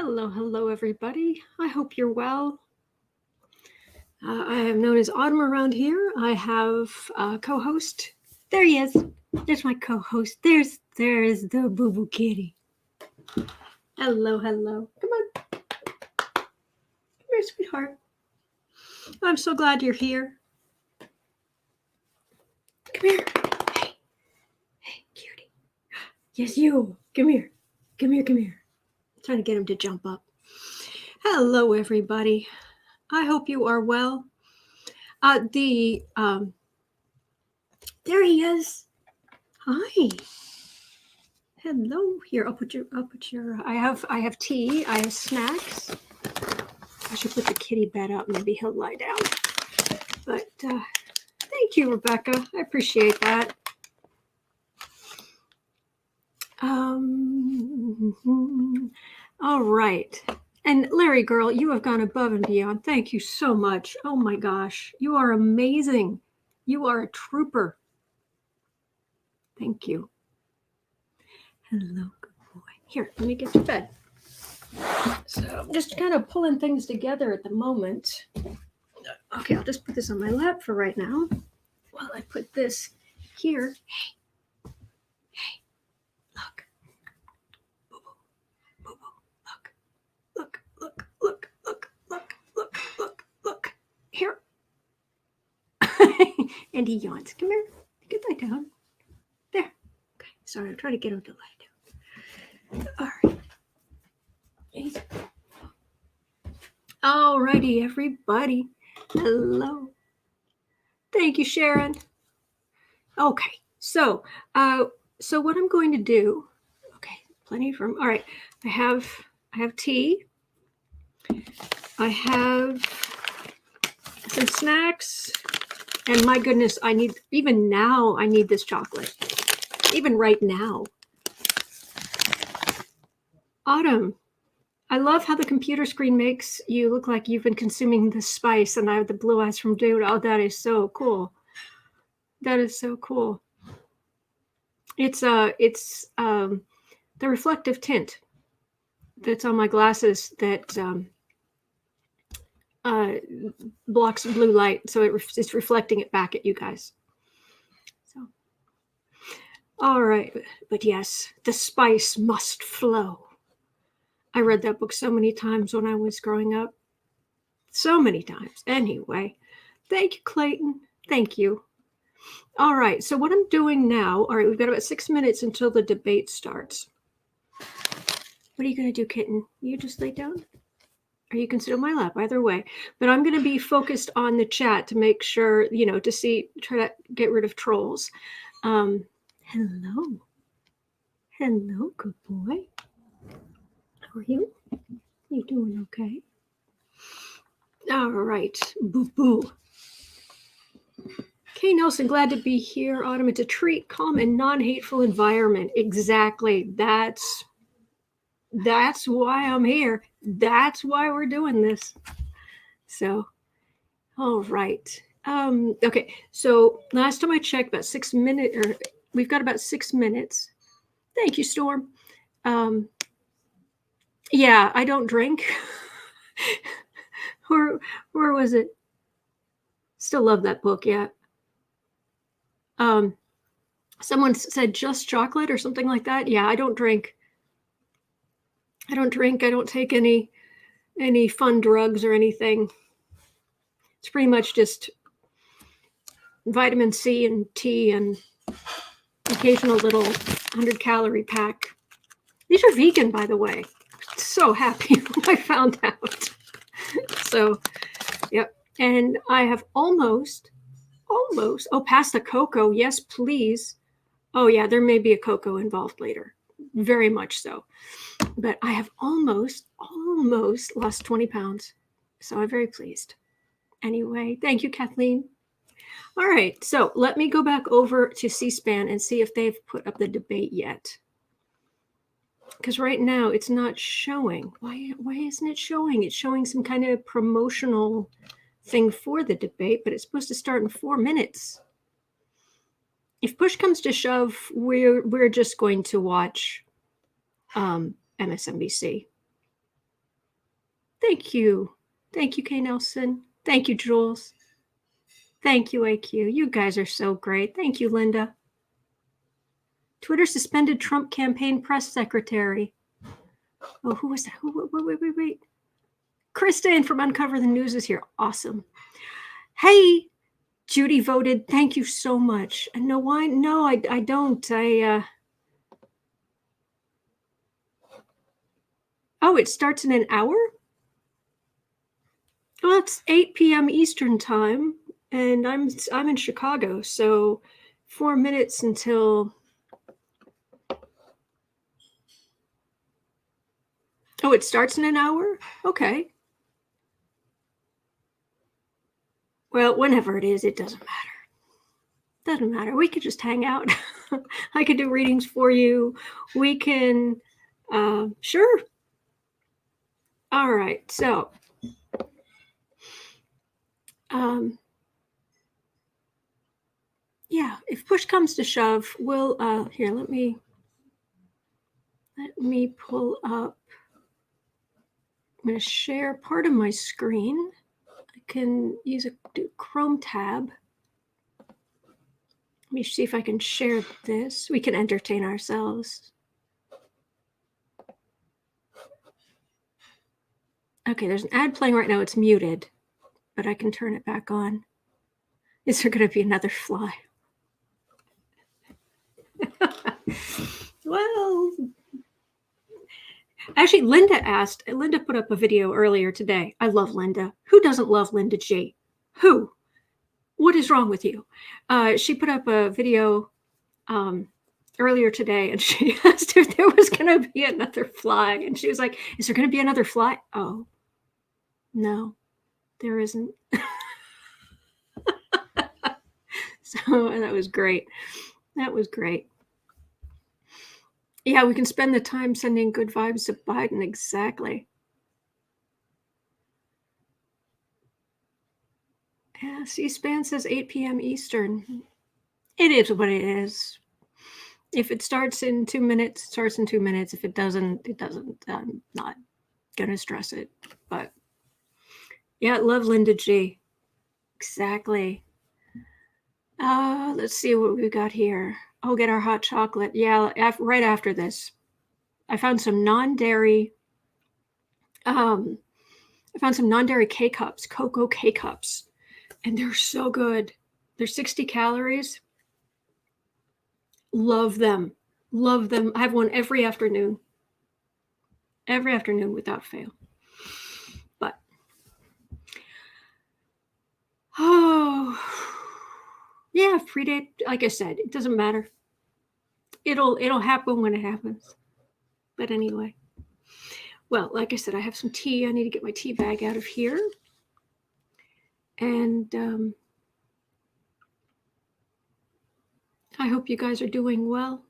Hello, hello, everybody. I hope you're well. I am known as Autumn around here. I have a co-host. There he is. There's my co-host. There is the Boo Boo Kitty. Hello, hello. Come on. Come here, sweetheart. I'm so glad you're here. Come here. Hey, cutie. Yes, you. Come here. Come here, come here. I'm trying to get him to jump up. Hello, everybody. I hope you are well. There he is. Hi. Hello. Here, I'll put your. I have tea. I have snacks. I should put the kitty bed up. Maybe he'll lie down. But thank you, Rebecca. I appreciate that. All right. And Larry girl, you have gone above and beyond. Thank you so much. Oh my gosh. You are amazing. You are a trooper. Thank you. Hello, good boy. Here, let me get to bed. So I'm just kind of pulling things together at the moment. Okay, I'll just put this on my lap for right now while I put this here. Hey, look. Boo-boo, look. Here. And he yawns. Come here. Get that down. There. Okay, sorry, I'm trying to get him to lie down. All right. Easy. All righty, everybody. Hello. Thank you, Sharon. Okay, so what I'm going to do, okay, plenty of room. All right, I have tea. I have some snacks, and my goodness, I need this chocolate. Even right now. Autumn, I love how the computer screen makes you look like you've been consuming the spice, and I have the blue eyes from Dude. Oh, that is so cool. That is so cool. It's the reflective tint that's on my glasses that blocks blue light, so it's reflecting it back at you guys. So, all right, but yes, the spice must flow. I read that book so many times when I was growing up. So many times. Anyway, thank you, Clayton. Thank you. All right, so what I'm doing now, all right, we've got about 6 minutes until the debate starts. What are you going to do, kitten? You just lay down? Or you can sit on my lap, either way. But I'm going to be focused on the chat to make sure, try to get rid of trolls. Hello. Hello, good boy. How are you? You doing okay? All right. Boo-boo. Kay Nelson, glad to be here. Autumn, it's a treat, calm, and non-hateful environment. Exactly. That's why I'm here. That's why we're doing this. So, all right. Okay. So last time I checked, about 6 minutes, or we've got about 6 minutes. Thank you, Storm. Yeah, I don't drink. Where was it? Still love that book. Yeah. Someone said just chocolate or something like that. Yeah, I don't drink. I don't take any fun drugs or anything. It's pretty much just vitamin C and tea and occasional little 100-calorie pack. These are vegan, by the way. So happy when I found out. So, yep. And I have almost. Oh, past the cocoa. Yes, please. Oh, yeah, there may be a cocoa involved later. Very much so. But I have almost lost 20 pounds. So I'm very pleased. Anyway, thank you, Kathleen. All right, so let me go back over to C-SPAN and see if they've put up the debate yet. Because right now it's not showing. Why isn't it showing? It's showing some kind of promotional thing for the debate, but it's supposed to start in 4 minutes. If push comes to shove, we're just going to watch MSNBC. Thank you. Thank you, Kay Nelson. Thank you, Jules. Thank you, AQ. You guys are so great. Thank you, Linda. Twitter suspended Trump campaign press secretary. Oh, who was that? Wait. Kristen from Uncover the News is here. Awesome. Hey, Judy voted. Thank you so much. And no, why? No, I don't. Oh, it starts in an hour? Well, it's 8 p.m. Eastern time, and I'm in Chicago, so 4 minutes until. Oh, it starts in an hour? Okay. Well, whenever it is, it doesn't matter. Doesn't matter. We could just hang out. I could do readings for you. We can, sure. All right. So, yeah, if push comes to shove, we'll, here, let me pull up. I'm going to share part of my screen. I can use a Chrome tab. Let me see if I can share this. We can entertain ourselves. Okay, there's an ad playing right now. It's muted, but I can turn it back on. Is there going to be another fly? Well, actually, Linda put up a video earlier today. I love Linda. Who doesn't love Linda G? Who? What is wrong with you? She put up a video earlier today, and she asked if there was going to be another fly. And she was like, is there going to be another fly? Oh, no, there isn't. So that was great. That was great. Yeah, we can spend the time sending good vibes to Biden. Exactly. Yeah, C-SPAN says 8 p.m. Eastern. It is what it is. If it starts in 2 minutes, it starts in 2 minutes. If it doesn't, it doesn't. I'm not going to stress it. But yeah, love Linda G. Exactly. Let's see what we've got here. Oh, get our hot chocolate. Yeah, right after this. I found some non-dairy K-cups, cocoa K-cups, and they're so good. They're 60 calories. Love them. Love them. I have one every afternoon. Every afternoon without fail. But, oh, yeah, predate, like I said, it doesn't matter. It'll happen when it happens. But anyway. Well, like I said, I have some tea. I need to get my tea bag out of here. And I hope you guys are doing well.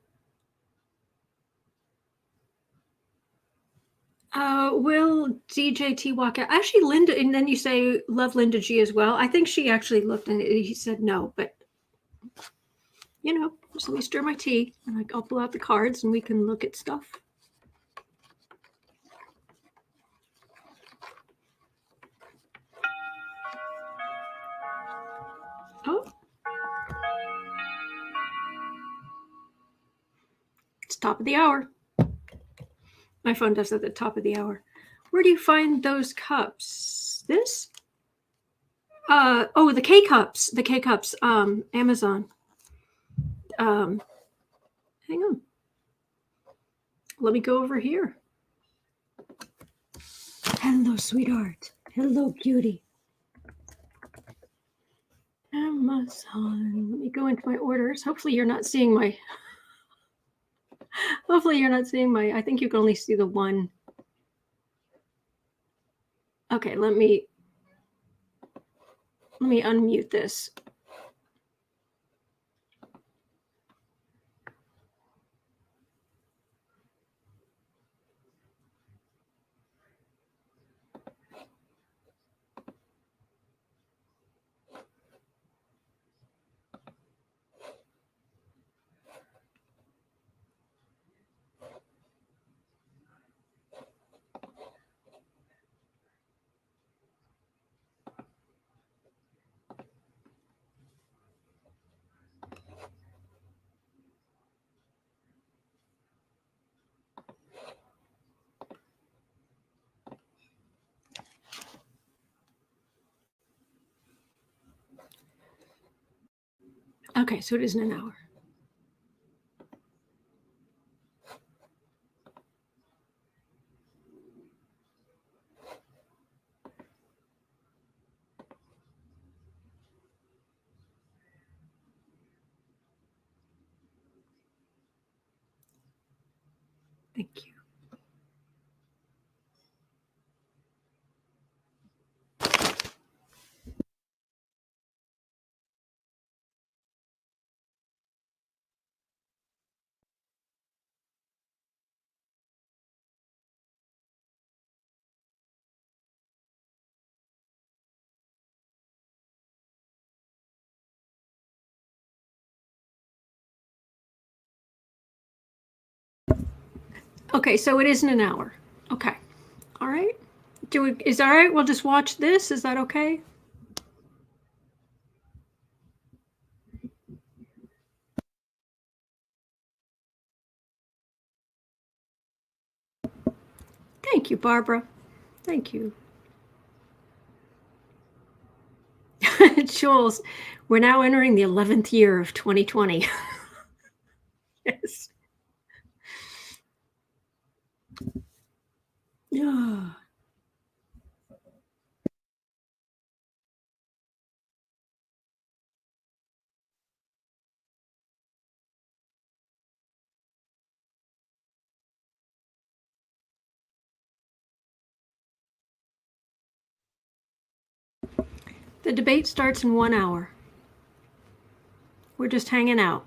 Will DJT walk out? Actually, Linda, and then you say love Linda G as well. I think she actually looked and he said no, but just let me stir my tea and I'll pull out the cards and we can look at stuff. Oh. It's top of the hour. My phone does it at the top of the hour. Where do you find those cups? This? The K-cups. The K-cups. Amazon. Hang on. Let me go over here. Hello, sweetheart. Hello, cutie. Amazon. Let me go into my orders. Hopefully you're not seeing my... I think you can only see the one. Okay, let me unmute this. Okay, so it isn't an hour. Thank you. Okay, so it isn't an hour. Okay. All right. Is that all right? We'll just watch this. Is that okay? Thank you, Barbara. Thank you. Jules, we're now entering the 11th year of 2020. Yes. Yeah. The debate starts in 1 hour. We're just hanging out.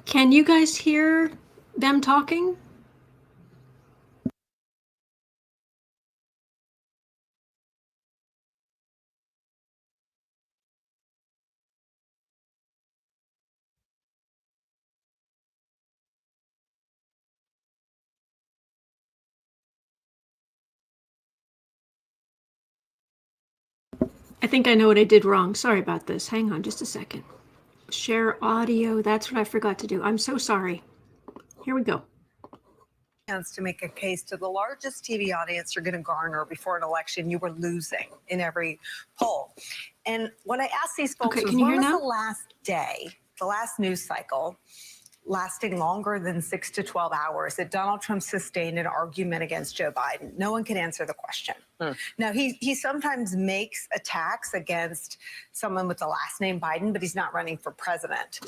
Can you guys hear them talking? I think I know what I did wrong. Sorry about this. Hang on just a second. Share audio. That's what I forgot to do. I'm so sorry. Here we go. To make a case to the largest TV audience you're going to garner before an election, you were losing in every poll. And when I asked these folks, Okay, can you when hear was now? the last day, the last news cycle, lasting longer than 6 to 12 hours, that Donald Trump sustained an argument against Joe Biden? No one can answer the question. Now, he sometimes makes attacks against someone with the last name Biden, but he's not running for president.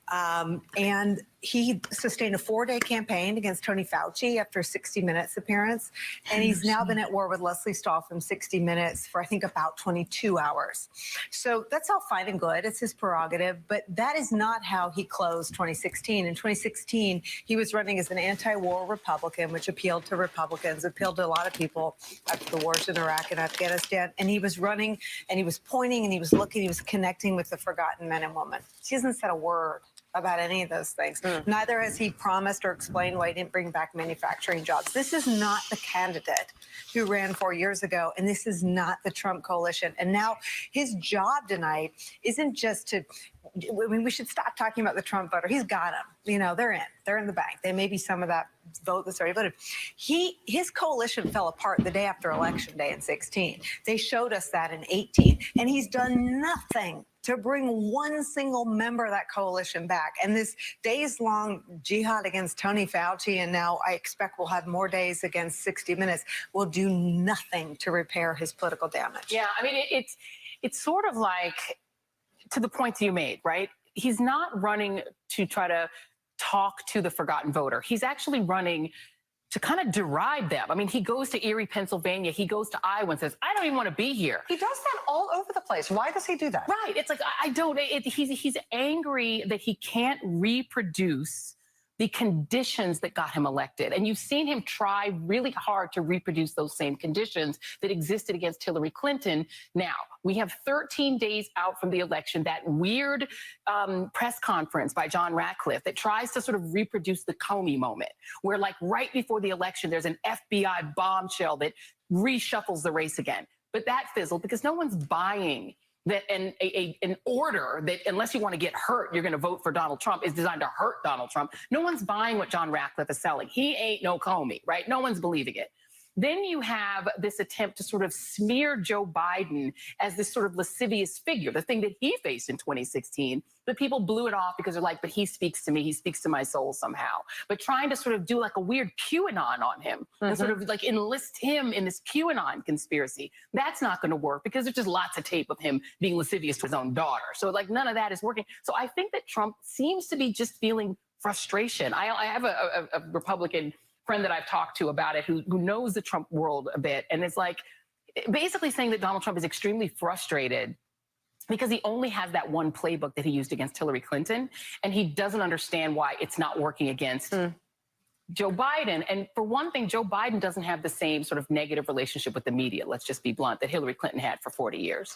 And he sustained a 4-day campaign against Tony Fauci after a 60 Minutes appearance. And he's now been at war with Leslie Stahl from 60 Minutes for, I think, about 22 hours. So that's all fine and good. It's his prerogative. But that is not how he closed 2016. In In 2016, he was running as an anti-war Republican, which appealed to Republicans, appealed to a lot of people after the wars in Iraq and Afghanistan. And he was running, and he was pointing, and he was looking, he was connecting with the forgotten men and women. He hasn't said a word about any of those things. Neither has he promised or explained why he didn't bring back manufacturing jobs. This is not the candidate who ran 4 years ago, and this is not the Trump coalition. And now his job tonight isn't just to, I mean, we should stop talking about the Trump voter. He's got them. You know, they're in the bank. They may be some of that vote that's already voted. His coalition fell apart the day after Election Day in 16. They showed us that in 18, and he's done nothing to bring one single member of that coalition back. And this days-long jihad against Tony Fauci, and now I expect we'll have more days against 60 Minutes, will do nothing to repair his political damage. Yeah, I mean, it's sort of like, to the points you made, right? He's not running to try to talk to the forgotten voter. He's actually running to kind of deride them. I mean, he goes to Erie, Pennsylvania. He goes to Iowa and says, I don't even want to be here. He does that all over the place. Why does he do that? Right. It's like, I don't, he's angry that he can't reproduce the conditions that got him elected. And you've seen him try really hard to reproduce those same conditions that existed against Hillary Clinton. Now, we have 13 days out from the election, that weird press conference by John Ratcliffe that tries to sort of reproduce the Comey moment, where like right before the election, there's an FBI bombshell that reshuffles the race again. But that fizzled because no one's buying that an order that, unless you want to get hurt, you're going to vote for Donald Trump, is designed to hurt Donald Trump. No one's buying what John Ratcliffe is selling. He ain't no Comey, right? No one's believing it. Then you have this attempt to sort of smear Joe Biden as this sort of lascivious figure, the thing that he faced in 2016. But people blew it off because they're like, but he speaks to me. He speaks to my soul somehow. But trying to sort of do like a weird QAnon on him and sort of like enlist him in this QAnon conspiracy, that's not going to work because there's just lots of tape of him being lascivious to his own daughter. So like none of that is working. So I think that Trump seems to be just feeling frustration. I have a Republican friend that I've talked to about it who knows the Trump world a bit, and it's like basically saying that Donald Trump is extremely frustrated because he only has that one playbook that he used against Hillary Clinton, and he doesn't understand why it's not working against Joe Biden. And for one thing, Joe Biden doesn't have the same sort of negative relationship with the media, let's just be blunt, that Hillary Clinton had for 40 years.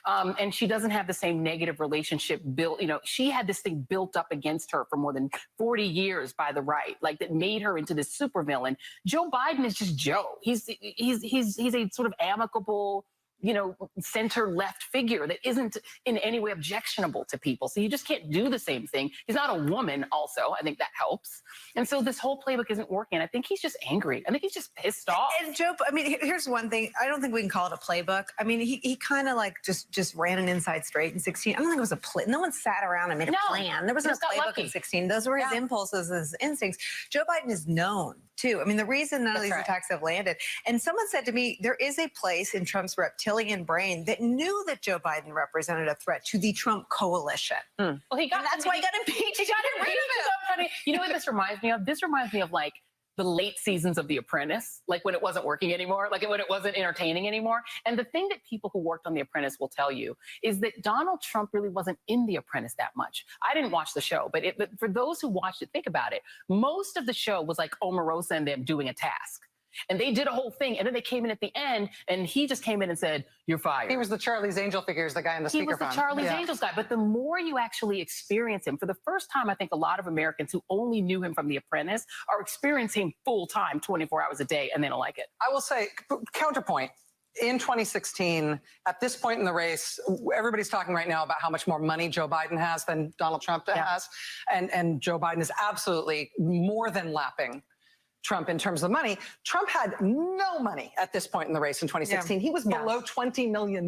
And she doesn't have the same negative relationship built, you know, she had this thing built up against her for more than 40 years by the right, like that made her into this supervillain. Joe Biden is just Joe. He's a sort of amicable, you know, center-left figure that isn't in any way objectionable to people. So you just can't do the same thing. He's not a woman also. I think that helps. And so this whole playbook isn't working. I think he's just angry. I think he's just pissed off. And Joe, I mean, here's one thing. I don't think we can call it a playbook. I mean, he kind of like just ran an inside straight in 16. I don't think it was a play. No one sat around and made a plan. There was no playbook in 16. Those were his impulses, his instincts. Joe Biden is known too. I mean, the reason none of these attacks have landed, and someone said to me, there is a place in Trump's reptilian brain that knew that Joe Biden represented a threat to the Trump coalition. Well, that's why he got impeached. He got impeached. You know what this reminds me of? This reminds me of like the late seasons of The Apprentice, like when it wasn't working anymore, like when it wasn't entertaining anymore. And the thing that people who worked on The Apprentice will tell you is that Donald Trump really wasn't in The Apprentice that much. I didn't watch the show, but for those who watched it, think about it. Most of the show was like Omarosa and them doing a task. And they did a whole thing, and then they came in at the end, and he just came in and said, "You're fired." He was the Charlie's Angel figures, the guy in the speakerphone. He was the Charlie's Angels guy. But the more you actually experience him, for the first time, I think a lot of Americans who only knew him from The Apprentice are experiencing him full time, 24 hours a day, and they don't like it. I will say, counterpoint. In 2016, at this point in the race, everybody's talking right now about how much more money Joe Biden has than Donald Trump has. And Joe Biden is absolutely more than lapping Trump in terms of money. Trump had no money at this point in the race in 2016. He was below $20 million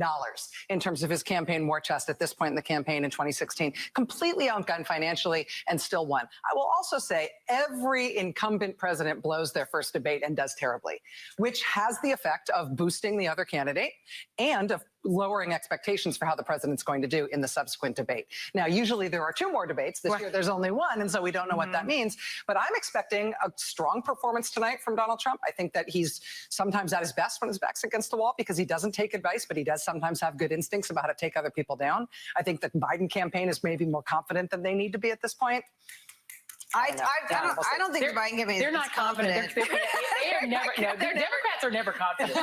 in terms of his campaign war chest at this point in the campaign in 2016. Completely outgunned financially and still won. I will also say every incumbent president blows their first debate and does terribly, which has the effect of boosting the other candidate and of lowering expectations for how the president's going to do in the subsequent debate. Now, usually there are 2 more debates. This year there's only 1, and so we don't know what that means. But I'm expecting a strong performance tonight from Donald Trump. I think that he's sometimes at his best when his back's against the wall because he doesn't take advice, but he does sometimes have good instincts about how to take other people down. I think the Biden campaign is maybe more confident than they need to be at this point. I don't think the Biden campaign They're is not confident. They are never. No, Democrats are never confident.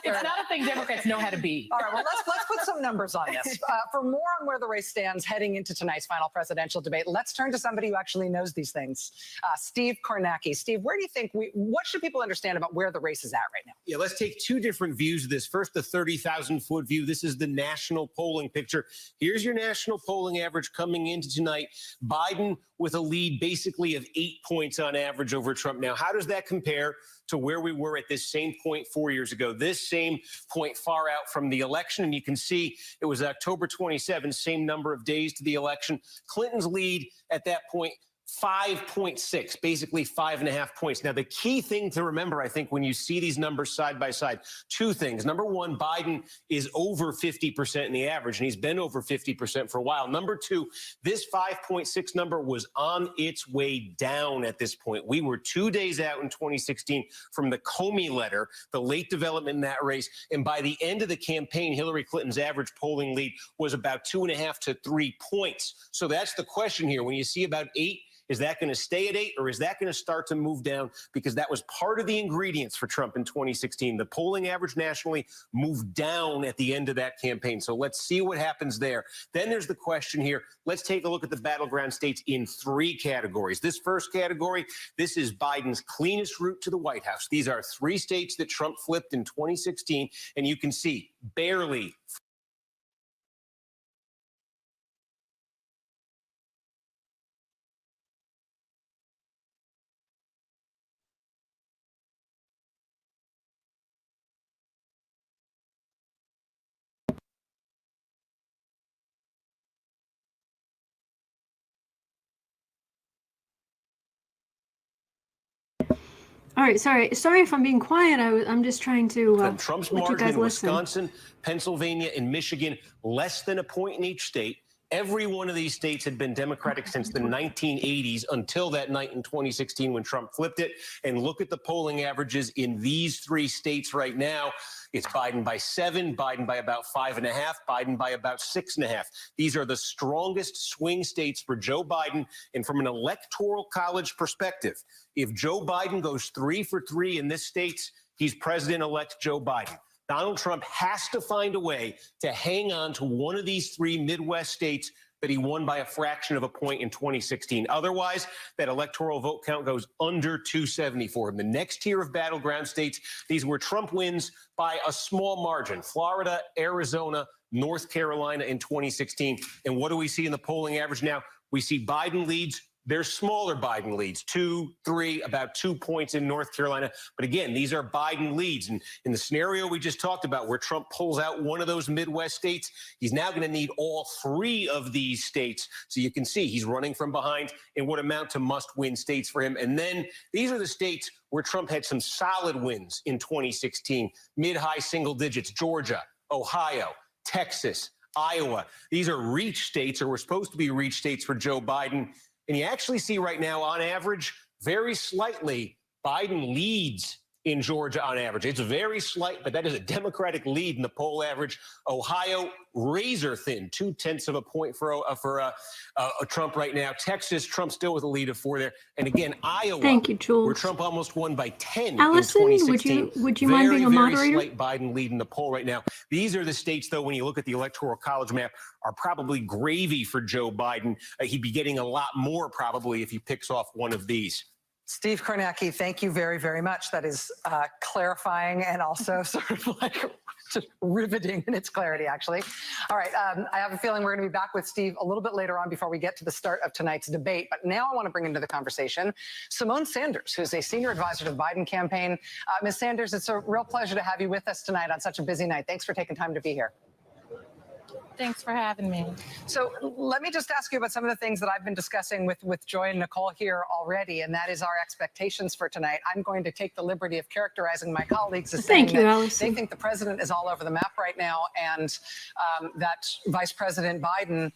It's not a thing Democrats know how to be. All right, well, let's put some numbers on this. For more on where the race stands heading into tonight's final presidential debate, let's turn to somebody who actually knows these things. Steve Kornacki. Steve, where do you think what should people understand about where the race is at right now? Yeah, let's take two different views of this. First, the 30,000-foot view. This is the national polling picture. Here's your national polling average coming into tonight. Biden with a lead basically of 8 points on average over Trump. Now, how does that compare to where we were at this same point 4 years ago? This same point far out from the election. And you can see it was October 27th, same number of days to the election. Clinton's lead at that point, 5.6, basically 5.5 points. Now, the key thing to remember, I think, when you see these numbers side by side, two things. Number one, Biden is over 50% in the average, and he's been over 50% for a while. Number two, this 5.6 number was on its way down at this point. We were 2 days out in 2016 from the Comey letter, the late development in that race. And by the end of the campaign, Hillary Clinton's average polling lead was about 2.5 to 3 points. So that's the question here. When you see about 8, is that going to stay at 8, or is that going to start to move down? Because that was part of the ingredients for Trump in 2016. The polling average nationally moved down at the end of that campaign. So let's see what happens there. Then there's the question here. Let's take a look at the battleground states in 3 categories. This first category, this is Biden's cleanest route to the White House. These are 3 states that Trump flipped in 2016, and you can see barely. All right, sorry if I'm being quiet. I'm just trying to From Trump's let you margin guys in listen. Wisconsin, Pennsylvania, and Michigan, less than a point in each state. Every one of these states had been Democratic since the 1980s until that night in 2016 when Trump flipped it. And look at the polling averages in these 3 states right now. It's Biden by 7, Biden by about 5.5, Biden by about 6.5. These are the strongest swing states for Joe Biden. And from an electoral college perspective, if Joe Biden goes 3 for 3 in this state, he's President-elect Joe Biden. Donald Trump has to find a way to hang on to one of these 3 Midwest states that he won by a fraction of a point in 2016. Otherwise, that electoral vote count goes under 270 for him. The next tier of battleground states, these were Trump wins by a small margin. Florida, Arizona, North Carolina in 2016. And what do we see in the polling average now? We see Biden leads. There's smaller Biden leads, 2, 3, about 2 points in North Carolina. But again, these are Biden leads. And in the scenario we just talked about, where Trump pulls out one of those Midwest states, he's now going to need all 3 of these states. So you can see he's running from behind in what amount to must-win states for him. And then these are the states where Trump had some solid wins in 2016, mid-high single digits: Georgia, Ohio, Texas, Iowa. These are reach states, or were supposed to be reach states for Joe Biden. And you actually see right now, on average, very slightly, Biden leads in Georgia on average. It's very slight, but that is a Democratic lead in the poll average. Ohio, razor thin, 0.2 of a point for Trump right now. Texas, Trump still with a lead of 4 there. And again, Iowa, Thank you, Jules. where Trump almost won by 10 Allison, in 2016. would you mind being a moderator? Very slight Biden lead in the poll right now. These are the states, though, when you look at the Electoral College map, are probably gravy for Joe Biden. He'd be getting a lot more probably if he picks off one of these. Steve Kornacki, thank you very, very much. That is clarifying and also sort of like just riveting in its clarity, actually. All right, I have a feeling we're going to be back with Steve a little bit later on before we get to the start of tonight's debate. But now I want to bring into the conversation Simone Sanders, who's a senior advisor to the Biden campaign. Ms. Sanders, it's a real pleasure to have you with us tonight on such a busy night. Thanks for taking time to be here. Thanks for having me. So let me just ask you about some of the things that I've been discussing with Joy and Nicole here already, and that is our expectations for tonight. I'm going to take the liberty of characterizing my colleagues as saying that they think the president is all over the map right now, and that Vice President Biden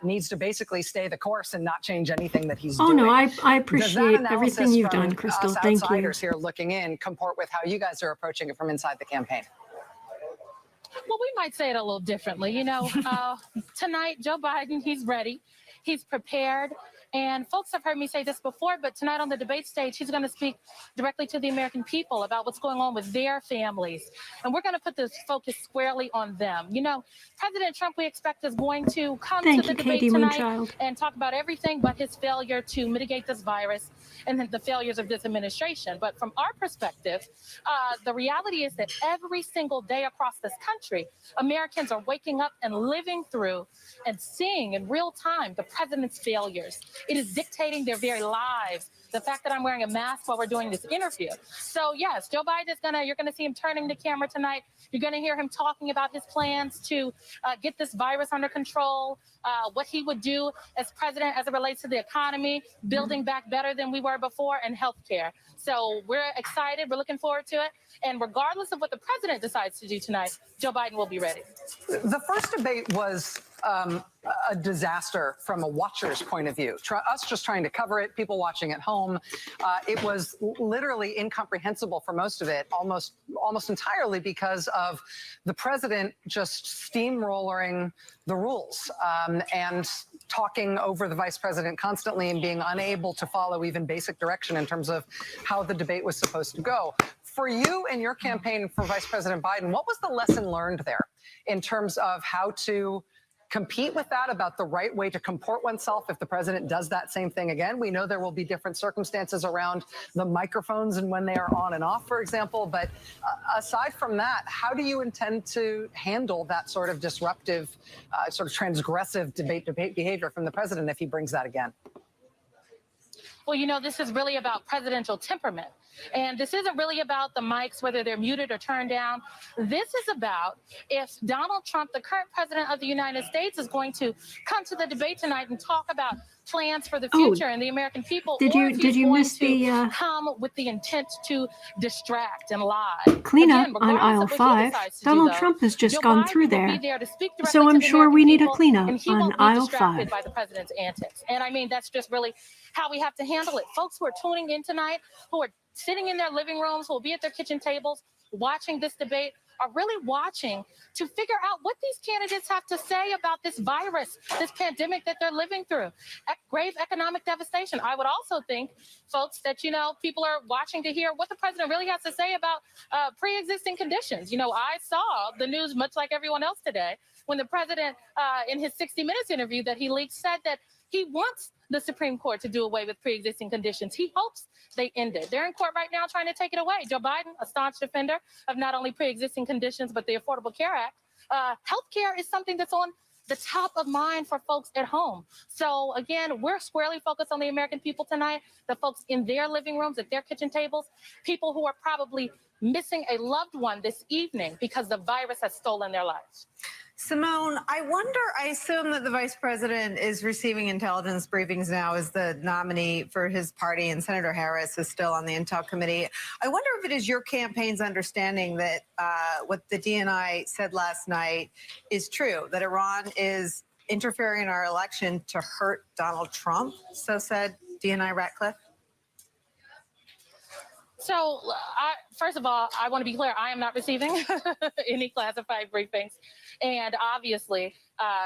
needs to basically stay the course and not change anything that he's doing. Oh, no, I appreciate everything you've done, Crystal. Thank you. Outsiders here looking in comport with how you guys are approaching it from inside the campaign. Well, we might say it a little differently. You know, tonight, Joe Biden, he's ready. He's prepared. And folks have heard me say this before, but tonight on the debate stage, he's going to speak directly to the American people about what's going on with their families. And we're going to put this focus squarely on them. You know, President Trump, we expect, is going to come to the debate tonight and talk about everything but his failure to mitigate this virus and the failures of this administration. But from our perspective, the reality is that every single day across this country, Americans are waking up and living through and seeing in real time the president's failures. It is dictating their very lives. The fact that I'm wearing a mask while we're doing this interview. So yes, Joe Biden is you're gonna see him turning the camera tonight. You're gonna hear him talking about his plans to get this virus under control, what he would do as president as it relates to the economy, building back better than we were before, and healthcare. So we're excited, we're looking forward to it. And regardless of what the president decides to do tonight, Joe Biden will be ready. The first debate was a disaster from a watcher's point of view. Us just trying to cover it, people watching at home. It was literally incomprehensible for most of it, almost entirely because of the president just steamrolling the rules and talking over the vice president constantly and being unable to follow even basic direction in terms of how the debate was supposed to go. For you and your campaign for Vice President Biden, what was the lesson learned there in terms of how to compete with that, about the right way to comport oneself if the president does that same thing again? We know there will be different circumstances around the microphones and when they are on and off, for example. But aside from that, how do you intend to handle that sort of disruptive, sort of transgressive debate behavior from the president if he brings that again? Well, you know, this is really about presidential temperament. And this isn't really about the mics, whether they're muted or turned down. This is about if Donald Trump, the current president of the United States, is going to come to the debate tonight and talk about plans for the future and the American people. Did you miss the come with the intent to distract and lie? cleanup on aisle 5? Donald Trump has just gone through there. So I'm sure we need a cleanup on aisle 5. By the president's antics. And I mean, that's just really how we have to handle it. Folks who are tuning in tonight, who are sitting in their living rooms, who will be at their kitchen tables watching this debate, are really watching to figure out what these candidates have to say about this virus, this pandemic that they're living through, grave economic devastation. I would also think, folks, that, you know, people are watching to hear what the president really has to say about pre-existing conditions. You know, I saw the news much like everyone else today when the president, in his 60 Minutes interview that he leaked, said that he wants the Supreme Court to do away with pre-existing conditions. He hopes they end it. They're in court right now trying to take it away. Joe Biden, a staunch defender of not only pre-existing conditions, but the Affordable Care Act. Healthcare is something that's on the top of mind for folks at home. So again, we're squarely focused on the American people tonight, the folks in their living rooms, at their kitchen tables, people who are probably missing a loved one this evening because the virus has stolen their lives. Simone, I assume that the vice president is receiving intelligence briefings now as the nominee for his party, and Senator Harris is still on the Intel Committee. I wonder if it is your campaign's understanding that what the DNI said last night is true, that Iran is interfering in our election to hurt Donald Trump. So said DNI Ratcliffe. So, first of all, I want to be clear. I am not receiving any classified briefings. And obviously,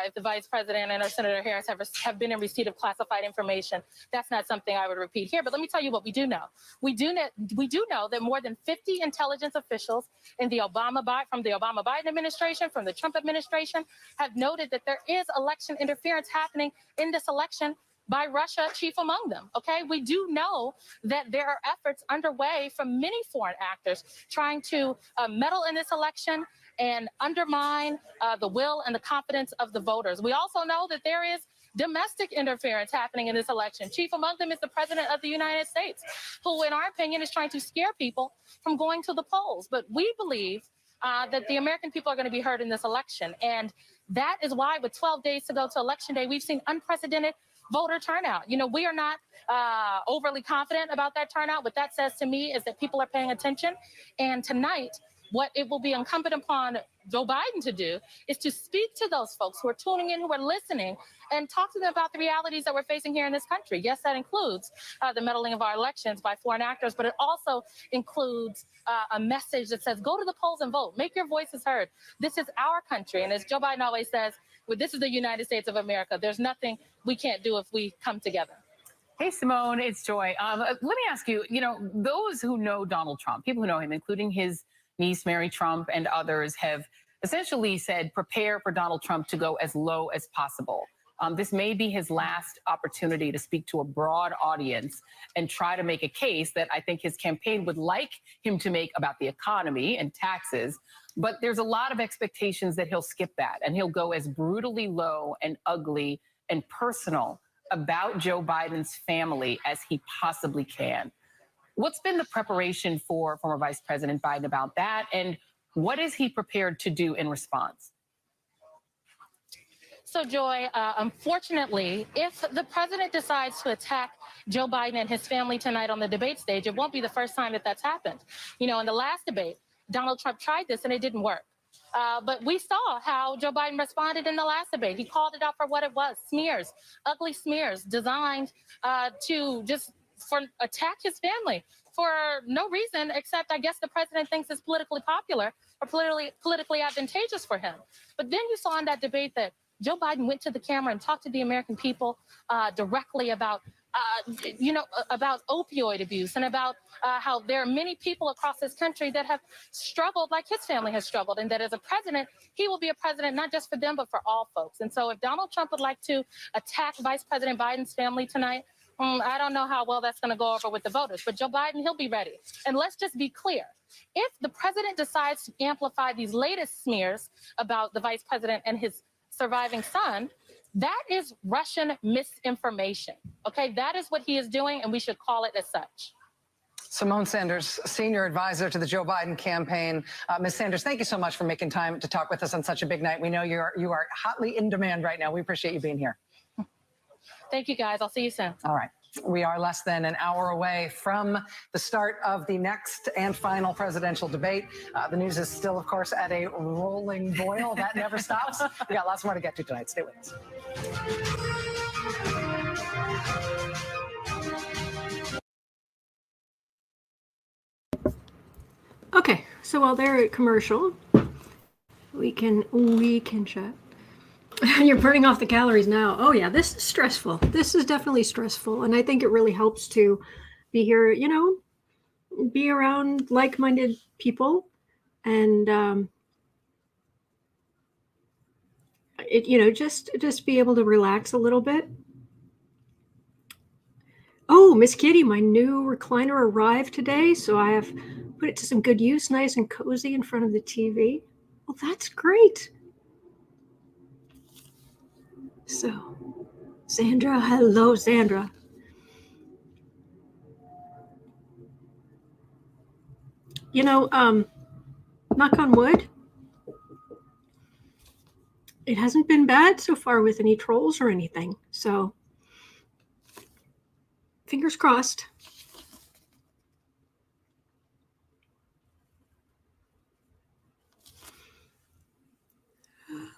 if the vice president and or Senator Harris have been in receipt of classified information, that's not something I would repeat here. But let me tell you what we do know. We do know that more than 50 intelligence officials from the Obama-Biden administration, from the Trump administration, have noted that there is election interference happening in this election by Russia, chief among them. Okay, we do know that there are efforts underway from many foreign actors trying to meddle in this election and undermine the will and the confidence of the voters. We also know that there is domestic interference happening in this election. Chief among them is the president of the United States, who, in our opinion, is trying to scare people from going to the polls. But we believe that the American people are going to be heard in this election. And that is why, with 12 days to go to Election Day, we've seen unprecedented voter turnout. You know, we are not overly confident about that turnout. What that says to me is that people are paying attention. And tonight, what it will be incumbent upon Joe Biden to do is to speak to those folks who are tuning in, who are listening, and talk to them about the realities that we're facing here in this country. Yes, that includes the meddling of our elections by foreign actors, but it also includes a message that says, go to the polls and vote. Make your voices heard. This is our country. And as Joe Biden always says, This is the United States of America. There's nothing we can't do if we come together. Hey, Simone, it's Joy. Let me ask you, those who know Donald Trump, people who know him, including his niece, Mary Trump, and others, have essentially said, prepare for Donald Trump to go as low as possible. This may be his last opportunity to speak to a broad audience and try to make a case that I think his campaign would like him to make about the economy and taxes. But there's a lot of expectations that he'll skip that and he'll go as brutally low and ugly and personal about Joe Biden's family as he possibly can. What's been the preparation for former Vice President Biden about that? And what is he prepared to do in response? So, Joy, unfortunately, if the president decides to attack Joe Biden and his family tonight on the debate stage, it won't be the first time that that's happened. In the last debate, Donald Trump tried this and it didn't work. But we saw how Joe Biden responded in the last debate. He called it out for what it was, smears, ugly smears designed to just attack his family for no reason except I guess the president thinks it's politically popular or politically advantageous for him. But then you saw in that debate that Joe Biden went to the camera and talked to the American people directly about about opioid abuse and about how there are many people across this country that have struggled like his family has struggled, and that as a president, he will be a president not just for them, but for all folks. And so if Donald Trump would like to attack Vice President Biden's family tonight, I don't know how well that's going to go over with the voters, but Joe Biden, he'll be ready. And let's just be clear. If the president decides to amplify these latest smears about the vice president and his surviving son, that is Russian misinformation. Okay, that is what he is doing, and we should call it as such. Simone Sanders, senior advisor to the Joe Biden campaign. Ms. Sanders, thank you so much for making time to talk with us on such a big night. We know you are hotly in demand right now. We appreciate you being here. Thank you, guys. I'll see you soon. All right. We are less than an hour away from the start of the next and final presidential debate. The news is still, of course, at a rolling boil. That never stops. We got lots more to get to tonight. Stay with us. Okay, so while they're at commercial, we can chat. You're burning off the calories now. Oh yeah, this is stressful. This is definitely stressful, and I think it really helps to be here. Be around like-minded people, and just be able to relax a little bit. Oh, Miss Kitty, my new recliner arrived today, so I have put it to some good use, nice and cozy in front of the TV. Well, that's great. So, Sandra, hello, Sandra. Knock on wood, it hasn't been bad so far with any trolls or anything. So, fingers crossed.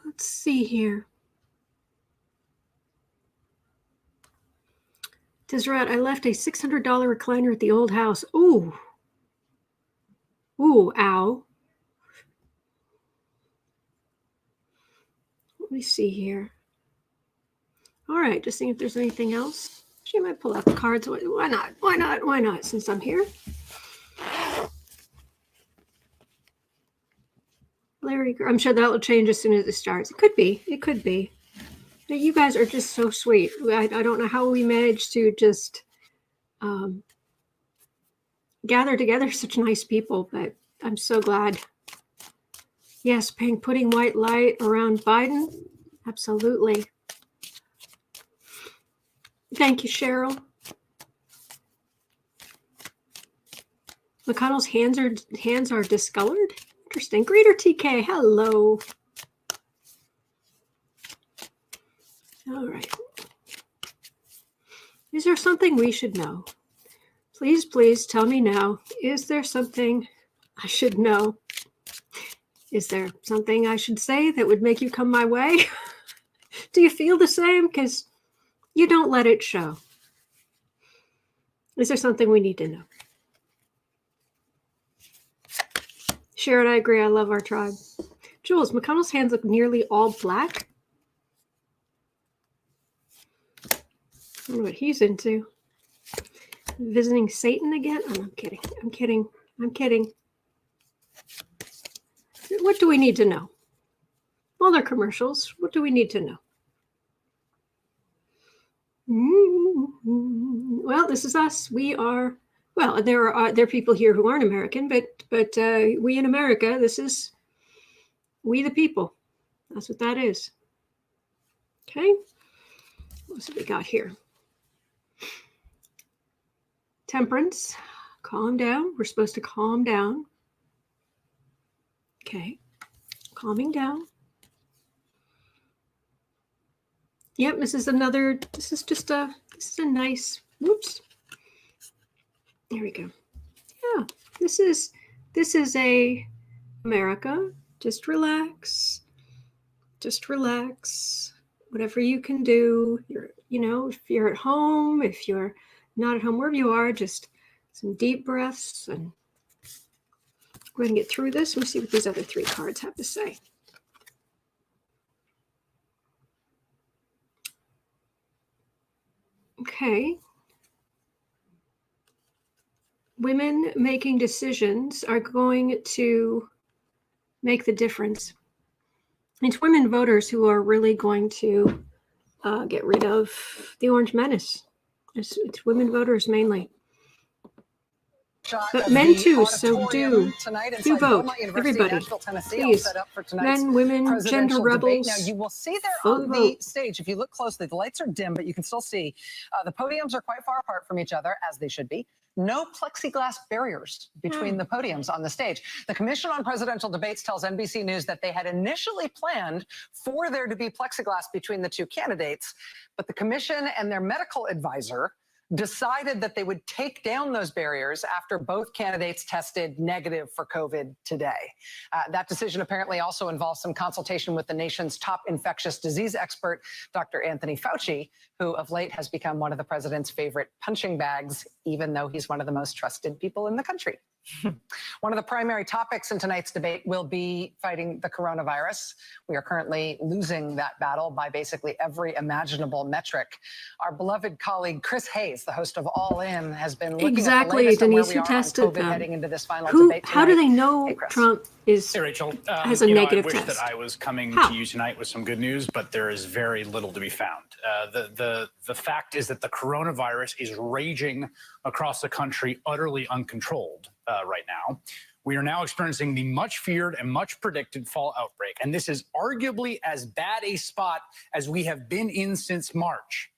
Let's see here. Deseret, I left a $600 recliner at the old house. Ooh. Ooh, ow. Let me see here. All right, just seeing if there's anything else. She might pull out the cards. Why not? Why not? Why not? Since I'm here. Larry, I'm sure that will change as soon as it starts. It could be. It could be. You guys are just so sweet. I don't know how we managed to just gather together such nice people, but I'm so glad. Yes, putting white light around Biden. Absolutely. Thank you, Cheryl. McConnell's hands are discolored. Interesting. Greeter TK. Hello. All right. Is there something we should know? Please, please tell me now. Is there something I should know? Is there something I should say that would make you come my way? Do you feel the same? Because you don't let it show. Is there something we need to know? Sharon, I agree. I love our tribe. Jules, McConnell's hands look nearly all black. I don't know what he's into. Visiting Satan again? Oh, I'm kidding. I'm kidding. I'm kidding. What do we need to know? Well, they're commercials. What do we need to know? Well, this is us. We are. Well, there are people here who aren't American, but we in America. This is we the people. That's what that is. Okay. What have we got here? Temperance. Calm down. We're supposed to calm down. Okay. Calming down. Yep, this is a nice, whoops. There we go. Yeah, this is a America. Just relax. Just relax. Whatever you can do. If you're at home, if you're not at home, wherever you are, just some deep breaths, and we're going to get through this. Let me see what these other 3 cards have to say. Okay. Women making decisions are going to make the difference. It's women voters who are really going to get rid of the Orange Menace. It's women voters mainly. But men too, so do vote. Everybody, please. Men, women, gender rebels. Now you will see there on the stage, if you look closely, the lights are dim, but you can still see the podiums are quite far apart from each other, as they should be. No plexiglass barriers between the podiums on the stage. The Commission on Presidential Debates tells NBC News that they had initially planned for there to be plexiglass between the 2 candidates, but the commission and their medical advisor decided that they would take down those barriers after both candidates tested negative for COVID today. That decision apparently also involves some consultation with the nation's top infectious disease expert, Dr. Anthony Fauci, who of late has become one of the president's favorite punching bags, even though he's one of the most trusted people in the country. One of the primary topics in tonight's debate will be fighting the coronavirus. We are currently losing that battle by basically every imaginable metric. Our beloved colleague Chris Hayes, the host of All In, has been looking at the latest on where we are on COVID heading into this final debate tonight. How do they know Trump is Rachel, has a negative I wish test? that I was coming to you tonight with some good news, but there is very little to be found. The fact is that the coronavirus is raging across the country, utterly uncontrolled right now. We are now experiencing the much feared and much predicted fall outbreak, and this is arguably as bad a spot as we have been in since March.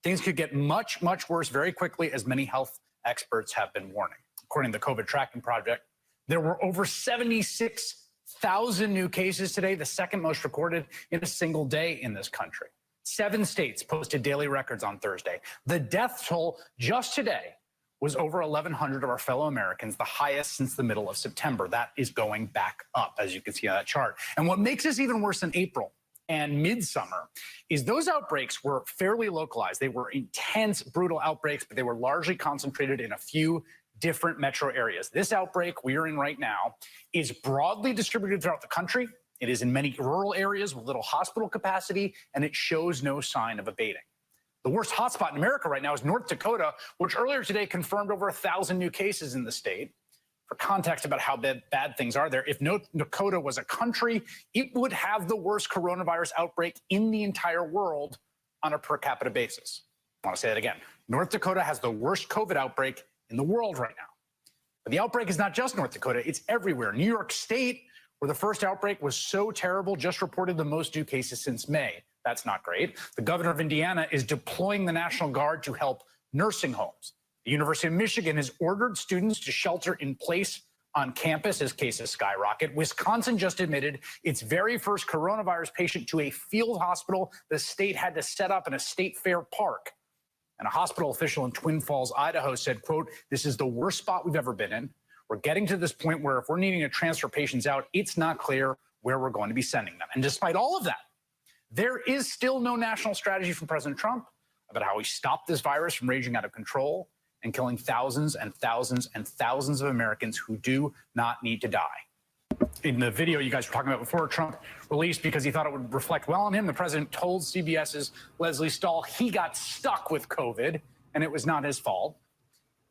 Things could get much, much worse very quickly, as many health experts have been warning. According to the COVID Tracking Project, there were over 76,000 new cases today, the second most recorded in a single day in this country. 7 states posted daily records on Thursday. The death toll just today was over 1,100 of our fellow Americans, the highest since the middle of September. That is going back up, as you can see on that chart. And what makes this even worse in April and midsummer is those outbreaks were fairly localized. They were intense, brutal outbreaks, but they were largely concentrated in a few different metro areas. This outbreak we are in right now is broadly distributed throughout the country. It is in many rural areas with little hospital capacity, and it shows no sign of abating. The worst hotspot in America right now is North Dakota, which earlier today confirmed over 1,000 new cases in the state. For context about how bad things are there, if North Dakota was a country, it would have the worst coronavirus outbreak in the entire world on a per capita basis. I want to say that again. North Dakota has the worst COVID outbreak in the world right now. But the outbreak is not just North Dakota, it's everywhere. New York State, where the first outbreak was so terrible, just reported the most new cases since May. That's not great. The governor of Indiana is deploying the National Guard to help nursing homes. The University of Michigan has ordered students to shelter in place on campus as cases skyrocket. Wisconsin just admitted its very first coronavirus patient to a field hospital the state had to set up in a state fair park. And a hospital official in Twin Falls, Idaho said, quote, "This is the worst spot we've ever been in. We're getting to this point where if we're needing to transfer patients out, it's not clear where we're going to be sending them." And despite all of that, there is still no national strategy from President Trump about how he stopped this virus from raging out of control and killing thousands and thousands and thousands of Americans who do not need to die. In the video you guys were talking about before, Trump released because he thought it would reflect well on him. The president told CBS's Leslie Stahl he got stuck with COVID and it was not his fault.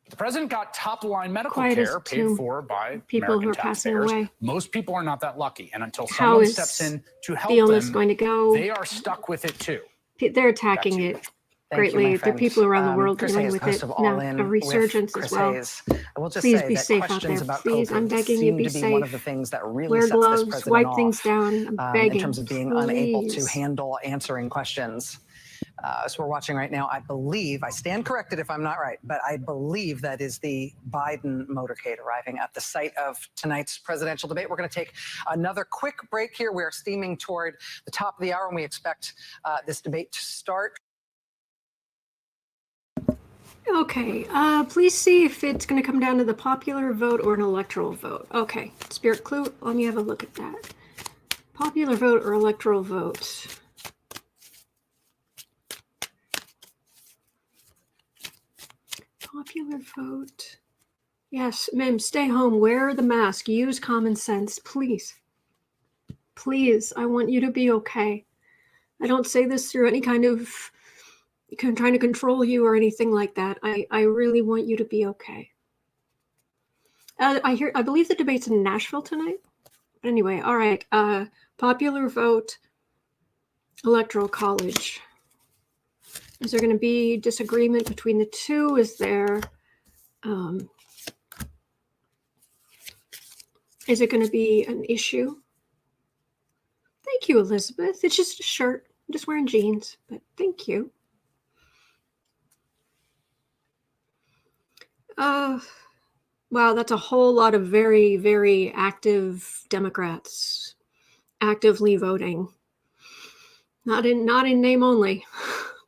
The president got top-line medical care paid for by people American who are passing taxpayers. away. Most people are not that lucky, and until How someone is steps in to help the illness them, going to go? they are stuck with it too. They're attacking it greatly. There are people around the world Chris dealing Hayes, with host it of All now, In a resurgence with as Chris well. Hayes. I will just Please say be that safe out questions there. about Please, COVID I'm begging you, seem be to be one of safe. the things that really Wear sets this gloves, president wipe off, things down. I'm begging. in terms of being unable to Please. handle answering questions. So we're watching right now, I believe, I stand corrected if I'm not right, but I believe that is the Biden motorcade arriving at the site of tonight's presidential debate. We're going to take another quick break here. We're steaming toward the top of the hour, and we expect this debate to start. Okay, please see if it's going to come down to the popular vote or an electoral vote. Okay, Spirit Clue, let me have a look at that. Popular vote or electoral vote? Popular vote. Yes, ma'am, stay home, wear the mask, use common sense, please. Please, I want you to be okay. I don't say this through any kind of trying to control you or anything like that. I really want you to be okay. I believe the debate's in Nashville tonight. But anyway, all right. Popular vote, electoral college. Is there going to be disagreement between the two? Is there? Is it going to be an issue? Thank you, Elizabeth. It's just a shirt. I'm just wearing jeans, but thank you. Wow, that's a whole lot of very, very active Democrats actively voting. Not in name only.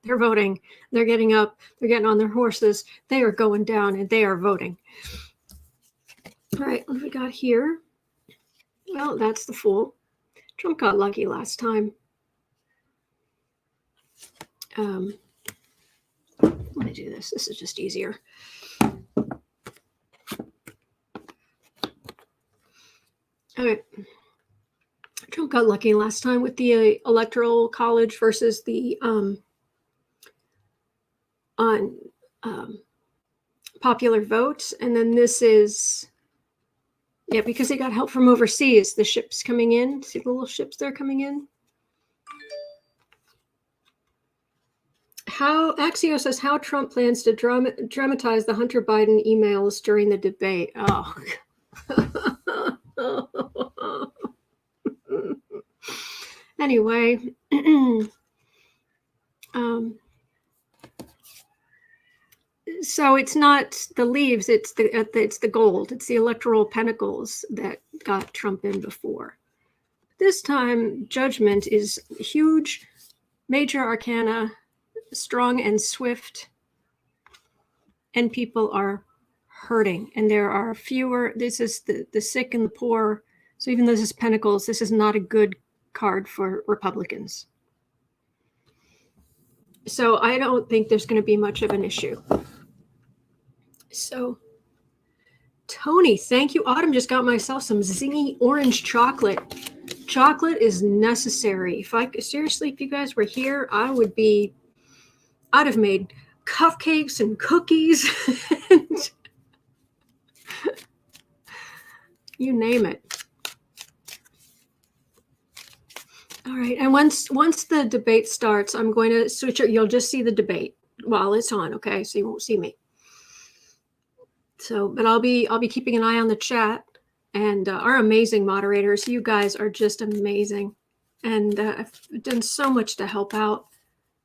They're voting. They're getting up. They're getting on their horses. They are going down and they are voting. All right, what have we got here? Well, that's the fool. Trump got lucky last time. Let me do this. This is just easier. Okay. Trump got lucky last time with the electoral college versus the popular vote. And then this is, yeah, because they got help from overseas. The ships coming in. See the little ships there coming in? How Axios says how Trump plans to dramatize the Hunter Biden emails during the debate. Oh. Anyway, so it's not the leaves, it's the gold, it's the electoral pentacles that got Trump in before. This time, judgment is huge, major arcana, strong and swift, and people are hurting, and there are fewer. This is the sick and the poor. So even though this is pentacles, this is not a good card for Republicans. So I don't think there's going to be much of an issue. So Tony, thank you. Autumn just got myself some zingy orange chocolate. Chocolate is necessary. Seriously, if you guys were here, I'd have made cupcakes and cookies and you name it. All right, and once the debate starts, I'm going to switch it. You'll just see the debate while it's on, okay? So you won't see me. So, but I'll be keeping an eye on the chat and our amazing moderators. You guys are just amazing, and I've done so much to help out.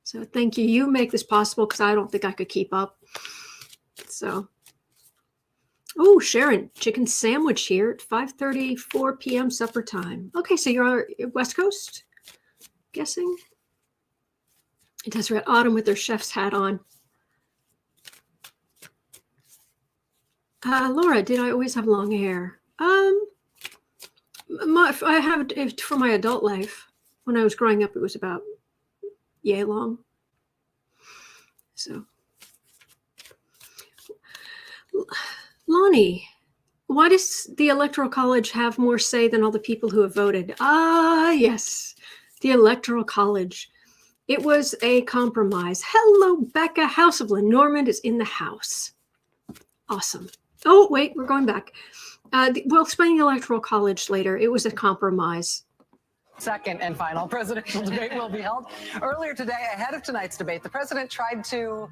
So thank you. You make this possible because I don't think I could keep up. So, oh, Sharon, chicken sandwich here at 5:34 p.m. supper time. Okay, so you're West Coast, guessing. It does red Autumn with their chef's hat on. Laura, did I always have long hair? I have it for my adult life. When I was growing up, it was about yay long. So, Lonnie, Why does the Electoral College have more say than all the people who have voted? Ah, yes, the Electoral College. It was a compromise. Hello, Becca. House of Lenormand is in the house. Awesome. Oh, wait, we're going back. We'll explain the Electoral College later. It was a compromise. Second and final presidential debate will be held. Earlier today, ahead of tonight's debate, the president tried to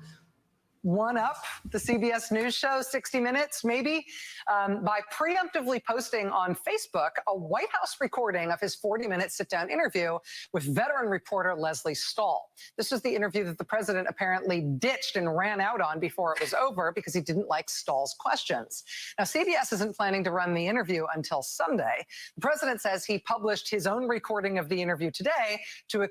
one-up the CBS News show 60 Minutes, maybe, by preemptively posting on Facebook a White House recording of his 40-minute sit-down interview with veteran reporter Leslie Stahl. This was the interview that the president apparently ditched and ran out on before it was over because he didn't like Stahl's questions. Now, CBS isn't planning to run the interview until Sunday. The president says he published his own recording of the interview today to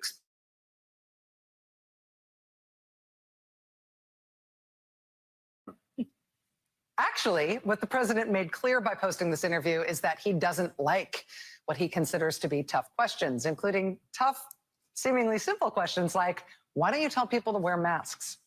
Actually, what the president made clear by posting this interview is that he doesn't like what he considers to be tough questions, including tough, seemingly simple questions like, why don't you tell people to wear masks?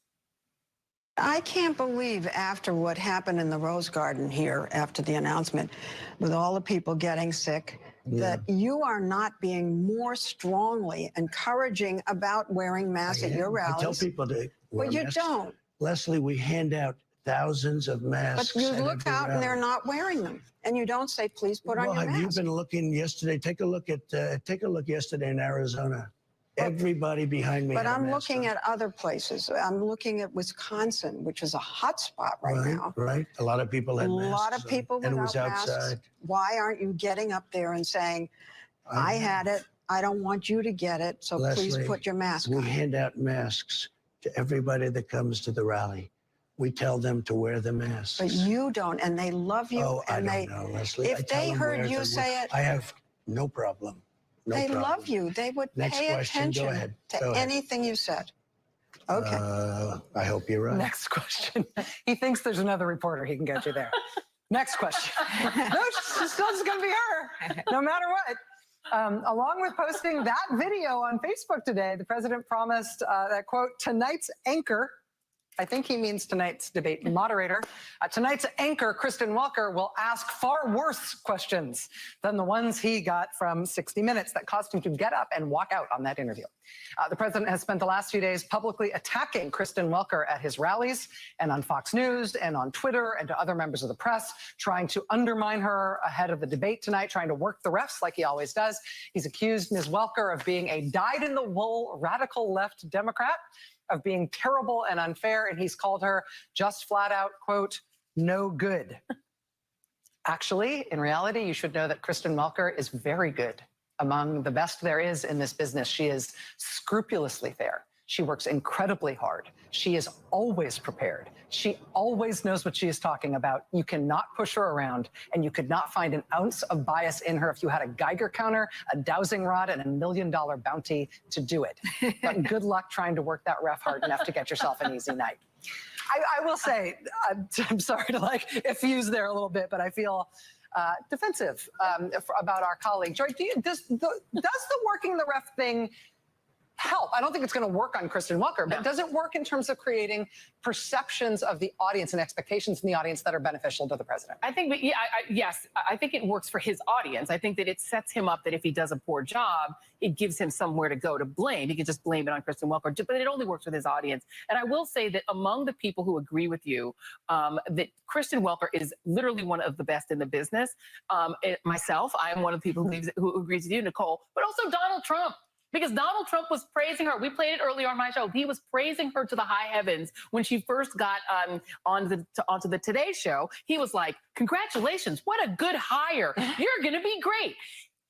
I can't believe after what happened in the Rose Garden here, after the announcement, with all the people getting sick, that you are not being more strongly encouraging about wearing masks at your rallies. I tell people to wear But you masks. don't. Leslie, we hand out thousands of masks. But you at look every out and they're rally. not wearing them. And you don't say, please put on your Have mask. you been looking yesterday? Take a look yesterday in Arizona. Everybody behind me. But had a I'm mask looking on. at other places. I'm looking at Wisconsin, which is a hot spot right now. Right. A lot of people A had masks. lot of people on, and it without was masks. outside. Why aren't you getting up there and saying, I had it, I don't want you to get it, so please Leslie, put your mask We on. hand out masks to everybody that comes to the rally. We tell them to wear the masks. But you don't, and they love you. Oh, I and don't know, Leslie. if I tell they them heard where you to say wear- it, I have no problem. No they problem. love you. They would Next pay question. attention Go ahead. to Go ahead. anything you said. Okay. I hope you're right. Next question. He thinks there's another reporter he can get you there. Next question. No, it's still just going to be her, no matter what. Along with posting that video on Facebook today, the president promised that, quote, tonight's anchor, I think he means tonight's debate moderator, tonight's anchor, Kristen Welker, will ask far worse questions than the ones he got from 60 Minutes that caused him to get up and walk out on that interview. The president has spent the last few days publicly attacking Kristen Welker at his rallies and on Fox News and on Twitter and to other members of the press, trying to undermine her ahead of the debate tonight, trying to work the refs like he always does. He's accused Ms. Welker of being a dyed-in-the-wool radical left Democrat, of being terrible and unfair, and he's called her just flat out, quote, no good. Actually, in reality, you should know that Kristen Welker is very good, among the best there is in this business. She is scrupulously fair. She works incredibly hard. She is always prepared. She always knows what she is talking about. You cannot push her around, and you could not find an ounce of bias in her if you had a Geiger counter, a dowsing rod, and $1 million bounty to do it. But good luck trying to work that ref hard enough to get yourself an easy night. I will say, I'm sorry to effuse there a little bit, but I feel defensive about our colleague. Joy, does the working the ref thing help? I don't think it's going to work on Kristen Welker, but does it work in terms of creating perceptions of the audience and expectations in the audience that are beneficial to the president? I think, yes, I think it works for his audience. I think that it sets him up that if he does a poor job, it gives him somewhere to go to blame. He can just blame it on Kristen Welker, but it only works with his audience. And I will say that among the people who agree with you, that Kristen Welker is literally one of the best in the business. Myself, I am one of the people who agrees with you, Nicole, but also Donald Trump. Because Donald Trump was praising her. We played it earlier on my show. He was praising her to the high heavens when she first got onto the Today Show. He was like, congratulations, what a good hire. You're going to be great.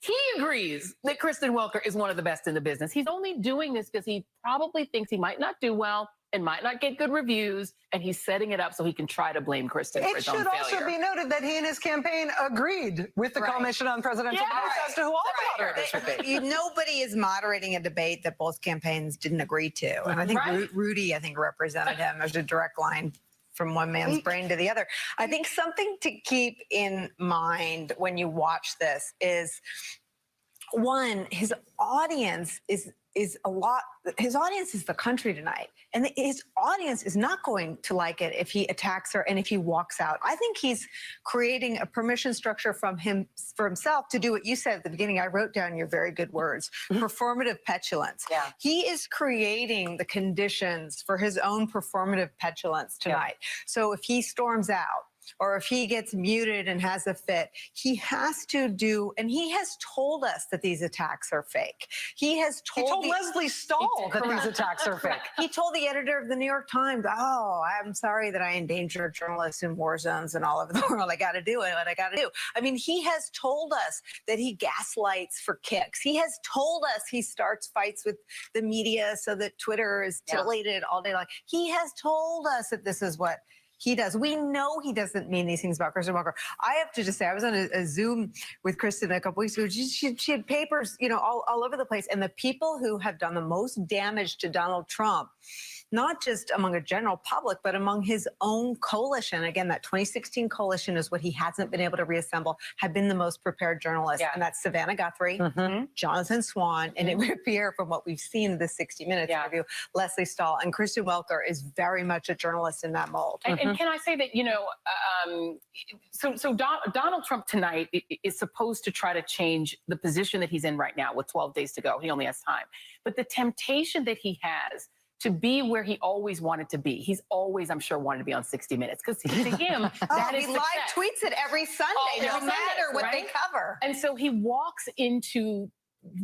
He agrees that Kristen Welker is one of the best in the business. He's only doing this because he probably thinks he might not do well and might not get good reviews, and he's setting it up so he can try to blame Kristen for his own failure. It should also be noted that he and his campaign agreed with the Commission on Presidential Debates as to who all the moderators should be. Nobody is moderating a debate that both campaigns didn't agree to. And I think Rudy, represented him. There's a direct line from one man's brain to the other. I think something to keep in mind when you watch this is, one, his audience is is a lot. His audience is the country tonight, and his audience is not going to like it if he attacks her and if he walks out. I think he's creating a permission structure for himself to do what you said at the beginning. I wrote down your very good words: performative petulance. Yeah. He is creating the conditions for his own performative petulance tonight. So if he storms out, or if he gets muted and has a fit, he has to do, and he has told us that these attacks are fake. He has told, He told Leslie Stahl that these attacks are fake. He told the editor of the New York Times, "Oh, I'm sorry that I endanger journalists in war zones and all over the world. I got to do it. What I got to do." I mean, he has told us that he gaslights for kicks. He has told us he starts fights with the media so that Twitter is titillated all day long. He has told us that this is what he does. We know he doesn't mean these things about Kristen Welker. I have to just say, I was on a Zoom with Kristen a couple weeks ago. She had papers, all over the place. And the people who have done the most damage to Donald Trump, not just among a general public, but among his own coalition. Again, that 2016 coalition is what he hasn't been able to reassemble, have been the most prepared journalists. And that's Savannah Guthrie, Jonathan Swan, and it would appear from what we've seen in the 60 Minutes interview, Leslie Stahl, and Kristen Welker is very much a journalist in that mold. And can I say that, Donald Trump tonight is supposed to try to change the position that he's in right now with 12 days to go. He only has time. But the temptation that he has to be where he always wanted to be. He's always, I'm sure, wanted to be on 60 Minutes, because to him, that is he live success. tweets it every Sunday, no matter what they cover. And so he walks into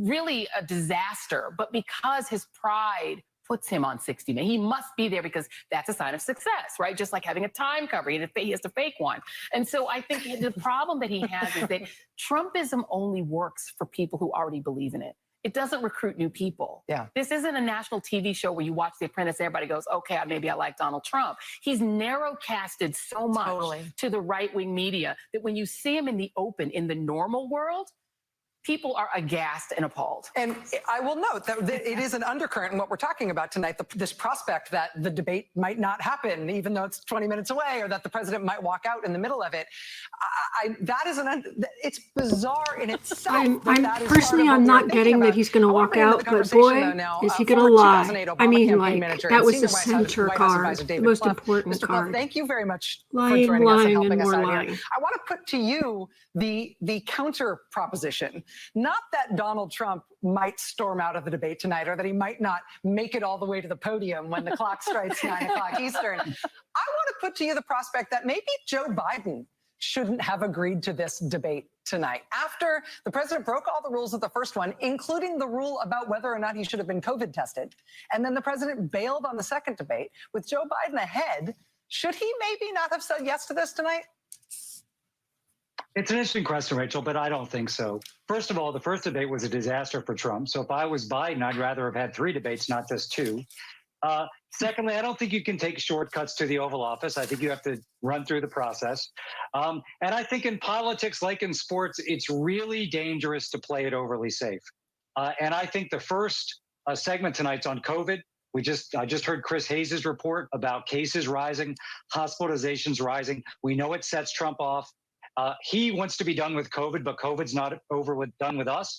really a disaster, but because his pride puts him on 60 Minutes, he must be there because that's a sign of success, right? Just like having a time cover, he has to fake one. And so I think the problem that he has is that Trumpism only works for people who already believe in it. It doesn't recruit new people. Yeah. This isn't a national TV show where you watch The Apprentice, everybody goes, okay, maybe I like Donald Trump. He's narrow casted so much to the right-wing media that when you see him in the open, in the normal world, people are aghast and appalled. And I will note that it is an undercurrent in what we're talking about tonight, this prospect that the debate might not happen, even though it's 20 minutes away, or that the president might walk out in the middle of it. It's bizarre in itself. I'm not getting that he's going to walk out, but boy, is he going to lie. I mean, like, that was the center card, the most important card. Thank you very much lying, for joining us and helping and us more out lying. here. I want to put to you the counter proposition. Not that Donald Trump might storm out of the debate tonight, or that he might not make it all the way to the podium when the clock strikes 9 o'clock Eastern. I want to put to you the prospect that maybe Joe Biden shouldn't have agreed to this debate tonight. After the president broke all the rules of the first one, including the rule about whether or not he should have been COVID tested, and then the president bailed on the second debate, with Joe Biden ahead, should he maybe not have said yes to this tonight? It's an interesting question, Rachel, but I don't think so. First of all, the first debate was a disaster for Trump. So if I was Biden, I'd rather have had 3 debates, not just 2. Secondly, I don't think you can take shortcuts to the Oval Office. I think you have to run through the process. And I think in politics, like in sports, it's really dangerous to play it overly safe. And I think the first segment tonight's on COVID. I just heard Chris Hayes's report about cases rising, hospitalizations rising. We know it sets Trump off. He wants to be done with COVID, but COVID's not done with us.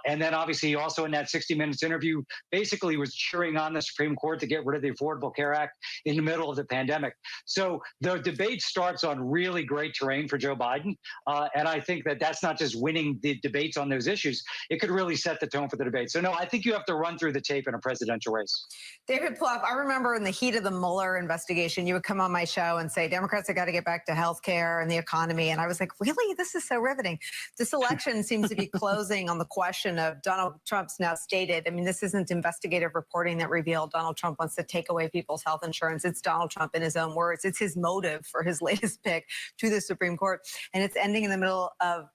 And then obviously also in that 60 Minutes interview, basically was cheering on the Supreme Court to get rid of the Affordable Care Act in the middle of the pandemic. So the debate starts on really great terrain for Joe Biden. And I think that that's not just winning the debates on those issues. It could really set the tone for the debate. So no, I think you have to run through the tape in a presidential race. David Plouffe, I remember in the heat of the Mueller investigation, you would come on my show and say, Democrats have got to get back to health care and the economy. And I was like, really? This is so riveting. This election seems to be closing on the question of Donald Trump's now stated. I mean, this isn't investigative reporting that revealed Donald Trump wants to take away people's health insurance. It's Donald Trump in his own words. It's his motive for his latest pick to the Supreme Court. And it's ending in the middle of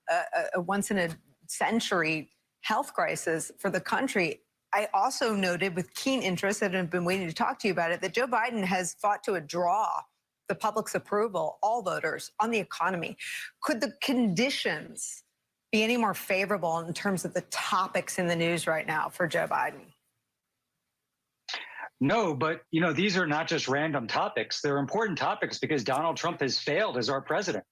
a once-in-a-century health crisis for the country. I also noted with keen interest, and I've been waiting to talk to you about it, that Joe Biden has fought to a draw the public's approval, all voters, on the economy. Could the conditions be any more favorable in terms of the topics in the news right now for Joe Biden? No, but these are not just random topics. They're important topics because Donald Trump has failed as our president.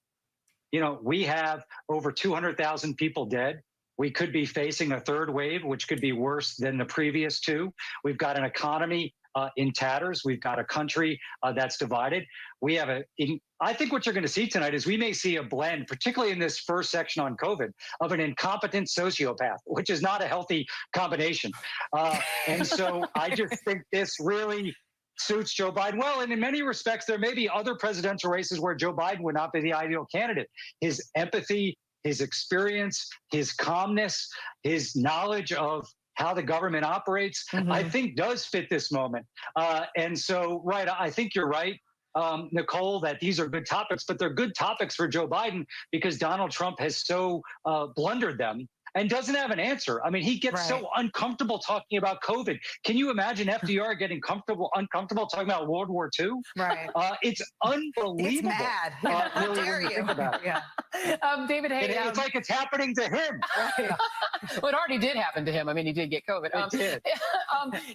We have over 200,000 people dead. We could be facing a third wave, which could be worse than the previous two. We've got an economy in tatters. We've got a country that's divided. We have I think what you're going to see tonight is we may see a blend, particularly in this first section on COVID, of an incompetent sociopath, which is not a healthy combination. And so I just think this really suits Joe Biden well. And in many respects, there may be other presidential races where Joe Biden would not be the ideal candidate. His empathy, his experience, his calmness, his knowledge of how the government operates, I think does fit this moment. And so, right, I think you're right, Nicole, that these are good topics, but they're good topics for Joe Biden because Donald Trump has so blundered them and doesn't have an answer. I mean, he gets so uncomfortable talking about COVID. Can you imagine FDR getting uncomfortable talking about World War II? Right. It's unbelievable. It's mad. How really, dare when you you? think about it. Yeah. David, hey, It's like it's happening to him. well, it already did happen to him. I mean, he did get COVID. It did.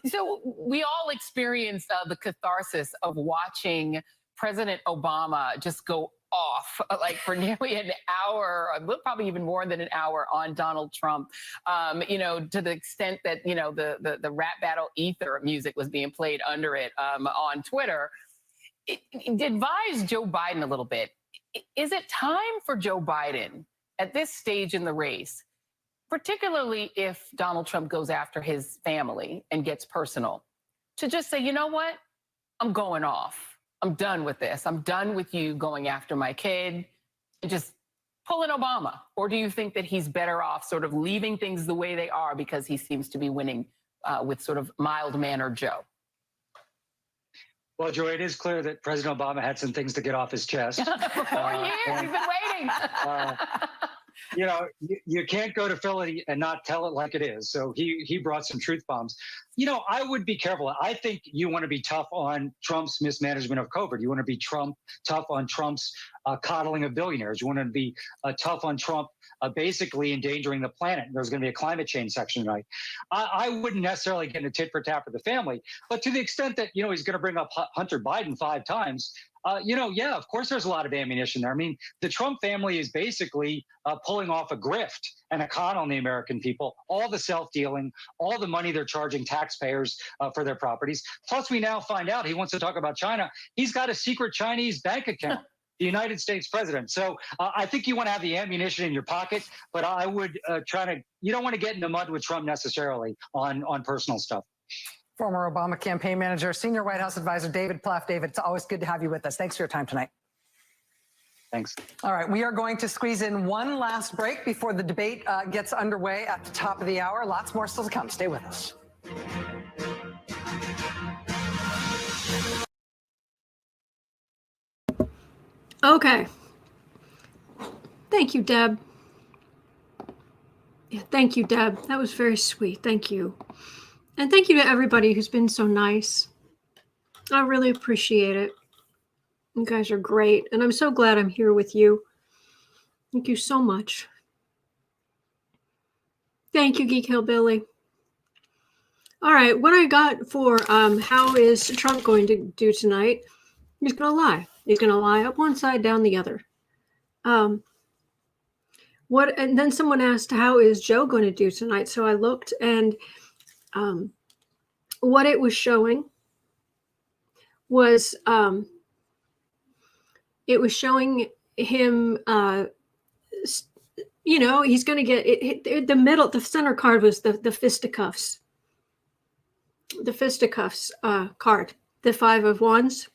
So we all experienced the catharsis of watching President Obama just go off like for nearly an hour, probably even more than an hour, on Donald Trump, to the extent that, the rap battle ether music was being played under it on Twitter. It advised Joe Biden a little bit. Is it time for Joe Biden at this stage in the race, particularly if Donald Trump goes after his family and gets personal, to just say, you know what, I'm going off. I'm done with this. I'm done with you going after my kid and just pulling Obama? Or do you think that he's better off sort of leaving things the way they are because he seems to be winning with sort of mild-mannered Joe? Well, Joy, it is clear that President Obama had some things to get off his chest. For 4 years, he's been waiting. You can't go to Philly and not tell it like it is. So he brought some truth bombs. I would be careful. I think you want to be tough on Trump's mismanagement of COVID. You want to be tough on Trump's coddling of billionaires. You want to be tough on Trump basically endangering the planet. There's going to be a climate change section tonight. I wouldn't necessarily get in a tit for tat for the family, but to the extent that, he's going to bring up Hunter Biden 5 times, yeah, of course there's a lot of ammunition there. I mean, the Trump family is basically pulling off a grift and a con on the American people, all the self-dealing, all the money they're charging taxpayers for their properties. Plus, we now find out he wants to talk about China. He's got a secret Chinese bank account, the United States president. So I think you want to have the ammunition in your pocket, but I would you don't want to get in the mud with Trump necessarily on personal stuff. Former Obama campaign manager, senior White House advisor, David Plouffe. David, it's always good to have you with us. Thanks for your time tonight. Thanks. All right, we are going to squeeze in one last break before the debate gets underway at the top of the hour. Lots more still to come. Stay with us. Okay. Thank you, Deb. Yeah, thank you, Deb. That was very sweet. Thank you. And thank you to everybody who's been so nice. I really appreciate it. You guys are great. And I'm so glad I'm here with you. Thank you so much. Thank you, Geek Hillbilly. All right, what I got for how is Trump going to do tonight? He's going to lie. He's going to lie up one side, down the other. And then someone asked, how is Joe going to do tonight? So I looked, and what it was showing was it was showing him, he's going to get the middle, the center card was the fisticuffs. The fisticuffs card, the 5 of Wands.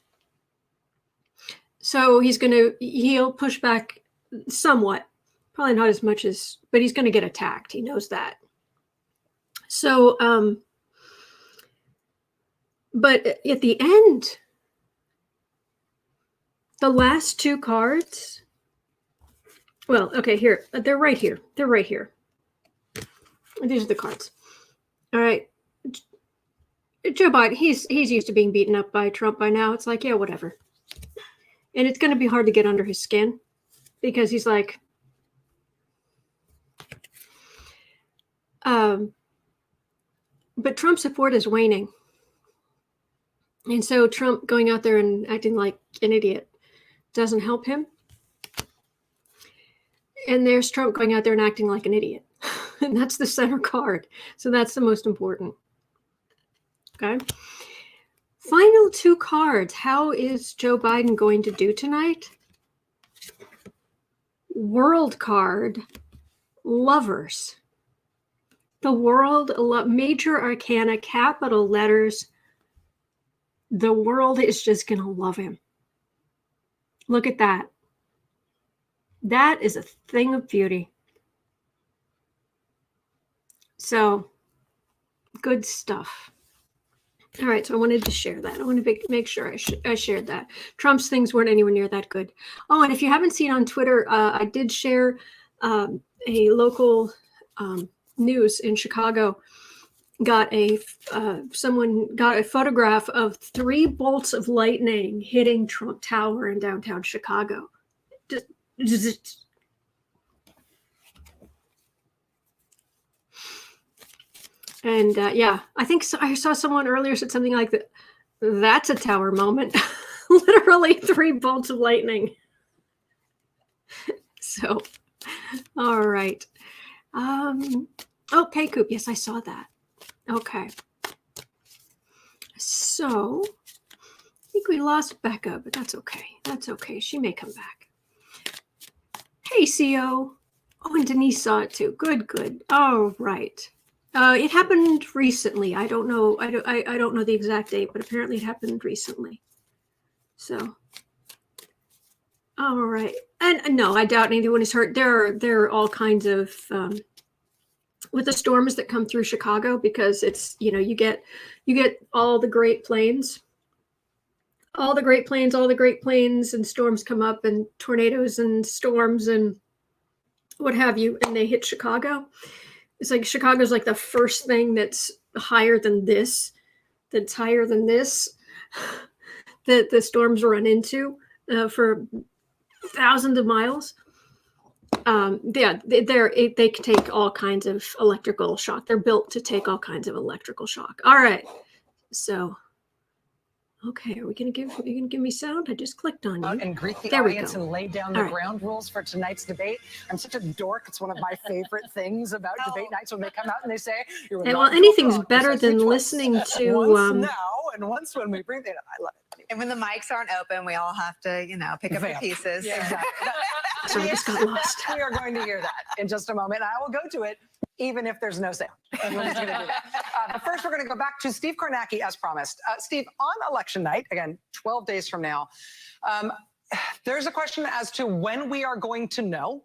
So he'll push back somewhat, probably not as much as, but he's going to get attacked. He knows that. So, but at the end, the last 2 cards, well, okay, here, they're right here. They're right here. These are the cards. All right. Joe Biden, he's used to being beaten up by Trump by now. It's like, yeah, whatever. And it's going to be hard to get under his skin because he's like, but Trump's support is waning. And so Trump going out there and acting like an idiot doesn't help him. And there's Trump going out there and acting like an idiot. And that's the center card. So that's the most important. Okay. Final two cards. How is Joe Biden going to do tonight? World card, Lovers. The world, major arcana, capital letters. The world is just going to love him. Look at that. That is a thing of beauty. So, good stuff. All right, so I wanted to share that. I want to make sure I shared that. Trump's things weren't anywhere near that good. Oh, and if you haven't seen on Twitter, I did share a local news in Chicago. Someone got a photograph of 3 bolts of lightning hitting Trump Tower in downtown Chicago. And yeah, I think I saw someone earlier said something like that. That's a tower moment. Literally 3 bolts of lightning. So, all right. Okay, Coop. Yes, I saw that. Okay. So, I think we lost Becca, but that's okay. That's okay. She may come back. Hey, CO. Oh, and Denise saw it too. Good, good. All right. It happened recently. I don't know. I don't know the exact date, but apparently it happened recently. So, all right. And no, I doubt anyone is hurt. There are all kinds of with the storms that come through Chicago, because it's, you get all the Great Plains, and storms come up, and tornadoes and storms and what have you, and they hit Chicago. It's like Chicago's like the first thing that's higher than this, that the storms run into for thousands of miles. Yeah, they can take all kinds of electrical shock. They're built to take all kinds of electrical shock. All right. So, okay, are you gonna give me sound? I just clicked on you. And greet the There we audience go. and lay down the ground rules for tonight's debate. I'm such a dork. It's one of my favorite things about debate nights, when they come out and they say, "You're And not well, going anything's wrong," better precisely than twice. listening to once now and once when we bring it. I love it. And when the mics aren't open, we all have to, pick up the Vamp. pieces. Yeah, exactly. Sorry, I just got lost. We are going to hear that in just a moment. I will go to it, even if there's no sound. We're just gonna do that. But first, we're going to go back to Steve Kornacki, as promised. Steve, on election night, again, 12 days from now, there's a question as to when we are going to know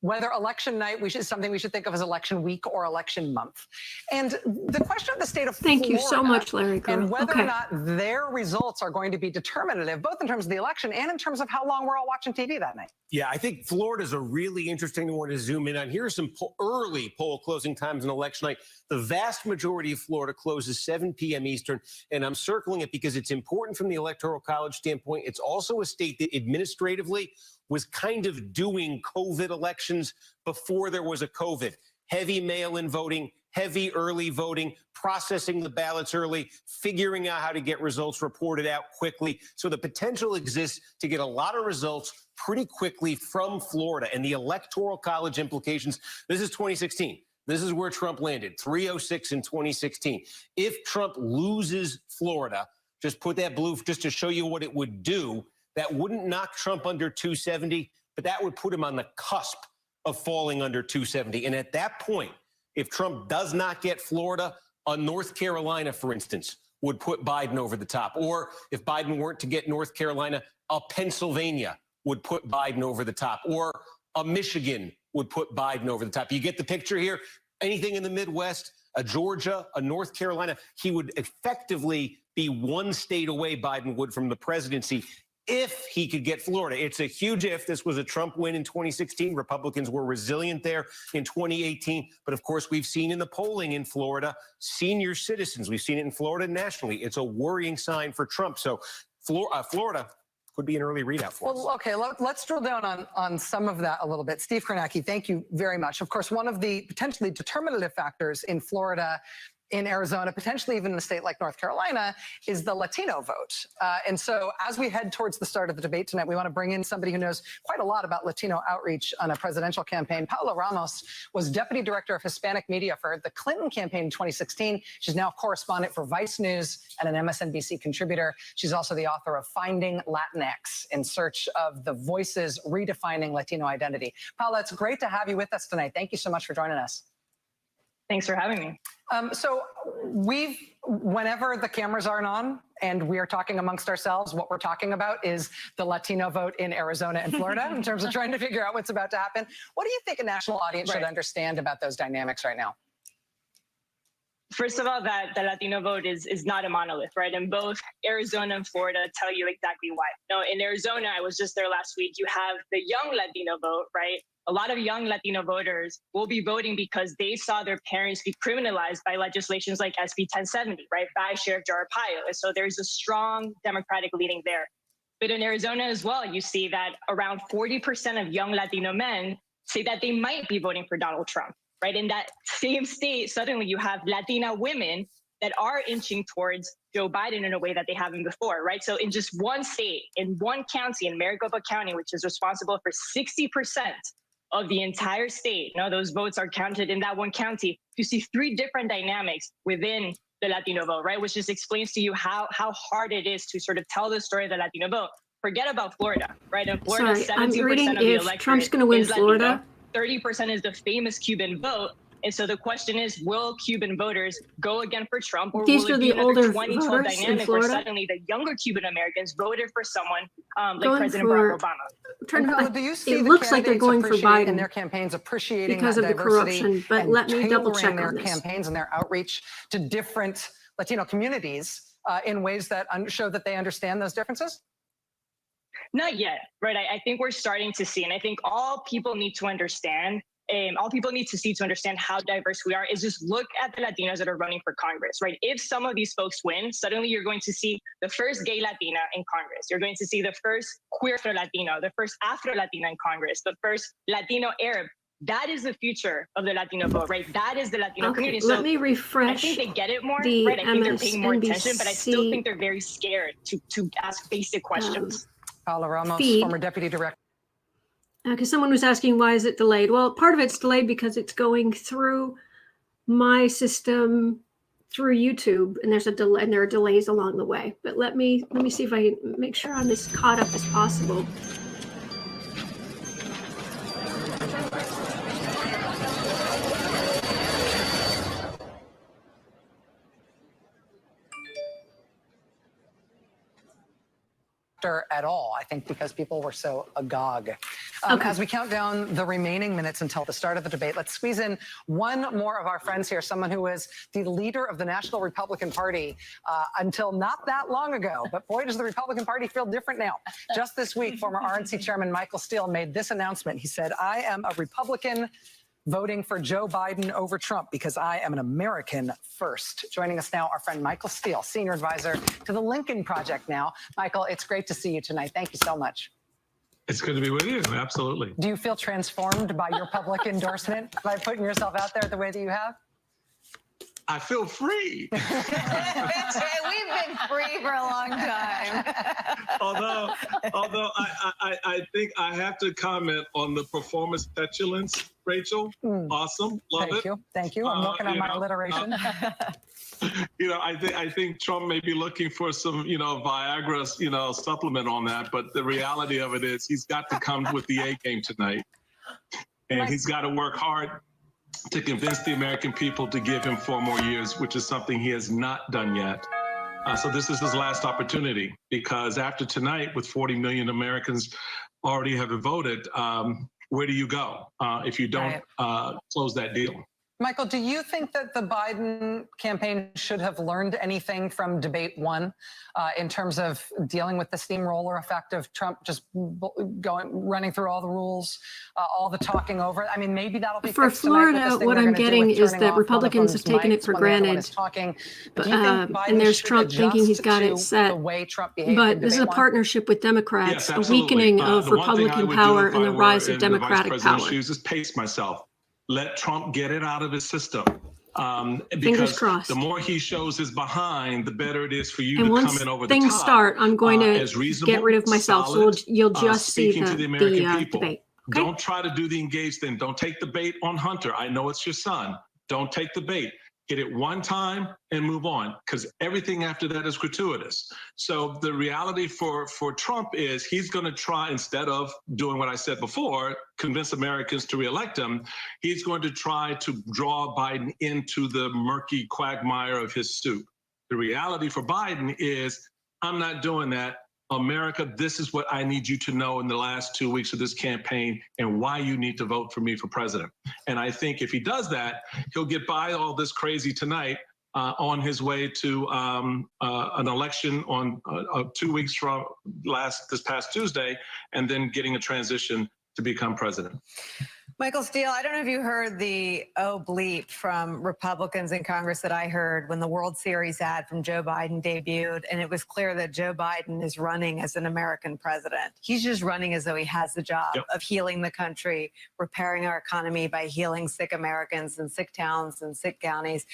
whether election night something we should think of as election week or election month. And the question of the state of Florida, Thank you so much, Larry Girl. and whether Okay. or not their results are going to be determinative, both in terms of the election and in terms of how long we're all watching TV that night. Yeah, I think Florida's a really interesting one to zoom in on. Here are some early poll closing times on election night. The vast majority of Florida closes 7 p.m. Eastern, and I'm circling it because it's important from the Electoral College standpoint. It's also a state that administratively was kind of doing COVID elections before there was a COVID. Heavy mail-in voting, heavy early voting, processing the ballots early, figuring out how to get results reported out quickly. So the potential exists to get a lot of results pretty quickly from Florida. And the Electoral College implications, this is 2016. This is where Trump landed, 306 in 2016. If Trump loses Florida, just put that blue just to show you what it would do. That wouldn't knock Trump under 270, but that would put him on the cusp of falling under 270. And at that point, if Trump does not get Florida, North Carolina, for instance, would put Biden over the top. Or if Biden weren't to get North Carolina, a Pennsylvania would put Biden over the top. Or a Michigan would put Biden over the top. You get the picture here? Anything in the Midwest, a Georgia, a North Carolina, he would effectively be one state away, Biden would, from the presidency, if he could get Florida. It's a huge if. This was a Trump win in 2016. Republicans were resilient there in 2018. But of course, we've seen in the polling in Florida, senior citizens, we've seen it in Florida nationally. It's a worrying sign for Trump. So Florida could be an early readout for us. Well, okay, let's drill down on some of that a little bit. Steve Kornacki, thank you very much. Of course, one of the potentially determinative factors in Florida in Arizona, potentially even in a state like North Carolina, is the Latino vote. And so as we head towards the start of the debate tonight, we want to bring in somebody who knows quite a lot about Latino outreach on a presidential campaign. Paola Ramos was deputy director of Hispanic media for the Clinton campaign in 2016. She's now correspondent for Vice News and an MSNBC contributor. She's also the author of Finding Latinx, in search of the voices redefining Latino identity. Paola, it's great to have you with us tonight. Thank you so much for joining us. Thanks for having me. So whenever the cameras aren't on and we are talking amongst ourselves, what we're talking about is the Latino vote in Arizona and Florida in terms of trying to figure out what's about to happen. What do you think a national audience should understand about those dynamics right now? First of all, that the Latino vote is not a monolith, right? And both Arizona and Florida tell you exactly why. Now, in Arizona, I was just there last week, you have the young Latino vote, right? A lot of young Latino voters will be voting because they saw their parents be criminalized by legislations like SB 1070, right, by Sheriff Joe Arpaio. And so there's a strong Democratic leaning there. But in Arizona as well, you see that around 40% of young Latino men say that they might be voting for Donald Trump, right? In that same state, suddenly you have Latina women that are inching towards Joe Biden in a way that they haven't before, right? So in just one state, in one county, in Maricopa County, which is responsible for 60% of the entire state, those votes are counted in that one county. You see three different dynamics within the Latino vote, right? Which just explains to you how hard it is to sort of tell the story of the Latino vote. Forget about Florida, right? In Florida, 70% of the electorate Trump's going to win is Florida. Latino. 30% is the famous Cuban vote. And so the question is, will Cuban voters go again for Trump, or These will are it be the another older 2012 voters in dynamic where Florida. suddenly the younger Cuban Americans voted for someone like Going President for- Barack Obama? Trying to- Paola, do you see it the looks like they're candidates going for appreciating Biden in their campaigns, appreciating because that of the diversity corruption, but and let me double tailoring check their on this. campaigns and their outreach to different Latino communities in ways that show that they understand those differences? Not yet, right? I think we're starting to see, and I think all people need to understand, all people need to see to understand how diverse we are is just look at the Latinos that are running for Congress, right? If some of these folks win, suddenly you're going to see the first gay Latina in Congress. You're going to see the first queer Latino, the first Afro-Latina in Congress, the first Latino Arab. That is the future of the Latino vote, right? That is the Latino community. So let me refresh. I think they get it more, the right? I think they're paying more MSNBC attention, but I still think they're very scared to ask basic questions. Paola Ramos, feed. former deputy director. Because someone was asking, why is it delayed? Well, part of it's delayed because it's going through my system through YouTube, and there's a delay, and there are delays along the way. But let me see if I can make sure I'm as caught up as possible. At all, I think, because people were so agog. Okay. As we count down the remaining minutes until the start of the debate, let's squeeze in one more of our friends here, someone who was the leader of the National Republican Party until not that long ago. But boy, does the Republican Party feel different now. Just this week, former RNC Chairman Michael Steele made this announcement. He said, "I am a Republican voting for Joe Biden over Trump because I am an American first." Joining us now, our friend Michael Steele, senior advisor to the Lincoln Project now. Michael, it's great to see you tonight. Thank you so much. It's good to be with you. Absolutely. Do you feel transformed by your public endorsement, by putting yourself out there the way that you have? I feel free. We've been free for a long time. although I think I have to comment on the performance petulance, Rachel. Awesome. Love it. Thank you. I'm working on my alliteration. I think Trump may be looking for some, Viagra, supplement on that. But the reality of it is he's got to come with the A game tonight. And he's got to work hard to convince the American people to give him 4 more years, which is something he has not done yet. So this is his last opportunity, because after tonight, with 40 million Americans already having voted, where do you go if you don't close that deal? Michael, do you think that the Biden campaign should have learned anything from debate 1 in terms of dealing with the steamroller effect of Trump just running through all the rules, all the talking over? I mean, maybe that'll be for fixed tonight with this Florida. thing What they're I'm gonna do getting with is turning that off Republicans one have of them's taken it mics for when the other one granted. is talking. But do you think Biden And there's should Trump thinking he's adjust got to it set. the way Trump behaved But in this is a debate 1? partnership with Democrats, Yes, a absolutely. weakening of The one thing I Republican would do power if and I the were rise of in the vice Democratic president's power. shoes is pace myself. Let Trump get it out of his system. Because crossed. the more he shows his behind, the better it is for you And to once come in over the things top. start, I'm going to as reasonable, get rid of myself, so solid, you'll just see speaking to the American people. debate. Okay? Don't try to do the engaged thing. Don't take the bait on Hunter. I know it's your son. Don't take the bait. Get it one time and move on, because everything after that is gratuitous. So the reality for Trump is he's going to try, instead of doing what I said before, convince Americans to reelect him, he's going to try to draw Biden into the murky quagmire of his soup. The reality for Biden is, I'm not doing that. America, this is what I need you to know in the last 2 weeks of this campaign and why you need to vote for me for president. And I think if he does that, he'll get by all this crazy tonight on his way to an election on 2 weeks from this past Tuesday, and then getting a transition to become president. Michael Steele, I don't know if you heard the oh bleep from Republicans in Congress that I heard when the World Series ad from Joe Biden debuted, and it was clear that Joe Biden is running as an American president. He's just running as though he has the job of healing the country, repairing our economy by healing sick Americans and sick towns and sick counties,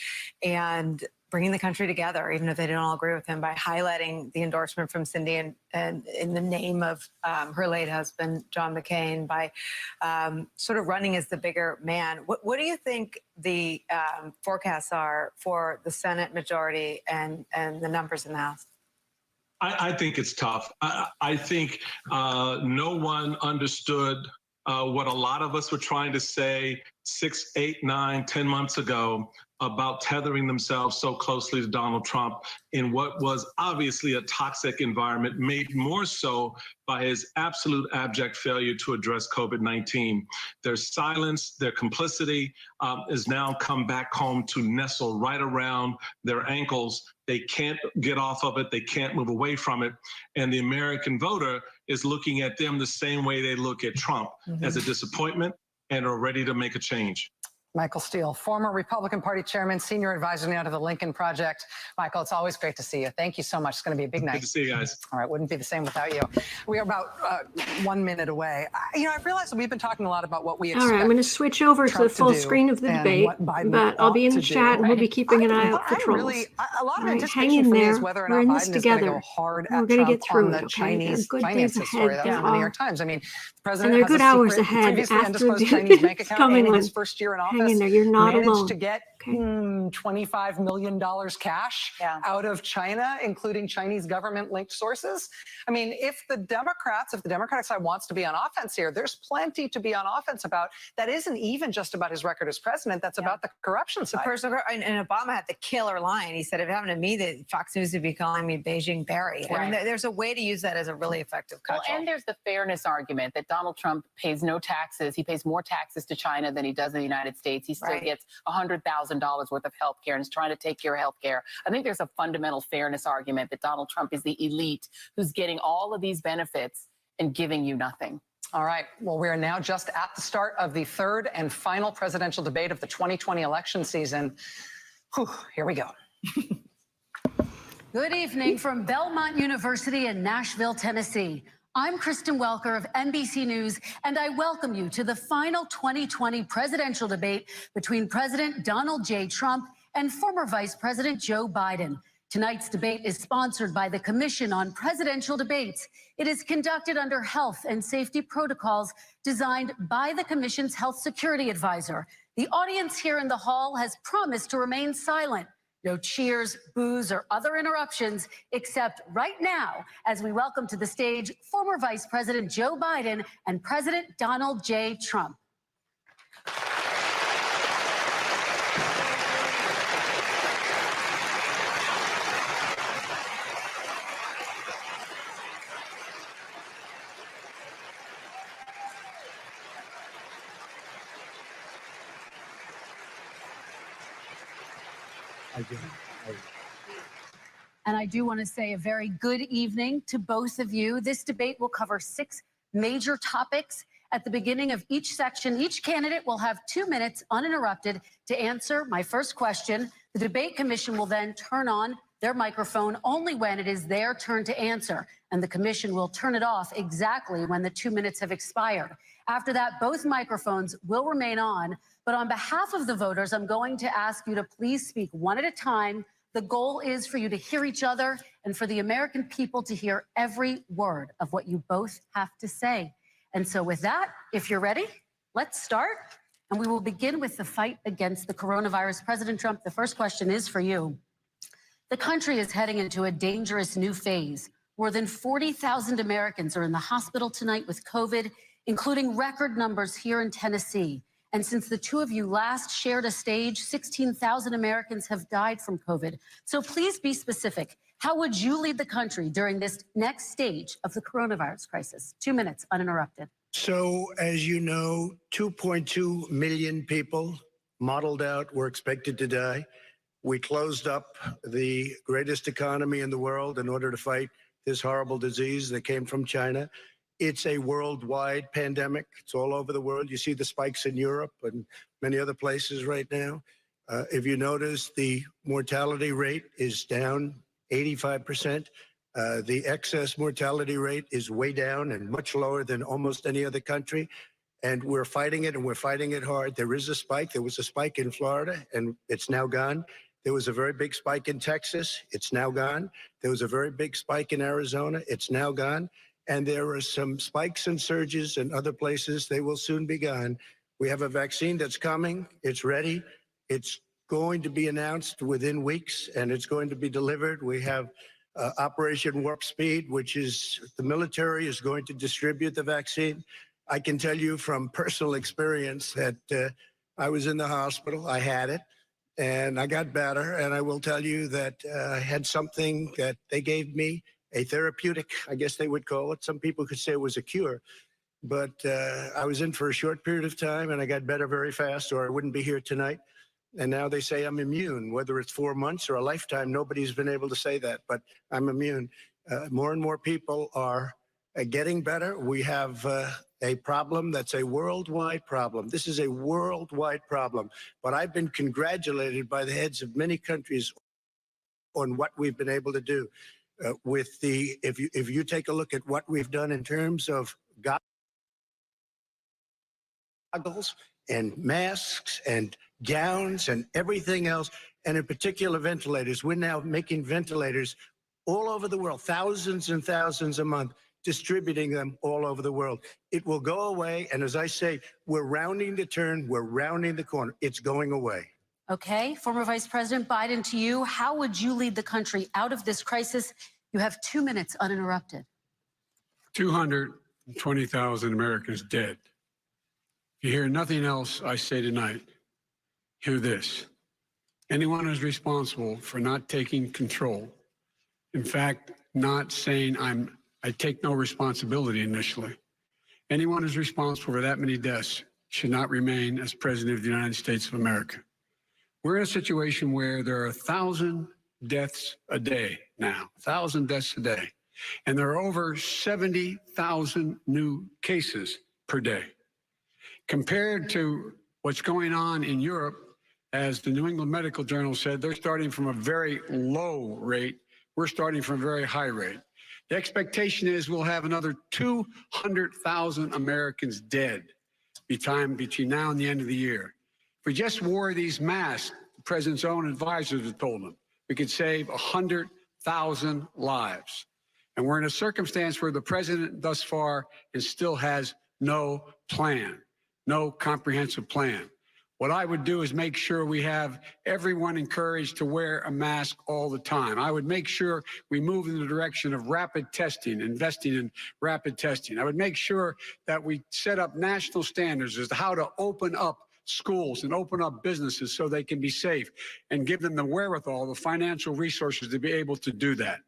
and bringing the country together, even if they don't all agree with him, by highlighting the endorsement from Cindy and in the name of her late husband, John McCain, by sort of running as the bigger man. What do you think the forecasts are for the Senate majority and the numbers in the House? I think it's tough. I think no one understood what a lot of us were trying to say 6, 8, 9, 10 months ago about tethering themselves so closely to Donald Trump in what was obviously a toxic environment, made more so by his absolute abject failure to address COVID-19. Their silence, their complicity is now come back home to nestle right around their ankles. They can't get off of it. They can't move away from it. And the American voter is looking at them the same way they look at Trump, as a disappointment, and are ready to make a change. Michael Steele, former Republican Party chairman, senior advisor now to the Lincoln Project. Michael, it's always great to see you. Thank you so much. It's going to be a big night. Good to see you guys. All right, wouldn't be the same without you. We are about 1 minute away. I've realized that we've been talking a lot about what we expect. All right, I'm going to switch over to the full screen of the debate, but I'll be in the chat and we'll be keeping an eye out for trolls. A lot of hang anticipation in for me there. is whether or We're in not this Biden is going to together. go hard We're at going to Trump get through on the it, okay? Chinese There are good days finances story. ahead. That was There in the New are. York Times. I mean, the And president there are has good a hours secret, ahead previously after undisclosed the Chinese bank it's account, coming and in on. his first year in office, Hang in there. You're not managed alone. to get $25 million cash out of China, including Chinese government-linked sources. I mean, if the Democratic side wants to be on offense here, there's plenty to be on offense about. That isn't even just about his record as president. That's about the corruption side. And Obama had the killer line. He said, if it happened to me, that Fox News would be calling me Beijing Barry. I mean, there's a way to use that as a really effective cudgel. Well, and there's the fairness argument that Donald Trump pays no taxes. He pays more taxes to China than he does in the United States. He still gets $100,000 worth of health care and is trying to take care of health care. I think there's a fundamental fairness argument that Donald Trump is the elite who's getting all of these benefits and giving you nothing. All right. Well, we are now just at the start of the third and final presidential debate of the 2020 election season. Whew, here we go. Good evening from Belmont University in Nashville, Tennessee. I'm Kristen Welker of NBC News, and I welcome you to the final 2020 presidential debate between President Donald J. Trump and former Vice President Joe Biden. Tonight's debate is sponsored by the Commission on Presidential Debates. It is conducted under health and safety protocols designed by the Commission's health security advisor. The audience here in the hall has promised to remain silent. No cheers, boos, or other interruptions, except right now, as we welcome to the stage former Vice President Joe Biden and President Donald J. Trump. And I do want to say a very good evening to both of you. This debate will cover 6 major topics. At the beginning of each section, each candidate will have 2 minutes uninterrupted to answer my first question. The debate commission will then turn on their microphone only when it is their turn to answer, and the commission will turn it off exactly when the 2 minutes have expired. After that, both microphones will remain on, but on behalf of the voters, I'm going to ask you to please speak one at a time. The goal is for you to hear each other and for the American people to hear every word of what you both have to say. And so with that, if you're ready, let's start. And we will begin with the fight against the coronavirus. President Trump, the first question is for you. The country is heading into a dangerous new phase. More than 40,000 Americans are in the hospital tonight with COVID, including record numbers here in Tennessee. And since the two of you last shared a stage, 16,000 Americans have died from COVID. So please be specific. How would you lead the country during this next stage of the coronavirus crisis? 2 minutes, uninterrupted. So, as you know, 2.2 million people modeled out were expected to die. We closed up the greatest economy in the world in order to fight this horrible disease that came from China. It's a worldwide pandemic. It's all over the world. You see the spikes in Europe and many other places right now. If you notice, the mortality rate is down 85%. The excess mortality rate is way down and much lower than almost any other country. And we're fighting it, and we're fighting it hard. There is a spike. There was a spike in Florida, and it's now gone. There was a very big spike in Texas. It's now gone. There was a very big spike in Arizona. It's now gone. And there are some spikes and surges in other places. They will soon be gone. We have a vaccine that's coming. It's ready. It's going to be announced within weeks, and it's going to be delivered. We have Operation Warp Speed, which is the military is going to distribute the vaccine. I can tell you from personal experience that I was in the hospital. I had it, and I got better. And I will tell you that I had something that they gave me, a therapeutic, I guess they would call it. Some people could say it was a cure. But I was in for a short period of time, and I got better very fast, or I wouldn't be here tonight. And now they say I'm immune, whether it's 4 months or a lifetime. Nobody's been able to say that, but I'm immune. More and more people are getting better. We have a problem that's a worldwide problem. This is a worldwide problem. But I've been congratulated by the heads of many countries on what we've been able to do. With the, if you take a look at what we've done in terms of goggles and masks and gowns and everything else, and in particular ventilators. We're now making ventilators all over the world, thousands and thousands a month, distributing them all over the world. It will go away, and as I say, we're rounding the turn, we're rounding the corner. It's going away. Okay, former Vice President Biden, to you, how would you lead the country out of this crisis? You have 2 minutes uninterrupted. 220,000 Americans dead. If you hear nothing else I say tonight, hear this. Anyone who's responsible for not taking control, in fact, not saying I take no responsibility initially, anyone who's responsible for that many deaths should not remain as President of the United States of America. We're in a situation where there are 1,000 deaths a day now, 1,000 deaths a day, and there are over 70,000 new cases per day. Compared to what's going on in Europe, as the New England Medical Journal said, they're starting from a very low rate. We're starting from a very high rate. The expectation is we'll have another 200,000 Americans dead between now and the end of the year. If we just wore these masks, the president's own advisors have told him, we could save 100,000 lives. And we're in a circumstance where the president thus far still has no plan, no comprehensive plan. What I would do is make sure we have everyone encouraged to wear a mask all the time. I would make sure we move in the direction of rapid testing, investing in rapid testing. I would make sure that we set up national standards as to how to open up schools and open up businesses so they can be safe and give them the wherewithal, the financial resources to be able to do that.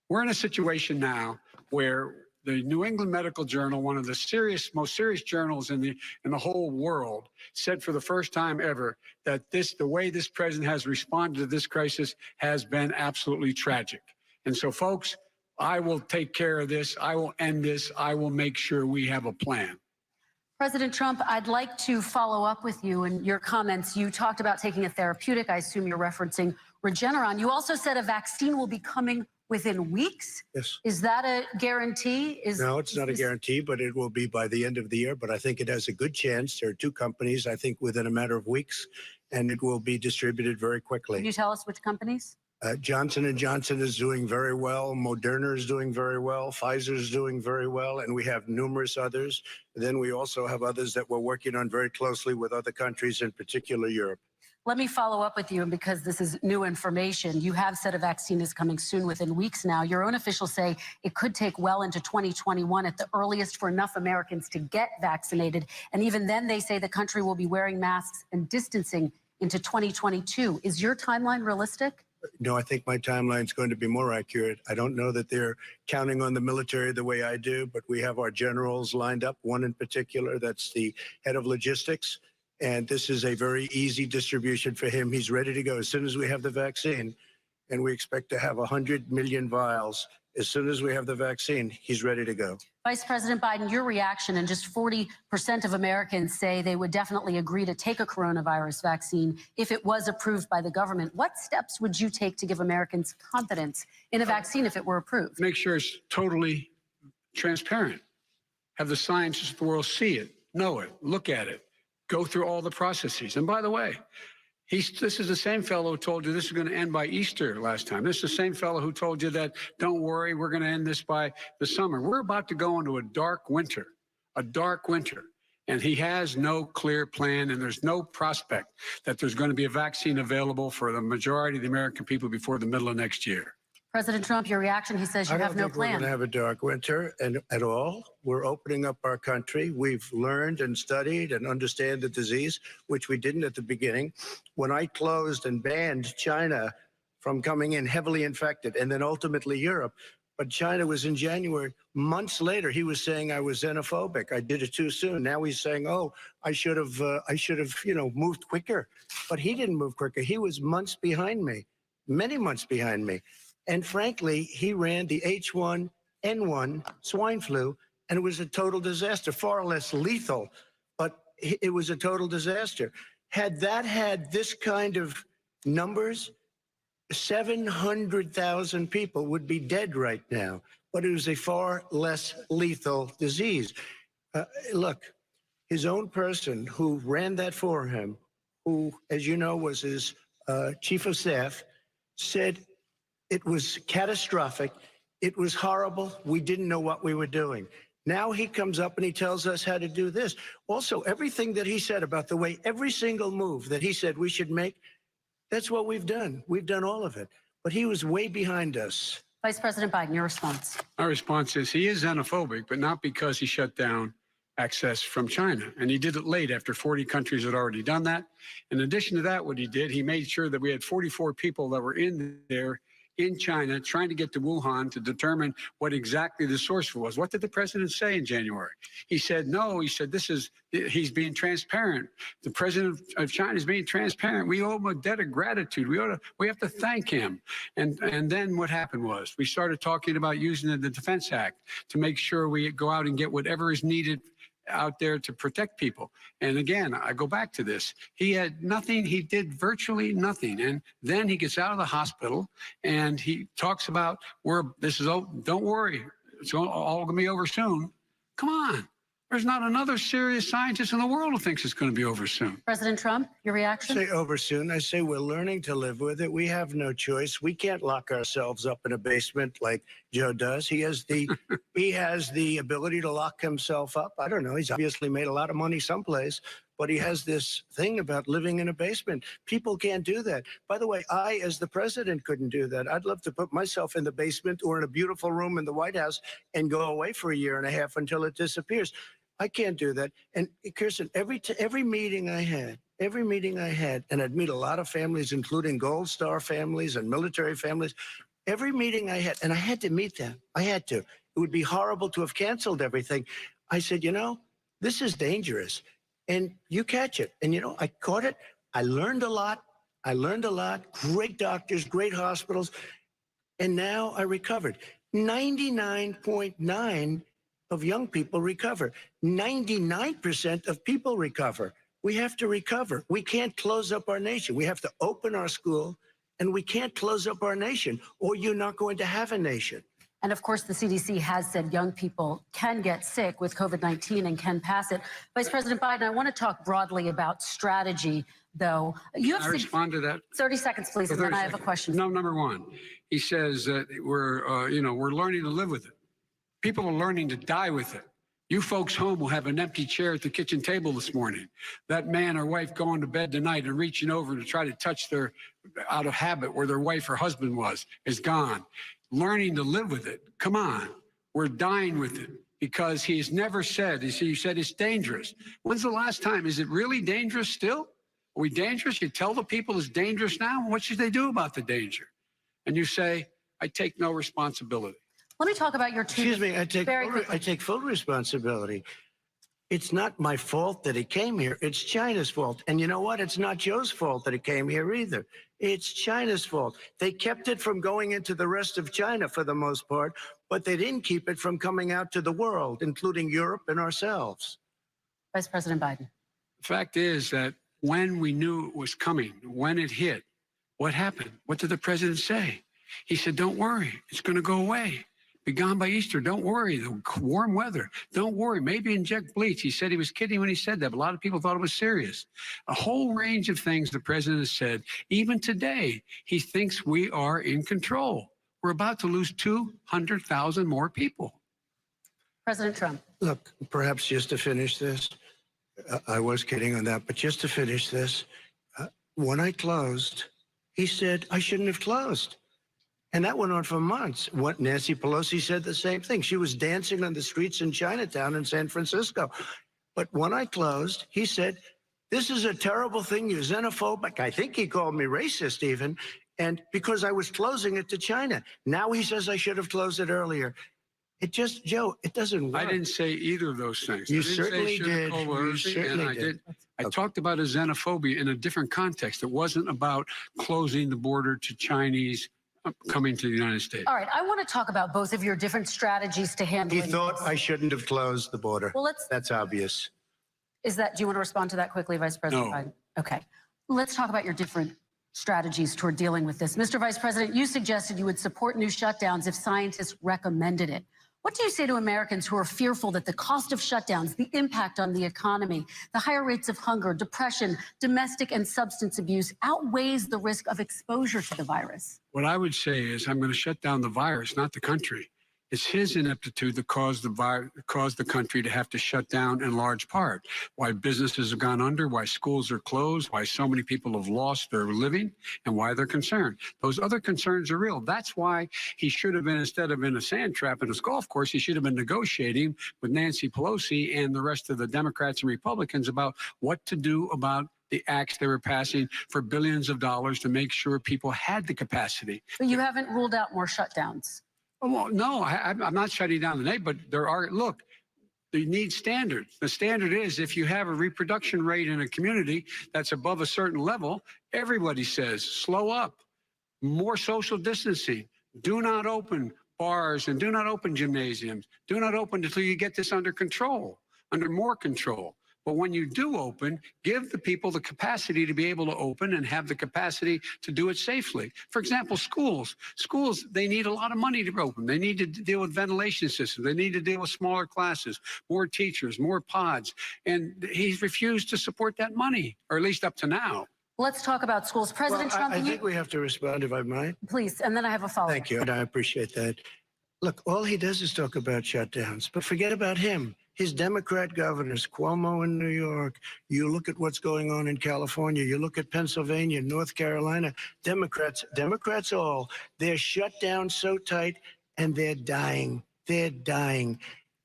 We're in a situation now where the New England Medical Journal, one of the most serious journals in the whole world, said for the first time ever that the way this president has responded to this crisis has been absolutely tragic. And so, folks, I will take care of this. I will end this. I will make sure we have a plan. President Trump, I'd like to follow up with you and your comments. You talked about taking a therapeutic. I assume you're referencing Regeneron. You also said a vaccine will be coming within weeks. Yes. Is that a guarantee? No, it's not a guarantee, but it will be by the end of the year. But I think it has a good chance. There are two companies, I think, within a matter of weeks, and it will be distributed very quickly. Can you tell us which companies? Johnson & Johnson is doing very well. Moderna is doing very well. Pfizer is doing very well. And we have numerous others. Then we also have others that we're working on very closely with other countries, in particular Europe. Let me follow up with you, and because this is new information. You have said a vaccine is coming soon, within weeks now. Your own officials say it could take well into 2021 at the earliest for enough Americans to get vaccinated. And even then, they say the country will be wearing masks and distancing into 2022. Is your timeline realistic? No, I think my timeline is going to be more accurate. I don't know that they're counting on the military the way I do, but we have our generals lined up, one in particular, that's the head of logistics. And this is a very easy distribution for him. He's ready to go as soon as we have the vaccine. And we expect to have 100 million vials. As soon as we have the vaccine, he's ready to go. Vice President Biden, your reaction, and just 40% of Americans say they would definitely agree to take a coronavirus vaccine if it was approved by the government. What steps would you take to give Americans confidence in a vaccine if it were approved? Make sure it's totally transparent. Have the scientists of the world see it, know it, look at it, go through all the processes. And by the way, this is the same fellow who told you this is going to end by Easter last time. This is the same fellow who told you that, don't worry, we're going to end this by the summer. We're about to go into a dark winter. And he has no clear plan, and there's no prospect that there's going to be a vaccine available for the majority of the American people before the middle of next year. President Trump, your reaction, he says you have no We're plan. going to have a dark winter at all. We're opening up our country. We've learned and studied and understand the disease, which we didn't at the beginning. When I closed and banned China from coming in heavily infected, and then ultimately Europe, but China was in January. Months later, he was saying I was xenophobic. I did it too soon. Now he's saying, oh, I should have, moved quicker. But he didn't move quicker. He was months behind me, many months behind me. And frankly, he ran the H1N1 swine flu, and it was a total disaster, far less lethal, but it was a total disaster. Had that had this kind of numbers, 700,000 people would be dead right now, but it was a far less lethal disease. Look, his own person who ran that for him, who, as you know, was his chief of staff, said it was catastrophic. It was horrible. We didn't know what we were doing. Now he comes up and he tells us how to do this. Also, everything that he said about the way every single move that he said we should make, that's what we've done. We've done all of it. But he was way behind us. Vice President Biden, your response. Our response is he is xenophobic, but not because he shut down access from China. And he did it late after 40 countries had already done that. In addition to that, what he did, he made sure that we had 44 people that were in there in China trying to get to Wuhan to determine what exactly the source was. What did the president say in January? He said, no, he said, he's being transparent. The president of China is being transparent. We owe him a debt of gratitude. We have to thank him. And then what happened was we started talking about using the Defense Act to make sure we go out and get whatever is needed out there to protect people. And again, I go back to this. He had nothing. He did virtually nothing. And then he gets out of the hospital and he talks about don't worry. It's all going to be over soon. Come on. There's not another serious scientist in the world who thinks it's going to be over soon. President Trump, your reaction? I say over soon. I say we're learning to live with it. We have no choice. We can't lock ourselves up in a basement like Joe does. He has the ability to lock himself up. I don't know. He's obviously made a lot of money someplace, but he has this thing about living in a basement. People can't do that. By the way, I, as the president, couldn't do that. I'd love to put myself in the basement or in a beautiful room in the White House and go away for a year and a half until it disappears. I can't do that. And Kirsten, every meeting I had, and I'd meet a lot of families, including Gold Star families and military families, every meeting I had, and I had to meet them. I had to. It would be horrible to have canceled everything. I said, this is dangerous. And you catch it. And, I caught it. I learned a lot. Great doctors, great hospitals. And now I recovered. 99.9 of young people recover. 99% of people recover. We have to recover. We can't close up our nation. We have to open our school, and we can't close up our nation, or you're not going to have a nation. And of course, the CDC has said young people can get sick with COVID-19 and can pass it. Vice President Biden, I want to talk broadly about strategy, though. Can I respond to that? 30 seconds, please, and then I have a question. No, number one, he says that we're learning to live with it. People are learning to die with it. You folks home will have an empty chair at the kitchen table this morning. That man or wife going to bed tonight and reaching over to try to touch their, out of habit, where their wife or husband was, is gone. Learning to live with it. Come on. We're dying with it because he's never said, you said it's dangerous. When's the last time? Is it really dangerous still? Are we dangerous? You tell the people it's dangerous now? What should they do about the danger? And you say, I take no responsibility. Let me talk about your two. Excuse me, I take full responsibility. It's not my fault that he came here. It's China's fault. And you know what? It's not Joe's fault that he came here either. It's China's fault. They kept it from going into the rest of China for the most part, but they didn't keep it from coming out to the world, including Europe and ourselves. Vice President Biden. The fact is that when we knew it was coming, when it hit, what happened? What did the president say? He said, don't worry, it's going to go away. Be gone by Easter. Don't worry. The warm weather. Don't worry. Maybe inject bleach. He said he was kidding when he said that, but a lot of people thought it was serious. A whole range of things the president has said. Even today, he thinks we are in control. We're about to lose 200,000 more people. President Trump. Look, perhaps just to finish this, I was kidding on that, but just to finish this, when I closed, he said I shouldn't have closed. And that went on for months. What Nancy Pelosi said the same thing. She was dancing on the streets in Chinatown in San Francisco. But when I closed, he said, this is a terrible thing. You're xenophobic. I think he called me racist even. And because I was closing it to China. Now he says I should have closed it earlier. It just, Joe, it doesn't work. I didn't say either of those things. You certainly did. You certainly did. I talked about a xenophobia in a different context. It wasn't about closing the border to Chinese coming to the United States. All right, I want to talk about both of your different strategies to handle. He thought I shouldn't have closed the border. Well, that's obvious. Do you want to respond to that quickly, Vice President Biden? Okay. Let's talk about your different strategies toward dealing with this. Mr. Vice President, you suggested you would support new shutdowns if scientists recommended it. What do you say to Americans who are fearful that the cost of shutdowns, the impact on the economy, the higher rates of hunger, depression, domestic and substance abuse outweighs the risk of exposure to the virus? What I would say is I'm going to shut down the virus, not the country. It's his ineptitude that caused the country to have to shut down in large part. Why businesses have gone under, why schools are closed, why so many people have lost their living, and why they're concerned. Those other concerns are real. That's why he should have been, instead of in a sand trap in his golf course, he should have been negotiating with Nancy Pelosi and the rest of the Democrats and Republicans about what to do about the acts they were passing for billions of dollars to make sure people had the capacity. But you haven't ruled out more shutdowns. Well, no, I'm not shutting down the name, but there are, look, you need standards. The standard is if you have a reproduction rate in a community that's above a certain level, everybody says, slow up, more social distancing, do not open bars and do not open gymnasiums, do not open until you get this under control, under more control. But when you do open, give the people the capacity to be able to open and have the capacity to do it safely. For example, schools. Schools, they need a lot of money to open. They need to deal with ventilation systems. They need to deal with smaller classes, more teachers, more pods. And he's refused to support that money, or at least up to now. Let's talk about schools. President Trump, I think we have to respond, if I might. Please, and then I have a follow-up. Thank you, and I appreciate that. Look, all he does is talk about shutdowns, but forget about him. His Democrat governors, Cuomo in New York, you look at what's going on in California, you look at Pennsylvania, North Carolina, Democrats all, they're shut down so tight and they're dying. They're dying.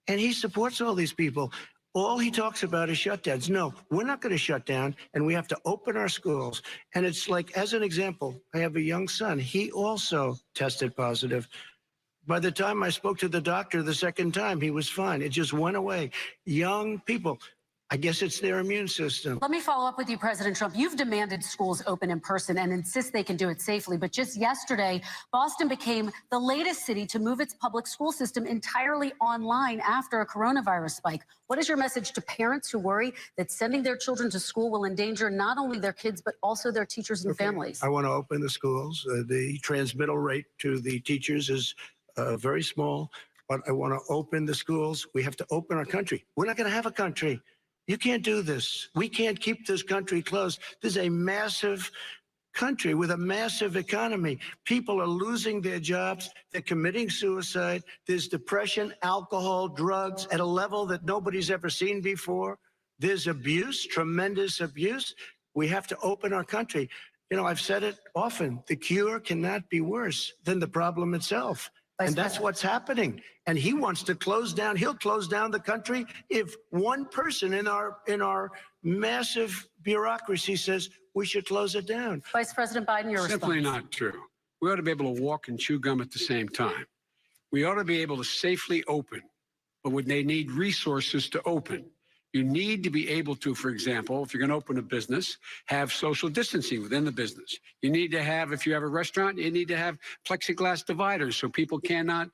And he supports all these people. All he talks about is shutdowns. No, we're not going to shut down, and we have to open our schools. And it's like, as an example, I have a young son. He also tested positive. By the time I spoke to the doctor the second time, he was fine. It just went away. Young people. I guess it's their immune system. Let me follow up with you, President Trump. You've demanded schools open in person and insist they can do it safely. But just yesterday, Boston became the latest city to move its public school system entirely online after a coronavirus spike. What is your message to parents who worry that sending their children to school will endanger not only their kids, but also their teachers and families? I want to open the schools. The transmittal rate to the teachers is very small, but I want to open the schools. We have to open our country. We're not going to have a country. You can't do this. We can't keep this country closed. This is a massive country with a massive economy. People are losing their jobs. They're committing suicide. There's depression, alcohol, drugs at a level that nobody's ever seen before. There's abuse, tremendous abuse. We have to open our country. You know, I've said it often, the cure cannot be worse than the problem itself. And that's what's happening. And he wants to close down. He'll close down the country if one person in our massive bureaucracy says we should close it down. Vice President Biden, your response. Simply not true. We ought to be able to walk and chew gum at the same time. We ought to be able to safely open, but when they need resources to open. You need to be able to, for example, if you're going to open a business, have social distancing within the business. You need to have, if you have a restaurant, you need to have plexiglass dividers so people cannot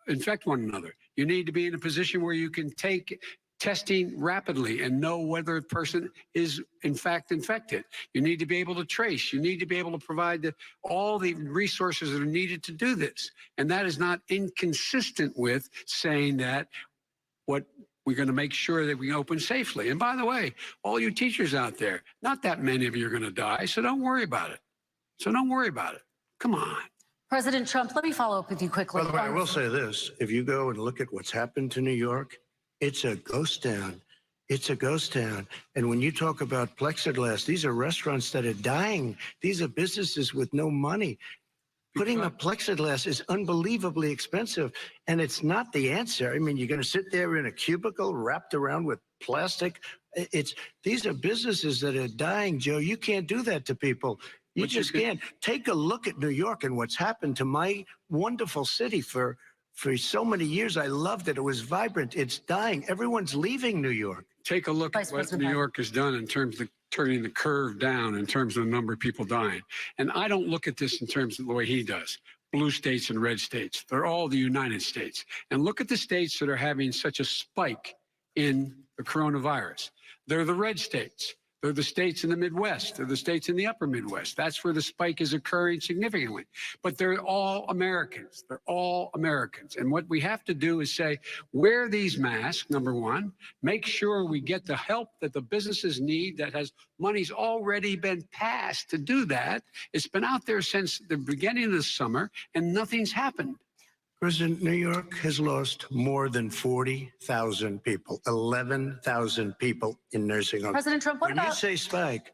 infect one another. You need to be in a position where you can take testing rapidly and know whether a person is in fact infected. You need to be able to trace. You need to be able to provide all the resources that are needed to do this. And that is not inconsistent with saying that we're going to make sure that we open safely. And by the way, all you teachers out there, not that many of you are going to die, so don't worry about it. Come on. President Trump, let me follow up with you quickly. By the way, I will say this. If you go and look at what's happened to New York, it's a ghost town. It's a ghost town. And when you talk about plexiglass, these are restaurants that are dying. These are businesses with no money. Putting up plexiglass is unbelievably expensive, and it's not the answer. I mean, you're going to sit there in a cubicle wrapped around with plastic. These are businesses that are dying, Joe. You can't do that to people. You just can't. Take a look at New York and what's happened to my wonderful city for so many years. I loved it. It was vibrant. It's dying. Everyone's leaving New York. Take a look at what New York has done in terms of turning the curve down in terms of the number of people dying. And I don't look at this in terms of the way he does. Blue states and red states. They're all the United States. And look at the states that are having such a spike in the coronavirus. They're the red states. They're the states in the Midwest. They're the states in the upper Midwest. That's where the spike is occurring significantly. But they're all Americans. They're all Americans. And what we have to do is say, wear these masks, number one. Make sure we get the help that the businesses need that has money's already been passed to do that. It's been out there since the beginning of the summer, and nothing's happened. President, New York has lost more than 40,000 people, 11,000 people in nursing homes. President Trump, what when you say spike,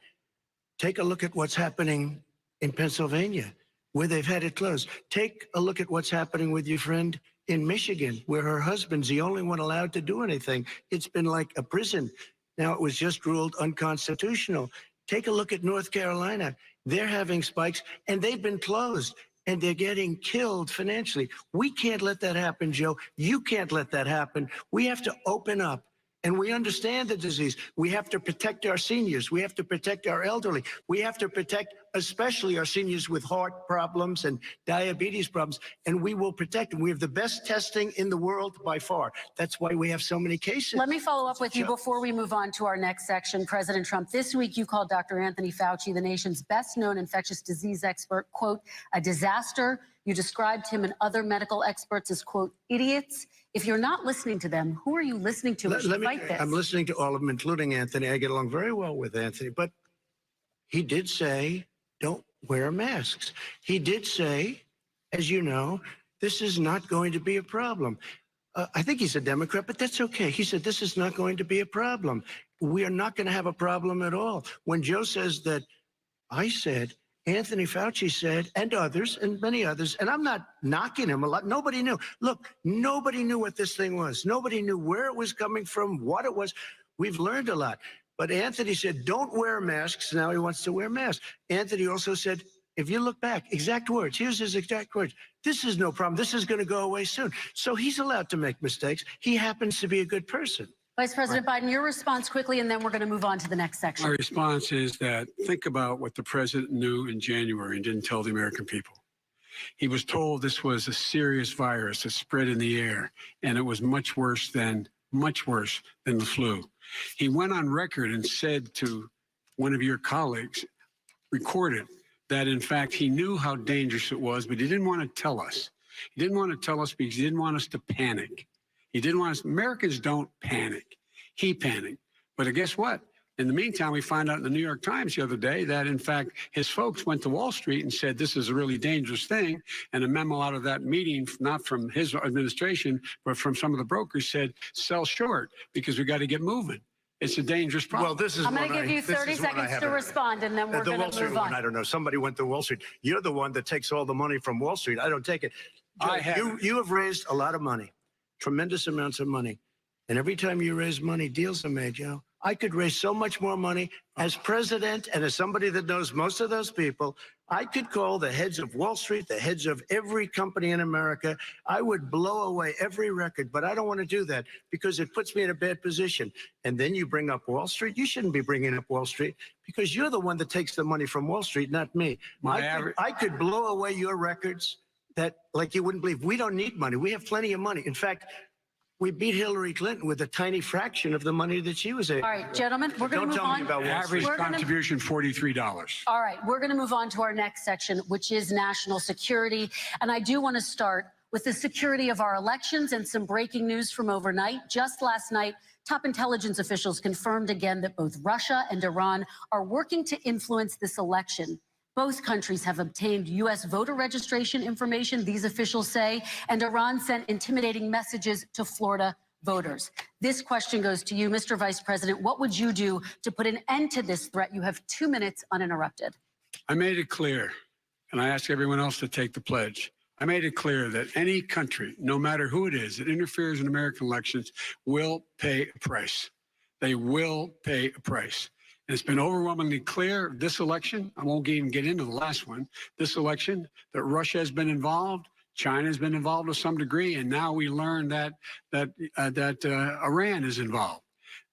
take a look at what's happening in Pennsylvania, where they've had it closed. Take a look at what's happening with your friend in Michigan, where her husband's the only one allowed to do anything. It's been like a prison. Now it was just ruled unconstitutional. Take a look at North Carolina. They're having spikes, and they've been closed. And they're getting killed financially. We can't let that happen, Joe. You can't let that happen. We have to open up. And we understand the disease. We have to protect our seniors. We have to protect our elderly. We have to protect especially our seniors with heart problems and diabetes problems. And we will protect them. We have the best testing in the world by far. That's why we have so many cases. Let me follow up with you before we move on to our next section. President Trump, this week you called Dr. Anthony Fauci, the nation's best-known infectious disease expert, quote, a disaster. You described him and other medical experts as, quote, idiots. If you're not listening to them, who are you listening to as you fight this? I'm listening to all of them, including Anthony. I get along very well with Anthony, but he did say, don't wear masks. He did say, as you know, this is not going to be a problem. I think he's a Democrat, but that's okay. He said, this is not going to be a problem. We are not going to have a problem at all. When Joe says that, I said, Anthony Fauci said, and others, and many others, and I'm not knocking him a lot. Nobody knew. Look, nobody knew what this thing was. Nobody knew where it was coming from, what it was. We've learned a lot. But Anthony said, don't wear masks. Now he wants to wear masks. Anthony also said, if you look back, exact words, here's his exact words. This is no problem. This is going to go away soon. So he's allowed to make mistakes. He happens to be a good person. Vice President Biden, your response quickly, and then we're going to move on to the next section. My response is that think about what the president knew in January and didn't tell the American people. He was told this was a serious virus that spread in the air, and it was much worse than the flu. He went on record and said to one of your colleagues, recorded, that in fact he knew how dangerous it was, but he didn't want to tell us. He didn't want to tell us because he didn't want us to panic. He didn't want us. Americans don't panic. He panicked. But guess what? In the meantime, we find out in the New York Times the other day that, in fact, his folks went to Wall Street and said this is a really dangerous thing. And a memo out of that meeting, not from his administration, but from some of the brokers, said sell short because we got to get moving. It's a dangerous problem. Well, this is I'm going to give you 30 seconds to respond, and then we're going to move on. I don't know. Somebody went to Wall Street. You're the one that takes all the money from Wall Street. I don't take it. Joe, you have raised a lot of money, tremendous amounts of money. And every time you raise money, deals are made, Joe. I could raise so much more money as president and as somebody that knows most of those people. I could call the heads of Wall Street, the heads of every company in America. I would blow away every record, but I don't want to do that because it puts me in a bad position. And then you bring up Wall Street. You shouldn't be bringing up Wall Street because you're the one that takes the money from Wall Street, not me. I could blow away your records that like you wouldn't believe. We don't need money. We have plenty of money. In fact, we beat Hillary Clinton with a tiny fraction of the money that she was able. All right, gentlemen, we're going to move on. Don't tell me about Wall Street. Average contribution, $43. All right, we're going to move on to our next section, which is national security. And I do want to start with the security of our elections and some breaking news from overnight. Just last night, top intelligence officials confirmed again that both Russia and Iran are working to influence this election. Both countries have obtained U.S. voter registration information, these officials say, and Iran sent intimidating messages to Florida voters. This question goes to you, Mr. Vice President. What would you do to put an end to this threat? You have 2 minutes uninterrupted. I made it clear, and I ask everyone else to take the pledge. I made it clear that any country, no matter who it is, that interferes in American elections will pay a price. They will pay a price. And it's been overwhelmingly clear this election, I won't even get into the last one, this election, that Russia has been involved, China has been involved to some degree, and now we learn that Iran is involved.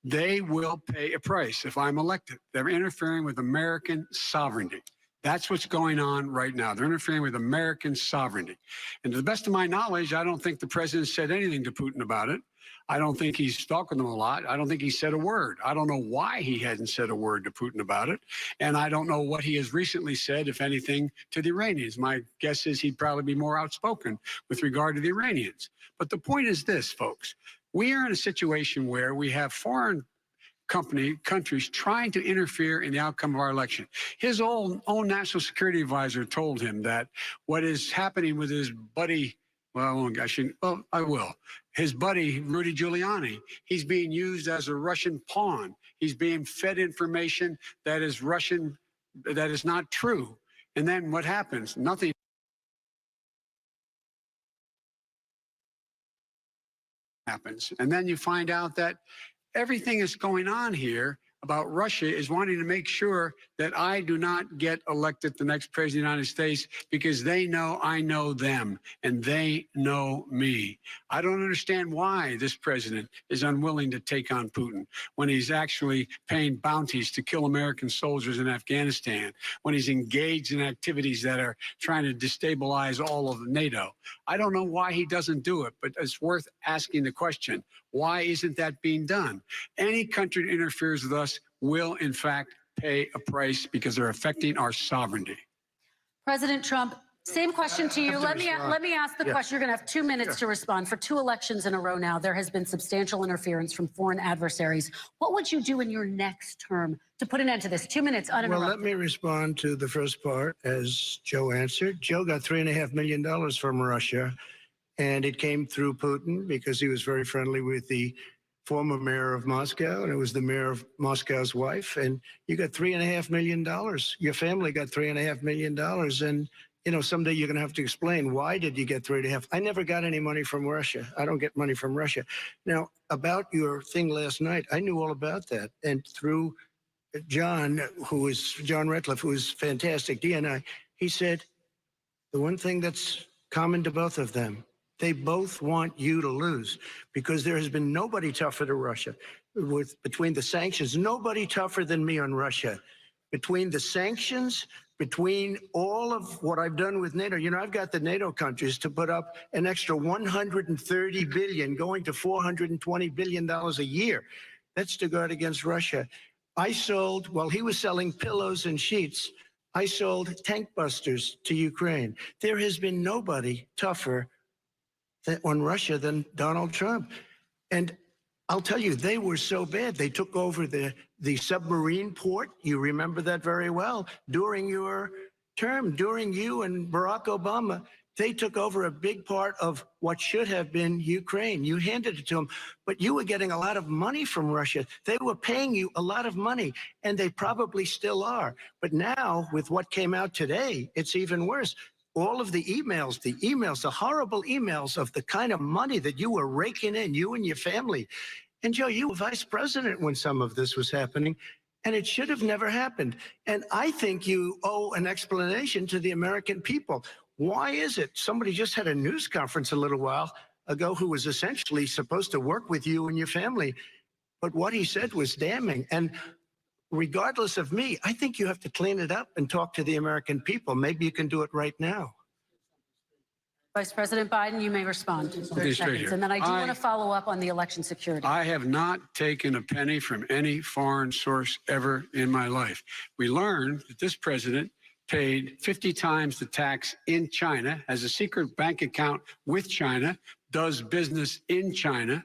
They will pay a price if I'm elected. They're interfering with American sovereignty. That's what's going on right now. They're interfering with American sovereignty. And to the best of my knowledge, I don't think the president said anything to Putin about it. I don't think he's talking to him a lot. I don't think he said a word. I don't know why he hadn't said a word to Putin about it. And I don't know what he has recently said, if anything, to the Iranians. My guess is he'd probably be more outspoken with regard to the Iranians. But the point is this, folks. We are in a situation where we have foreign countries trying to interfere in the outcome of our election. His own national security advisor told him that what is happening with his buddy, I will. His buddy, Rudy Giuliani, he's being used as a Russian pawn. He's being fed information that is Russian, that is not true. And then what happens? Nothing happens. And then you find out that everything that's going on here about Russia is wanting to make sure that I do not get elected the next president of the United States because they know I know them and they know me. I don't understand why this president is unwilling to take on Putin when he's actually paying bounties to kill American soldiers in Afghanistan, when he's engaged in activities that are trying to destabilize all of NATO. I don't know why he doesn't do it, but it's worth asking the question. Why isn't that being done? Any country that interferes with us will, in fact, pay a price because they're affecting our sovereignty. President Trump, same question to you. Let me ask the question. You're going to have 2 minutes to respond. For 2 elections in a row now, there has been substantial interference from foreign adversaries. What would you do in your next term to put an end to this? 2 minutes uninterrupted. Well, let me respond to the first part as Joe answered. Joe got $3.5 million from Russia, and it came through Putin because he was very friendly with the former mayor of Moscow, and it was the mayor of Moscow's wife. And you got $3.5 million. Your family got $3.5 million. And, you know, someday you're going to have to explain, why did you get 3.5? I never got any money from Russia. I don't get money from Russia. Now, about your thing last night, I knew all about that. And through John Ratcliffe, who is fantastic, DNI, he said, the one thing that's common to both of them They both want you to lose because there has been nobody tougher to Russia. Between the sanctions, nobody tougher than me on Russia. Between the sanctions, between all of what I've done with NATO, you know, I've got the NATO countries to put up an extra $130 billion, going to $420 billion a year. That's to guard against Russia. I sold, while he was selling pillows and sheets, I sold tank busters to Ukraine. There has been nobody tougher on Russia than Donald Trump. And I'll tell you, they were so bad. They took over the submarine port. You remember that very well. During your term, during you and Barack Obama, they took over a big part of what should have been Ukraine. You handed it to them, but you were getting a lot of money from Russia. They were paying you a lot of money, and they probably still are. But now, with what came out today, it's even worse. All of the emails, the horrible emails of the kind of money that you were raking in, you and your family. And Joe, you were vice president when some of this was happening, and it should have never happened. And I think you owe an explanation to the American people. Why is it? Somebody just had a news conference a little while ago who was essentially supposed to work with you and your family. But what he said was damning. And regardless of me, I think you have to clean it up and talk to the American people. Maybe you can do it right now. Vice President Biden, you may respond. Okay, straight here. And then I do want to follow up on the election security. I have not taken a penny from any foreign source ever in my life. We learned that this president paid 50 times the tax in China, has a secret bank account with China, does business in China,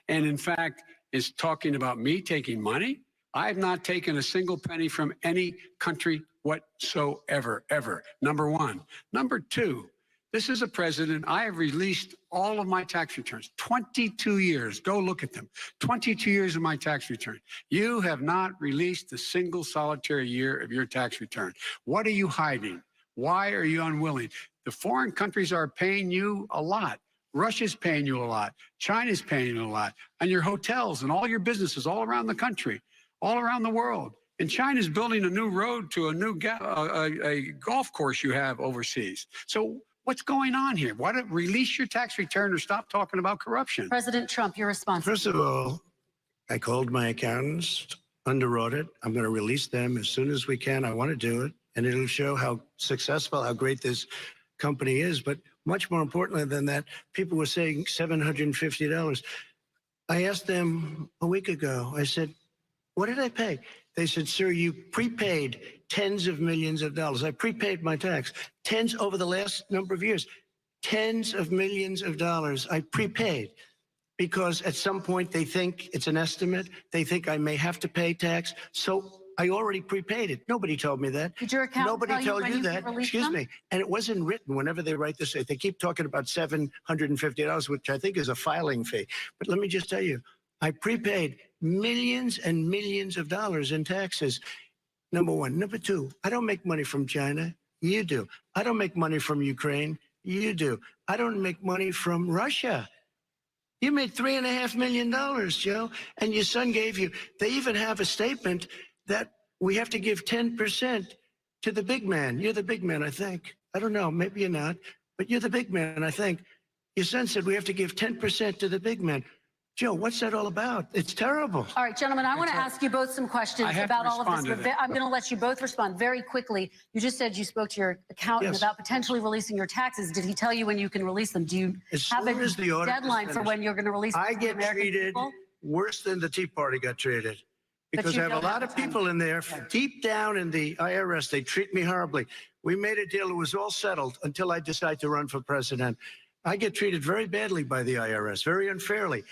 and in fact is talking about me taking money. I have not taken a single penny from any country whatsoever, ever. Number one. Number two, this is a president, I have released all of my tax returns, 22 years. Go look at them. 22 years of my tax return. You have not released a single solitary year of your tax return. What are you hiding? Why are you unwilling? The foreign countries are paying you a lot. Russia's paying you a lot. China's paying you a lot. And your hotels and all your businesses all around the country, all around the world. And China's building a new road to a new a golf course you have overseas. So what's going on here? Why don't release your tax return or stop talking about corruption? President Trump, your response. First of all, I called my accountants, underwrote it. I'm going to release them as soon as we can. I want to do it. And it'll show how successful, how great this company is. But much more importantly than that, people were saying $750. I asked them a week ago, I said, what did I pay? They said, sir, you prepaid tens of millions of dollars. I prepaid my tax. Tens over the last number of years. Tens of millions of dollars I prepaid because at some point they think it's an estimate. They think I may have to pay tax. So I already prepaid it. Nobody told me that. Did your accountant Nobody tell told you that. Excuse me. And it wasn't written whenever they write this. They keep talking about $750, which I think is a filing fee. But let me just tell you, I prepaid millions and millions of dollars in taxes. Number one. Number two, I don't make money from China. You do. I don't make money from Ukraine. You do. I don't make money from Russia. You made $3.5 million, Joe, and your son gave you. They even have a statement that we have to give 10% to the big man. You're the big man, I think. I don't know. Maybe you're not, but you're the big man, I think. Your son said we have to give 10% to the big man. Joe, what's that all about? It's terrible. All right, gentlemen, I want to ask you both some questions about all of this. But I'm going to let you both respond very quickly. You just said you spoke to your accountant about potentially releasing your taxes. Did he tell you when you can release them? Do you have a deadline for when you're going to release them? I get treated worse than the Tea Party got treated. Because I have a lot of people in there, deep down in the IRS, they treat me horribly. We made a deal, it was all settled until I decide to run for president. I get treated very badly by the IRS, very unfairly.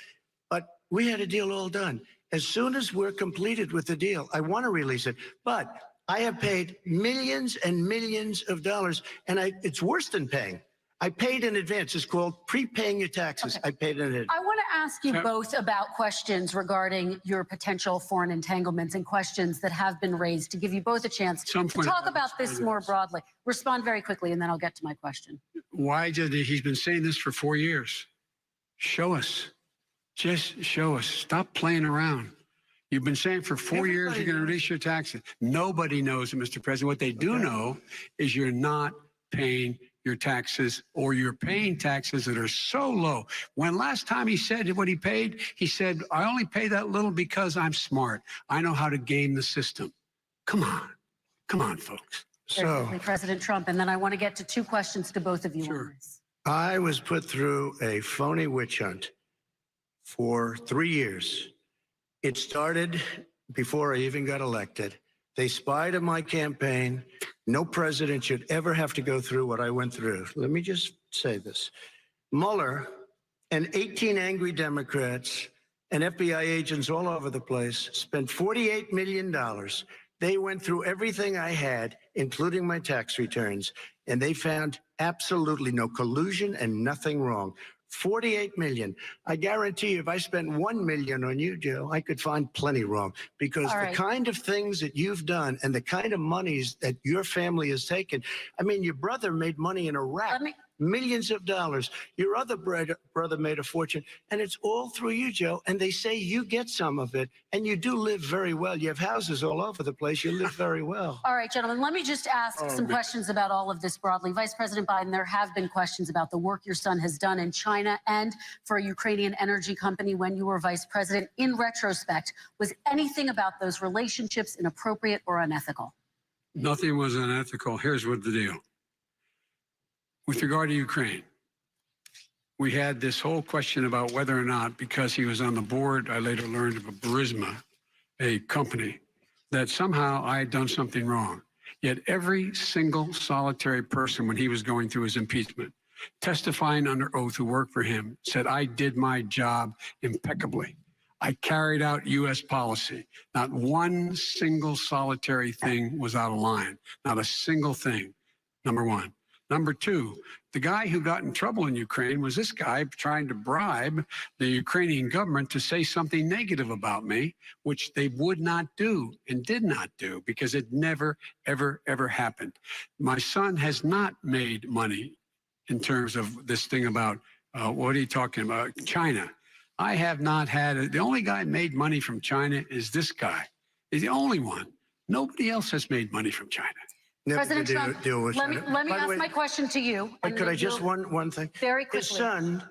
But we had a deal all done. As soon as we're completed with the deal, I want to release it. But I have paid millions and millions of dollars, and it's worse than paying. I paid in advance. It's called prepaying your taxes. I paid in advance. I want to ask you both about questions regarding your potential foreign entanglements and questions that have been raised to give you both a chance to talk about this more broadly. Respond very quickly, and then I'll get to my question. Why did he's been saying this for 4 years? Show us. Just show us. Stop playing around. You've been saying for 4 years you're going to release your taxes. Nobody knows it, Mr. President. What they do know is you're not paying your taxes, or you're paying taxes that are so low. When last time he said what he paid, he said, I only pay that little because I'm smart. I know how to game the system. Come on, folks. Very quickly, President Trump, and then I want to get to two questions to both of you. Sure. I was put through a phony witch hunt for 3 years. It started before I even got elected. They spied on my campaign. No president should ever have to go through what I went through. Let me just say this. Mueller and 18 angry Democrats and FBI agents all over the place spent $48 million. They went through everything I had, including my tax returns, and they found absolutely no collusion and nothing wrong. 48 million. I guarantee you, if I spent 1 million on you, Joe, I could find plenty wrong, because the kind of things that you've done and the kind of monies that your family has taken. I mean, your brother made money in Iraq. Millions of dollars. Your other brother made a fortune, and it's all through you, Joe. And they say you get some of it, and you do live very well. You have houses all over the place. You live very well. All right, gentlemen, let me just ask some questions about all of this broadly. Vice President Biden, there have been questions about the work your son has done in China and for a Ukrainian energy company when you were vice president. In retrospect, was anything about those relationships inappropriate or unethical? Nothing was unethical. Here's what the deal. With regard to Ukraine, we had this whole question about whether or not, because he was on the board, I later learned of a Burisma, a company, that somehow I had done something wrong. Yet every single solitary person, when he was going through his impeachment, testifying under oath who worked for him, said, I did my job impeccably. I carried out U.S. policy. Not one single solitary thing was out of line. Not a single thing, number one. Number two, the guy who got in trouble in Ukraine was this guy trying to bribe the Ukrainian government to say something negative about me, which they would not do and did not do, because it never, ever, ever happened. My son has not made money in terms of this thing about, what are you talking about, China. I have not had, the only guy made money from China is this guy. He's the only one. Nobody else has made money from China. President Trump, let me ask my question to you. But could I just one thing? Very quickly. His son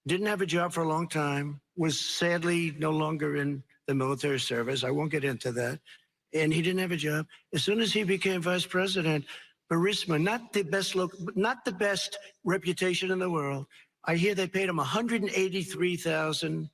didn't have a job for a long time, was sadly no longer in the military service. I won't get into that. And he didn't have a job. As soon as he became vice president, Burisma, not the best reputation in the world. I hear they paid him $183,000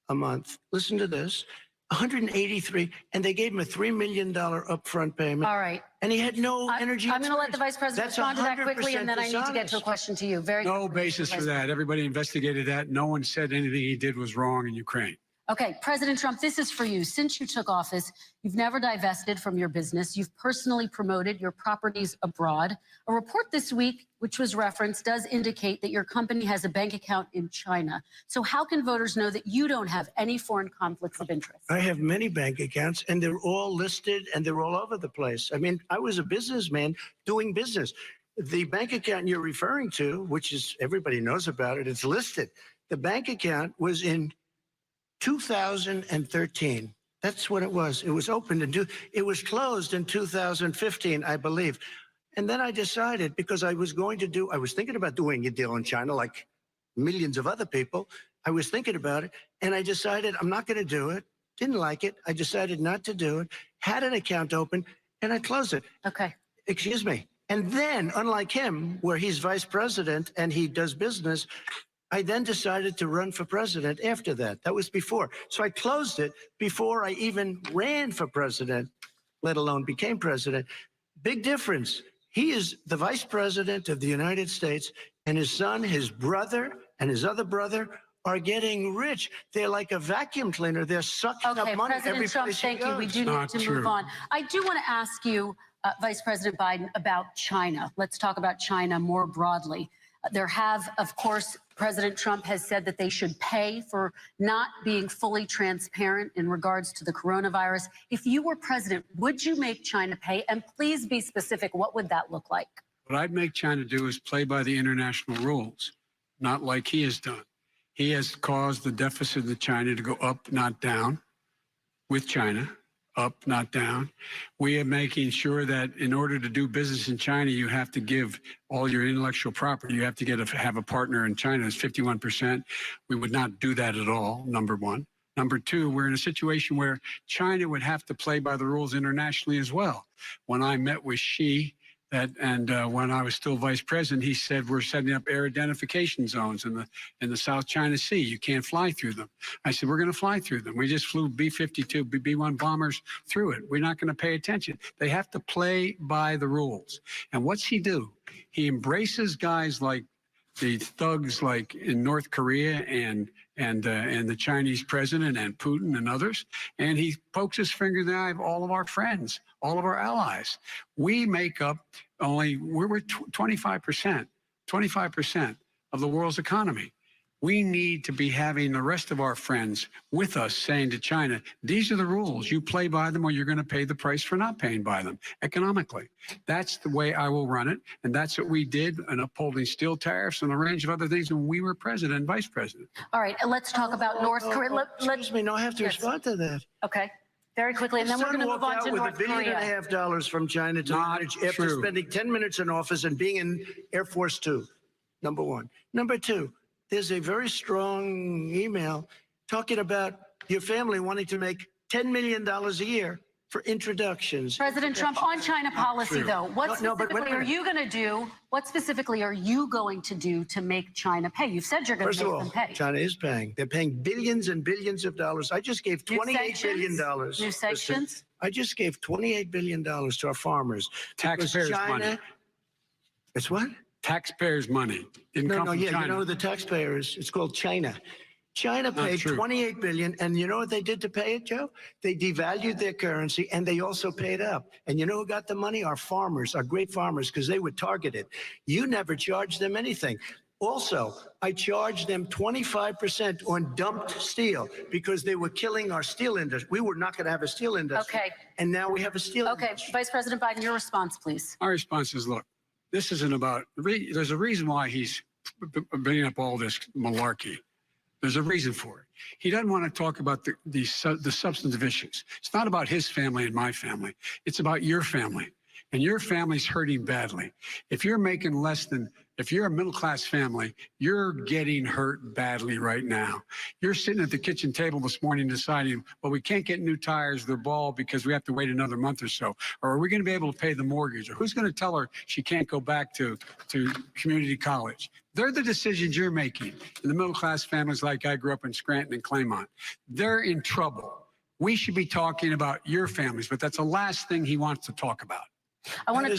a month. Listen to this. 183, and they gave him a $3 million upfront payment. All right. And he had no energy. I'm going to let the vice president respond to that quickly, and then I need to get dishonest. to a question to you. Very No quickly, basis for Vice that. Everybody investigated that. No one said anything he did was wrong in Ukraine. Okay, President Trump, this is for you. Since you took office, you've never divested from your business. You've personally promoted your properties abroad. A report this week, which was referenced, does indicate that your company has a bank account in China. So how can voters know that you don't have any foreign conflicts of interest? I have many bank accounts, and they're all listed, and they're all over the place. I mean, I was a businessman doing business. The bank account you're referring to, which is, everybody knows about it, it's listed. The bank account was in 2013. That's what it was. It was opened it was closed in 2015, I believe. And then I decided, because I was thinking about doing a deal in China like millions of other people. I was thinking about it, and I decided I'm not going to do it. Didn't like it. I decided not to do it. Had an account open, and I closed it. Okay. Excuse me. And then, unlike him, where he's vice president and he does business, I then decided to run for president after that. That was before. So I closed it before I even ran for president, let alone became president. Big difference. He is the vice president of the United States, and his son, his brother, and his other brother are getting rich. They're like a vacuum cleaner. They're sucking up money every President Trump, place he thank you. We goes. do need to move on. I do want to ask you, Vice President Biden, about China. Let's talk about China more broadly. There have, of course, President Trump has said that they should pay for not being fully transparent in regards to the coronavirus. If you were president, would you make China pay? And please be specific. What would that look like? What I'd make China do is play by the international rules, not like he has done. He has caused the deficit of China to go up, not down, with China. up, not down. We are making sure that in order to do business in China, you have to give all your intellectual property. You have to have a partner in China. It's 51%. We would not do that at all, number one. Number two, we're in a situation where China would have to play by the rules internationally as well. When I met with Xi, when I was still vice president, he said we're setting up air identification zones in the South China Sea. You can't fly through them. I said we're going to fly through them. We just flew B-52, B-1 bombers through it. We're not going to pay attention. They have to play by the rules. And what's he do? He embraces guys like the thugs like in North Korea and the Chinese president and Putin and others, and he pokes his finger in the eye of all of our friends, all of our allies. We make up we're 25% of the world's economy. We need to be having the rest of our friends with us saying to China, these are the rules. You play by them or you're going to pay the price for not paying by them economically. That's the way I will run it. And that's what we did in upholding steel tariffs and a range of other things when we were president and vice president. All right, let's talk about North Korea. Excuse me, no, I have to respond to that. Okay, very quickly, and then we're going to move on to North Korea. With $1.5 billion from China to manage after spending 10 minutes in office and being in Air Force Two, number one. Number two, there's a very strong email talking about your family wanting to make $10 million a year for introductions. President Trump, on China policy, though, what specifically are you going to do? What specifically are you going to do to make China pay? You've said you're going to make them pay. China is paying. They're paying billions and billions of dollars. I just gave $28 billion. New sanctions? I just gave $28 billion to our farmers. Taxpayers' money. It's what? Taxpayers' money. Didn't come from China. You know the taxpayers. It's called China. China paid $28 billion, and you know what they did to pay it, Joe? They devalued their currency, and they also paid up. And you know who got the money? Our farmers, our great farmers, because they were targeted. You never charged them anything. Also, I charged them 25% on dumped steel because they were killing our steel industry. We were not going to have a steel industry. Okay. And now we have a steel industry. Okay, Vice President Biden, your response, please. Our response is, look, this isn't about, there's a reason why he's bringing up all this malarkey. There's a reason for it. He doesn't want to talk about the substantive issues. It's not about his family and my family. It's about your family. And your family's hurting badly. If you're making less than, if you're a middle-class family, you're getting hurt badly right now. You're sitting at the kitchen table this morning deciding, well, we can't get new tires, they're bald because we have to wait another month or so. Or are we going to be able to pay the mortgage? Or who's going to tell her she can't go back to community college? They're the decisions you're making. And the middle-class families like I grew up in Scranton and Claymont, they're in trouble. We should be talking about your families, but that's the last thing he wants to talk about. I want to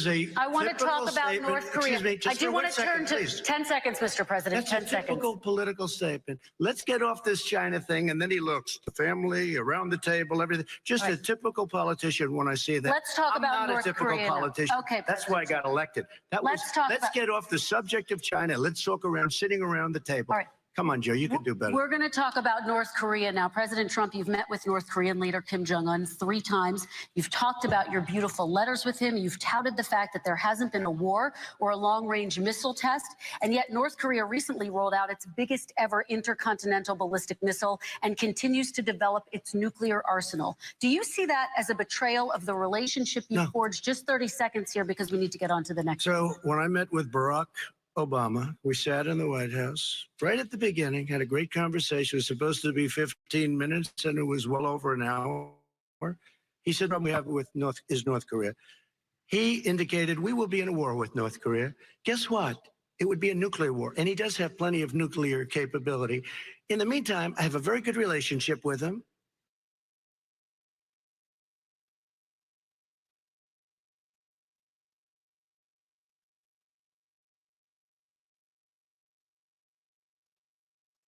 talk about North Korea. I do want to turn to 10 seconds, Mr. President. That's 10 a seconds. typical political statement. Let's get off this China thing, and then he looks, the family, around the table, everything. Just a typical politician when I see that. Let's talk about North Korea. I'm not a typical politician. Okay, that's why I got elected. Let's get off the subject of China. Let's talk around, sitting around the table. All right. Come on, Joe, you can do better. We're going to talk about North Korea now. President Trump, you've met with North Korean leader Kim Jong-un 3 times. You've talked about your beautiful letters with him. You've touted the fact that there hasn't been a war or a long-range missile test. And yet North Korea recently rolled out its biggest ever intercontinental ballistic missile and continues to develop its nuclear arsenal. Do you see that as a betrayal of the relationship you forged? Just 30 seconds here because we need to get on to the next. So when I met with Barack Obama, we sat in the White House right at the beginning, had a great conversation. It was supposed to be 15 minutes, and it was well over an hour. He said, "What we have with North Korea." He indicated we will be in a war with North Korea. Guess what? It would be a nuclear war, and he does have plenty of nuclear capability. In the meantime, I have a very good relationship with him.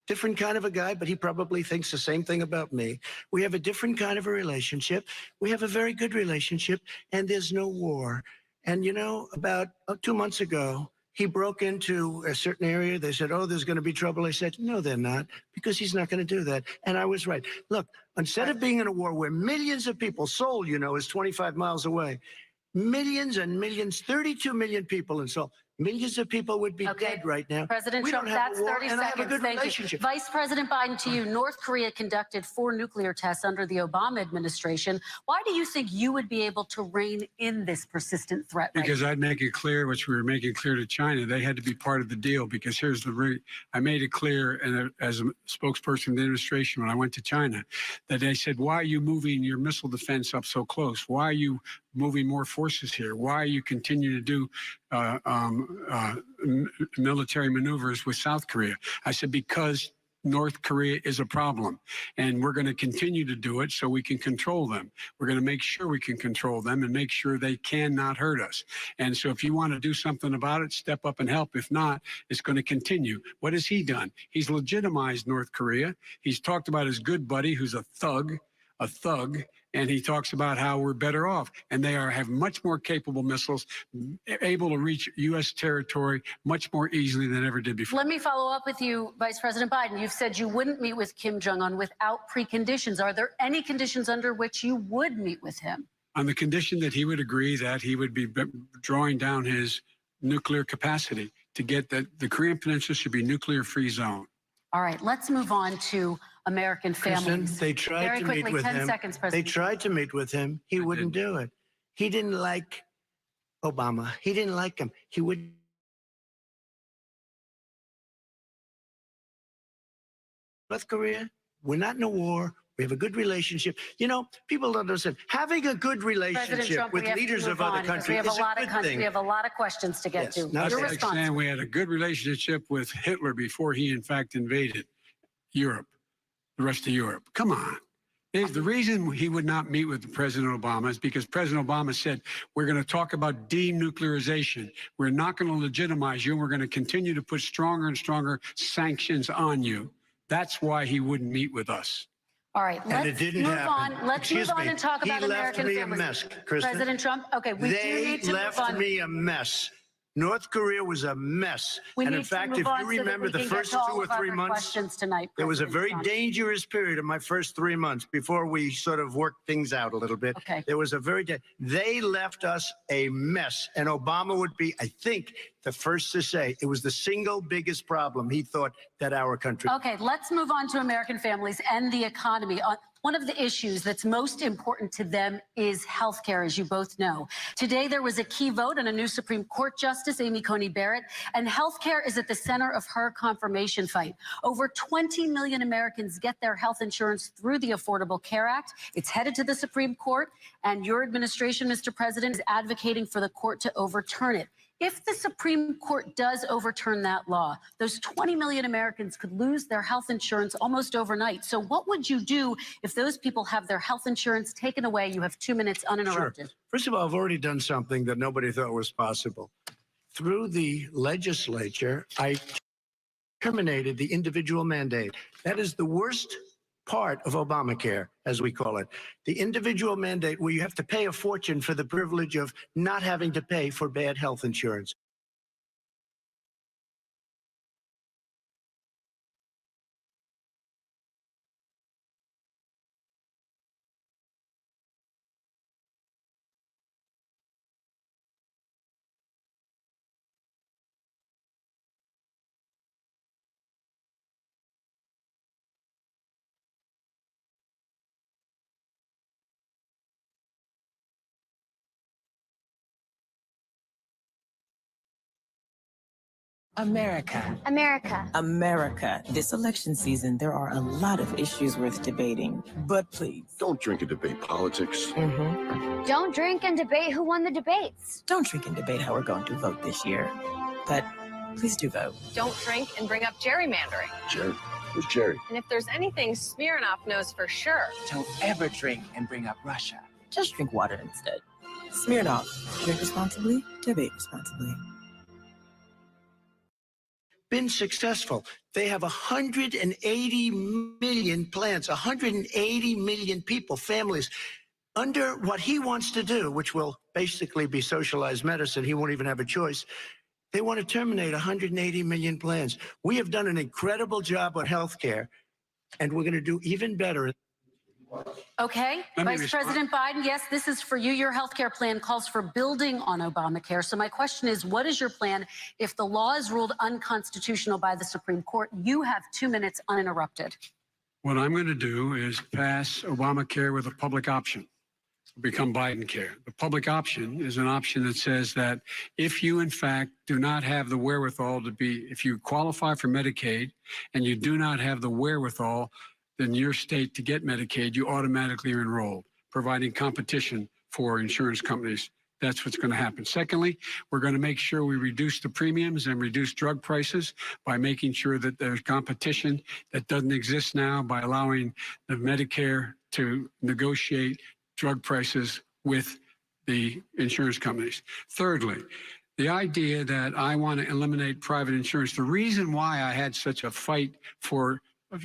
Different kind of a guy, but he probably thinks the same thing about me. We have a different kind of a relationship. We have a very good relationship, and there's no war. And you know, about 2 months ago, he broke into a certain area. They said, oh, there's going to be trouble. I said, no, they're not, because he's not going to do that. And I was right. Look, instead of being in a war where millions of people, Seoul, you know, is 25 miles away, millions and millions, 32 million people in Seoul, Millions of people would be Okay. dead right now. President We Trump, don't have that's a war, 30 and I have a seconds. good Thank you. relationship. Vice President Biden, to you, North Korea conducted 4 nuclear tests under the Obama administration. Why do you think you would be able to rein in this persistent threat? Because I'd make it clear, which we were making clear to China, they had to be part of the deal. Because here's I made it clear, and as a spokesperson of the administration, when I went to China, that they said, "Why are you moving your missile defense up so close? Why are you moving more forces here? Why are you continuing to do military maneuvers with South Korea?" I said, "Because North Korea is a problem, and we're going to continue to do it so we can control them. We're going to make sure we can control them and make sure they cannot hurt us. And so if you want to do something about it, step up and help. If not, it's going to continue." What has he done? He's legitimized North Korea. He's talked about his good buddy, who's a thug, and he talks about how we're better off. And they have much more capable missiles, able to reach U.S. territory much more easily than ever did before. Let me follow up with you, Vice President Biden. You've said you wouldn't meet with Kim Jong-un without preconditions. Are there any conditions under which you would meet with him? On the condition that he would agree that he would be drawing down his nuclear capacity to get that the Korean Peninsula should be nuclear-free zone. All right, let's move on to American families. Kristen, they tried Very to quickly, meet with 10 him. seconds, They President. tried to meet with him. He wouldn't do it. He didn't like Obama. He didn't like him. He would. North Korea, we're not in a war. We have a good relationship. You know, people don't understand. Having a good President relationship Trump, with we have to leaders move of other on, because countries we have is a lot a of good thing. We have a lot of questions to get Yes. to. Now, That's Your like response. saying we had a good relationship with Hitler before he, in fact, invaded Europe, the rest of Europe. Come on. The reason he would not meet with President Obama is because President Obama said, we're going to talk about denuclearization. We're not going to legitimize you. And we're going to continue to put stronger and stronger sanctions on you. That's why he wouldn't meet with us. All right, And it let's didn't move happen. on. Let's move Excuse on me. and talk He about left American me a families. mess, Kristen. President Trump, okay, we do They need to move left on. me a mess. North Korea was a mess. We and need in fact, to move if on you so that remember we the can get first to all 2 or of our 3 months, questions tonight. there was a President very Trump. dangerous period in my first 3 months before we sort of worked things out a little bit. Okay. There was a they left us a mess. And Obama would be, I think, the first to say it was the single biggest problem he thought that our country. Okay, let's move on to American families and the economy. One of the issues that's most important to them is health care, as you both know. Today, there was a key vote on a new Supreme Court Justice, Amy Coney Barrett, and health care is at the center of her confirmation fight. Over 20 million Americans get their health insurance through the Affordable Care Act. It's headed to the Supreme Court, and your administration, Mr. President, is advocating for the court to overturn it. If the Supreme Court does overturn that law, those 20 million Americans could lose their health insurance almost overnight. So what would you do if those people have their health insurance taken away? You have 2 minutes uninterrupted. Sure. First of all, I've already done something that nobody thought was possible. Through the legislature, I terminated the individual mandate. That is the worst part of Obamacare, as we call it. The individual mandate where you have to pay a fortune for the privilege of not having to pay for bad health insurance. America. America. America. This election season, there are a lot of issues worth debating. But please. Don't drink and debate politics. Don't drink and debate who won the debates. Don't drink and debate how we're going to vote this year. But please do vote. Don't drink and bring up gerrymandering. Jerry. Who's Jerry? And if there's anything Smirnoff knows for sure. Don't ever drink and bring up Russia. Just drink water instead. Smirnoff. Drink responsibly, debate responsibly. Been successful. They have 180 million plants, 180 million people, families, under what he wants to do, which will basically be socialized medicine. He won't even have a choice. They want to terminate 180 million plans. We have done an incredible job on health care, and we're going to do even better. Okay, Let me Vice respond. President Biden, yes, this is for you. Your health care plan calls for building on Obamacare. So my question is, what is your plan if the law is ruled unconstitutional by the Supreme Court? You have 2 minutes uninterrupted. What I'm going to do is pass Obamacare with a public option. Become Biden care. The public option is an option that says that if you, in fact, do not have the wherewithal to be, if you qualify for Medicaid and you do not have the wherewithal in your state to get Medicaid, you automatically are enrolled, providing competition for insurance companies. That's what's going to happen. Secondly, we're going to make sure we reduce the premiums and reduce drug prices by making sure that there's competition that doesn't exist now by allowing the Medicare to negotiate drug prices with the insurance companies. Thirdly, the idea that I want to eliminate private insurance, the reason why I had such a fight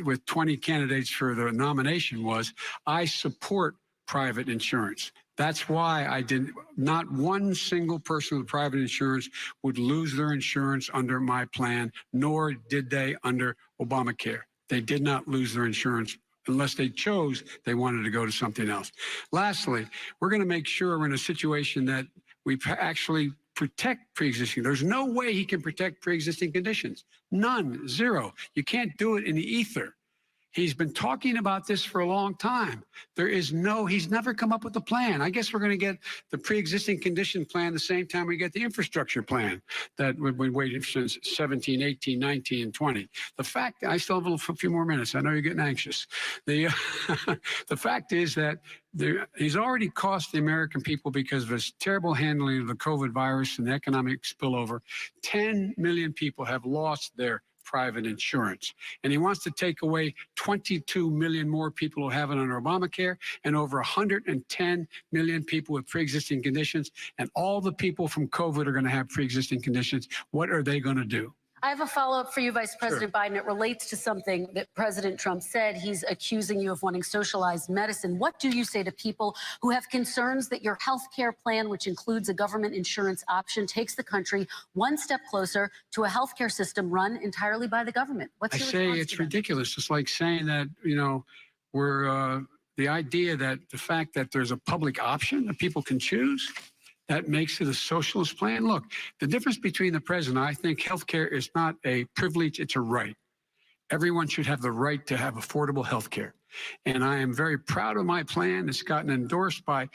with 20 candidates for the nomination was I support private insurance. That's why I didn't, not one single person with private insurance would lose their insurance under my plan, nor did they under Obamacare. They did not lose their insurance unless they chose they wanted to go to something else. Lastly, we're going to make sure we're in a situation that we actually protect pre-existing. There's no way he can protect pre-existing conditions. None, zero. You can't do it in the ether. He's been talking about this for a long time. He's never come up with a plan. I guess we're going to get the pre-existing condition plan the same time we get the infrastructure plan that we've been waiting since 17, 18, 19, and 20. The fact, I still have a few more minutes. I know you're getting anxious. The fact is that he's already cost the American people, because of his terrible handling of the COVID virus and the economic spillover, 10 million people have lost their private insurance. And he wants to take away 22 million more people who have it under Obamacare, and over 110 million people with pre-existing conditions. And all the people from COVID are going to have pre-existing conditions. What are they going to do? I have a follow-up for you, Vice President Biden. It relates to something that President Trump said. He's accusing you of wanting socialized medicine. What do you say to people who have concerns that your health care plan, which includes a government insurance option, takes the country one step closer to a health care system run entirely by the government? What's your response It's to them? ridiculous. It's like saying that, the idea that the fact that there's a public option that people can choose, that makes it a socialist plan. Look, the difference between the president, I think healthcare is not a privilege, it's a right. Everyone should have the right to have affordable healthcare. And I am very proud of my plan. It's gotten endorsed by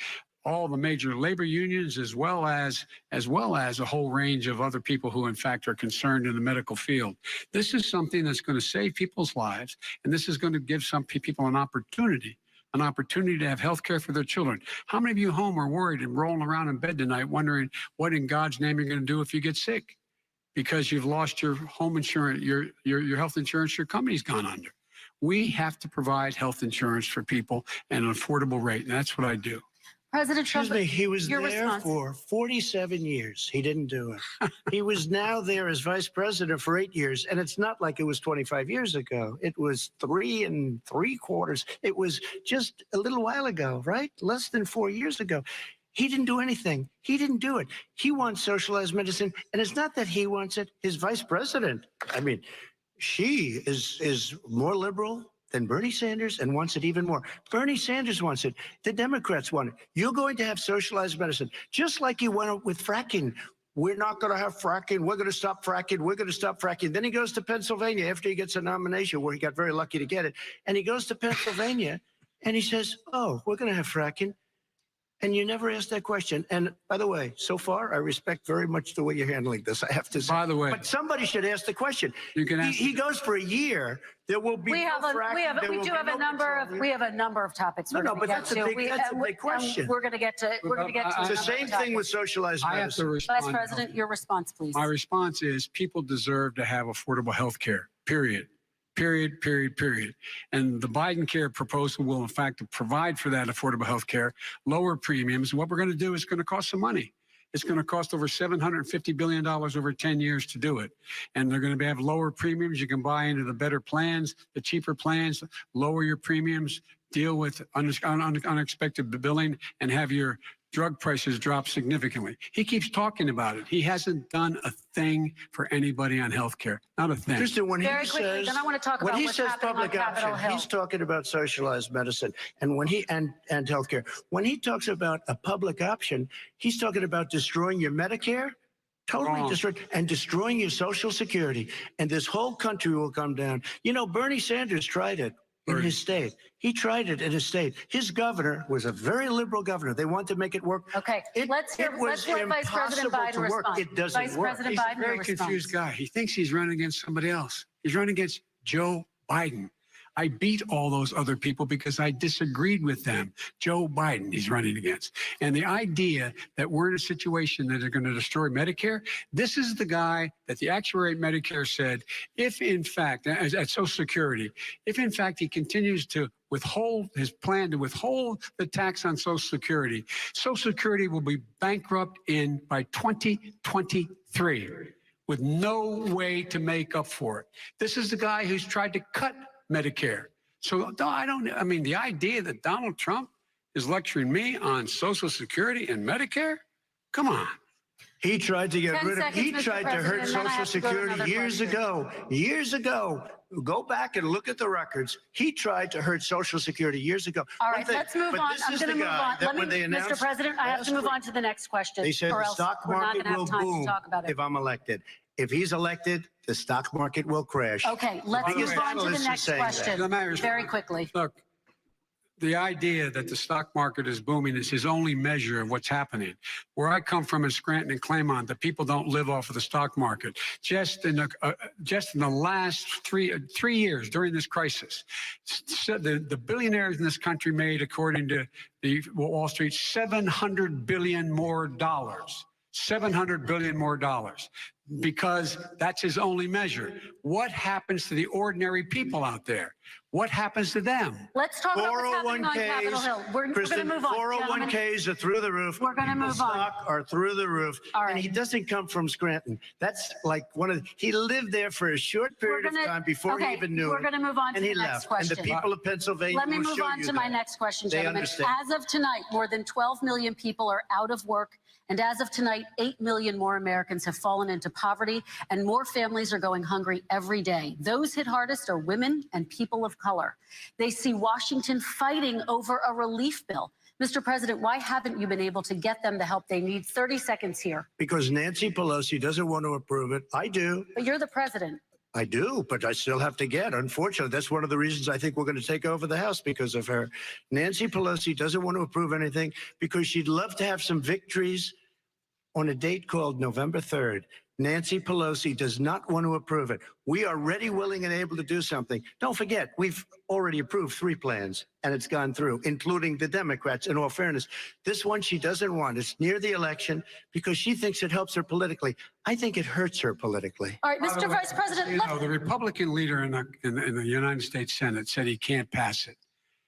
all the major labor unions, as well as a whole range of other people who, in fact, are concerned in the medical field. This is something that's going to save people's lives, and this is going to give some people an opportunity to have health care for their children. How many of you home are worried and rolling around in bed tonight wondering what in God's name you're going to do if you get sick? Because you've lost your home insurance, your health insurance, your company's gone under. We have to provide health insurance for people at an affordable rate, and that's what I do. President Trump, Excuse me, he was your there response. for 47 years. He didn't do it. He was now there as vice president for 8 years. And it's not like it was 25 years ago. It was 3 3/4. It was just a little while ago, right? Less than 4 years ago. He didn't do anything. He didn't do it. He wants socialized medicine. And it's not that he wants it. His vice president, I mean, she is more liberal than Bernie Sanders and wants it even more. Bernie Sanders wants it. The Democrats want it. You're going to have socialized medicine, just like you went with fracking. We're not going to have fracking. We're going to stop fracking. We're going to stop fracking. Then he goes to Pennsylvania after he gets a nomination, where he got very lucky to get it. And he goes to Pennsylvania and he says, oh, we're going to have fracking. And you never asked that question. And by the way, so far, I respect very much the way you're handling this, I have to say. By the way, but somebody should ask the question. You can ask. He goes for a year. There will be We have a number of topics. No, we're no, gonna but get that's a to. big question. We're going to get to. We're going to get to. It's the a number same of thing with topics. socialized I have to medicine. respond. Vice President, your response, please. My response is people deserve to have affordable health care, period. Period, period, period. And the Biden care proposal will, in fact, provide for that affordable health care, lower premiums. What we're going to do is going to cost some money. It's going to cost over $750 billion over 10 years to do it. And they're going to have lower premiums. You can buy into the better plans, the cheaper plans, lower your premiums, deal with unexpected billing, and have your drug prices dropped significantly. He keeps talking about it. He hasn't done a thing for anybody on health care. Not a thing. Kristen, when Very he quickly, says, then I want to talk when about he what's says happening on public Capitol option, Hill. he's talking about socialized medicine, and when he and healthcare. When he talks about a public option, he's talking about destroying your Medicare, totally destroyed, and destroying your Social Security, and this whole country will come down. You know, Bernie Sanders tried it in his state. He tried it in his state. His governor was a very liberal governor. They wanted to make it work. Okay, let's let Vice President Biden respond. It doesn't Vice work. President He's Biden, a very your confused response. guy. He thinks he's running against somebody else. He's running against Joe Biden. I beat all those other people because I disagreed with them. Joe Biden he's running against. And the idea that we're in a situation that are going to destroy Medicare, this is the guy that the actuary at Medicare said, if in fact, at Social Security, if in fact he continues to withhold his plan to withhold the tax on Social Security, Social Security will be bankrupt by 2023 with no way to make up for it. This is the guy who's tried to cut Medicare. So I mean, the idea that Donald Trump is lecturing me on Social Security and Medicare, come on. He tried to get 10 rid of, he seconds, Mr. tried to hurt President, and then I Social have to go to Security another years question. ago. Years ago. Go back and look at the records. He tried to hurt Social Security years ago. All One right, thing, let's move but on. this I'm is going to the move guy on. that Let when me, they Mr. announced President, I have last to move week, on to the next question. They said or the else stock we're not market going to will have time boom to talk about it. if I'm elected. If he's elected, the stock market will crash. Okay, let's biggest move on to the analysts are next saying that. question very quickly. Look, the idea that the stock market is booming is his only measure of what's happening. Where I come from in Scranton and Claymont, the people don't live off of the stock market. Just in the last three years during this crisis, the billionaires in this country made, according to the Wall Street, $700 billion more dollars. $700 billion more dollars, because that's his only measure. What happens to the ordinary people out there? What happens to them? Let's talk about what's happening on Capitol Hill. We're going to move on. 401ks are through the roof. We're going to move on. Stock are through the roof. All right. And he doesn't come from Scranton. That's like he lived there for a short period of time before he even knew We're it. going to move on to And the he next left. question. And the people of Pennsylvania Let me will move show on you to my that. next question, They gentlemen. understand. As of tonight, more than 12 million people are out of work. And as of tonight, 8 million more Americans have fallen into poverty, and more families are going hungry every day. Those hit hardest are women and people of color. They see Washington fighting over a relief bill. Mr. President, why haven't you been able to get them the help they need? 30 seconds here. Because Nancy Pelosi doesn't want to approve it. I do. But you're the president. I do, but I still have to get. Unfortunately, that's one of the reasons I think we're going to take over the House, because of her. Nancy Pelosi doesn't want to approve anything because she'd love to have some victories on a date called November 3rd. Nancy Pelosi does not want to approve it. We are ready, willing, and able to do something. Don't forget, we've already approved 3 plans, and it's gone through, including the Democrats, in all fairness. This one she doesn't want. It's near the election because she thinks it helps her politically. I think it hurts her politically. All right, Mr. Vice President. You know, the Republican leader in the United States Senate said he can't pass it.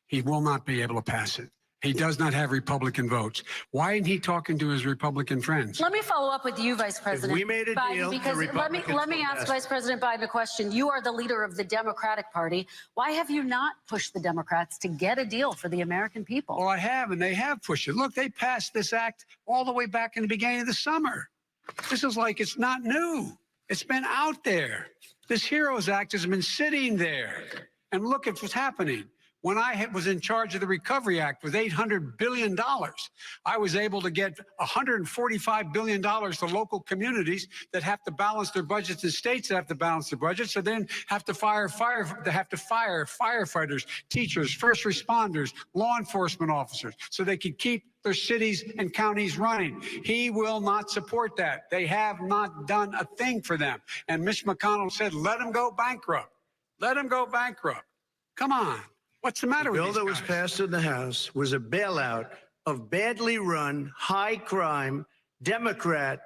He will not be able to pass it. He does not have Republican votes. Why isn't he talking to his Republican friends? Let me follow up with you, Vice President we made a Biden, deal, the because let me Republicans ask will Vice President Biden a question. You are the leader of the Democratic Party. Why have you not pushed the Democrats to get a deal for the American people? Well, I have, and they have pushed it. Look, they passed this act all the way back in the beginning of the summer. This is like it's not new. It's been out there. This HEROES Act has been sitting there. And look at what's happening. When I was in charge of the Recovery Act with $800 billion, I was able to get $145 billion to local communities that have to balance their budgets and states that have to balance their budgets, so then have to fire firefighters, teachers, first responders, law enforcement officers, so they can keep their cities and counties running. He will not support that. They have not done a thing for them. And Mitch McConnell said, let them go bankrupt. Let them go bankrupt. Come on. What's the matter with The bill these that was guys? passed in the House was a bailout of badly run, high crime, Democrat,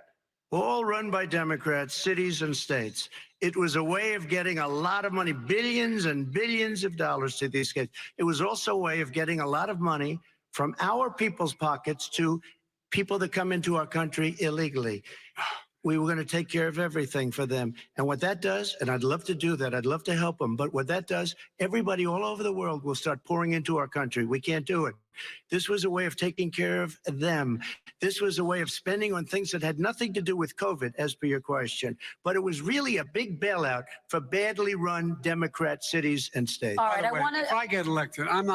all run by Democrats, cities and states. It was a way of getting a lot of money, billions and billions of dollars to these kids. It was also a way of getting a lot of money from our people's pockets to people that come into our country illegally. we were going to take care of everything for them. And what that does, and I'd love to do that, I'd love to help them, but what that does, everybody all over the world will start pouring into our country. We can't do it. This was a way of taking care of them. This was a way of spending on things that had nothing to do with COVID, as per your question. But it was really a big bailout for badly run Democrat cities and states. All right, By the way, if I get elected, I'm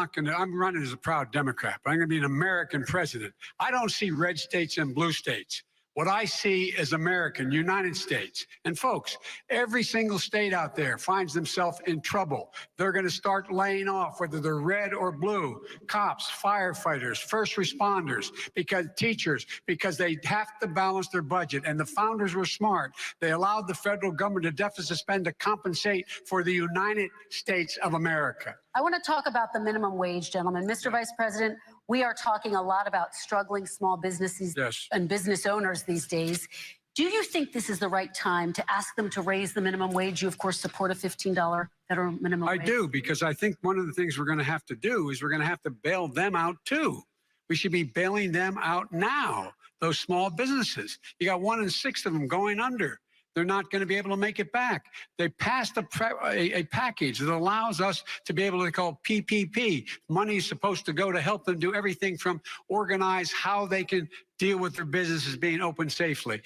running as a proud Democrat, but I'm going to be an American president. I don't see red states and blue states. What I see is American, United States. And folks, every single state out there finds themselves in trouble. They're going to start laying off, whether they're red or blue, cops, firefighters, first responders, because teachers, because they have to balance their budget. And the founders were smart. They allowed the federal government to deficit spend to compensate for the United States of America. I want to talk about the minimum wage, gentlemen. Mr. Vice President, we are talking a lot about struggling small businesses and business owners these days. Do you think this is the right time to ask them to raise the minimum wage? You, of course, support a $15 federal minimum wage. I do, because I think one of the things we're going to have to do is we're going to have to bail them out, too. We should be bailing them out now, those small businesses. You got 1 in 6 of them going under. They're not going to be able to make it back. They passed a package that allows us to be able to call PPP. Money is supposed to go to help them do everything from organize how they can deal with their businesses being open safely.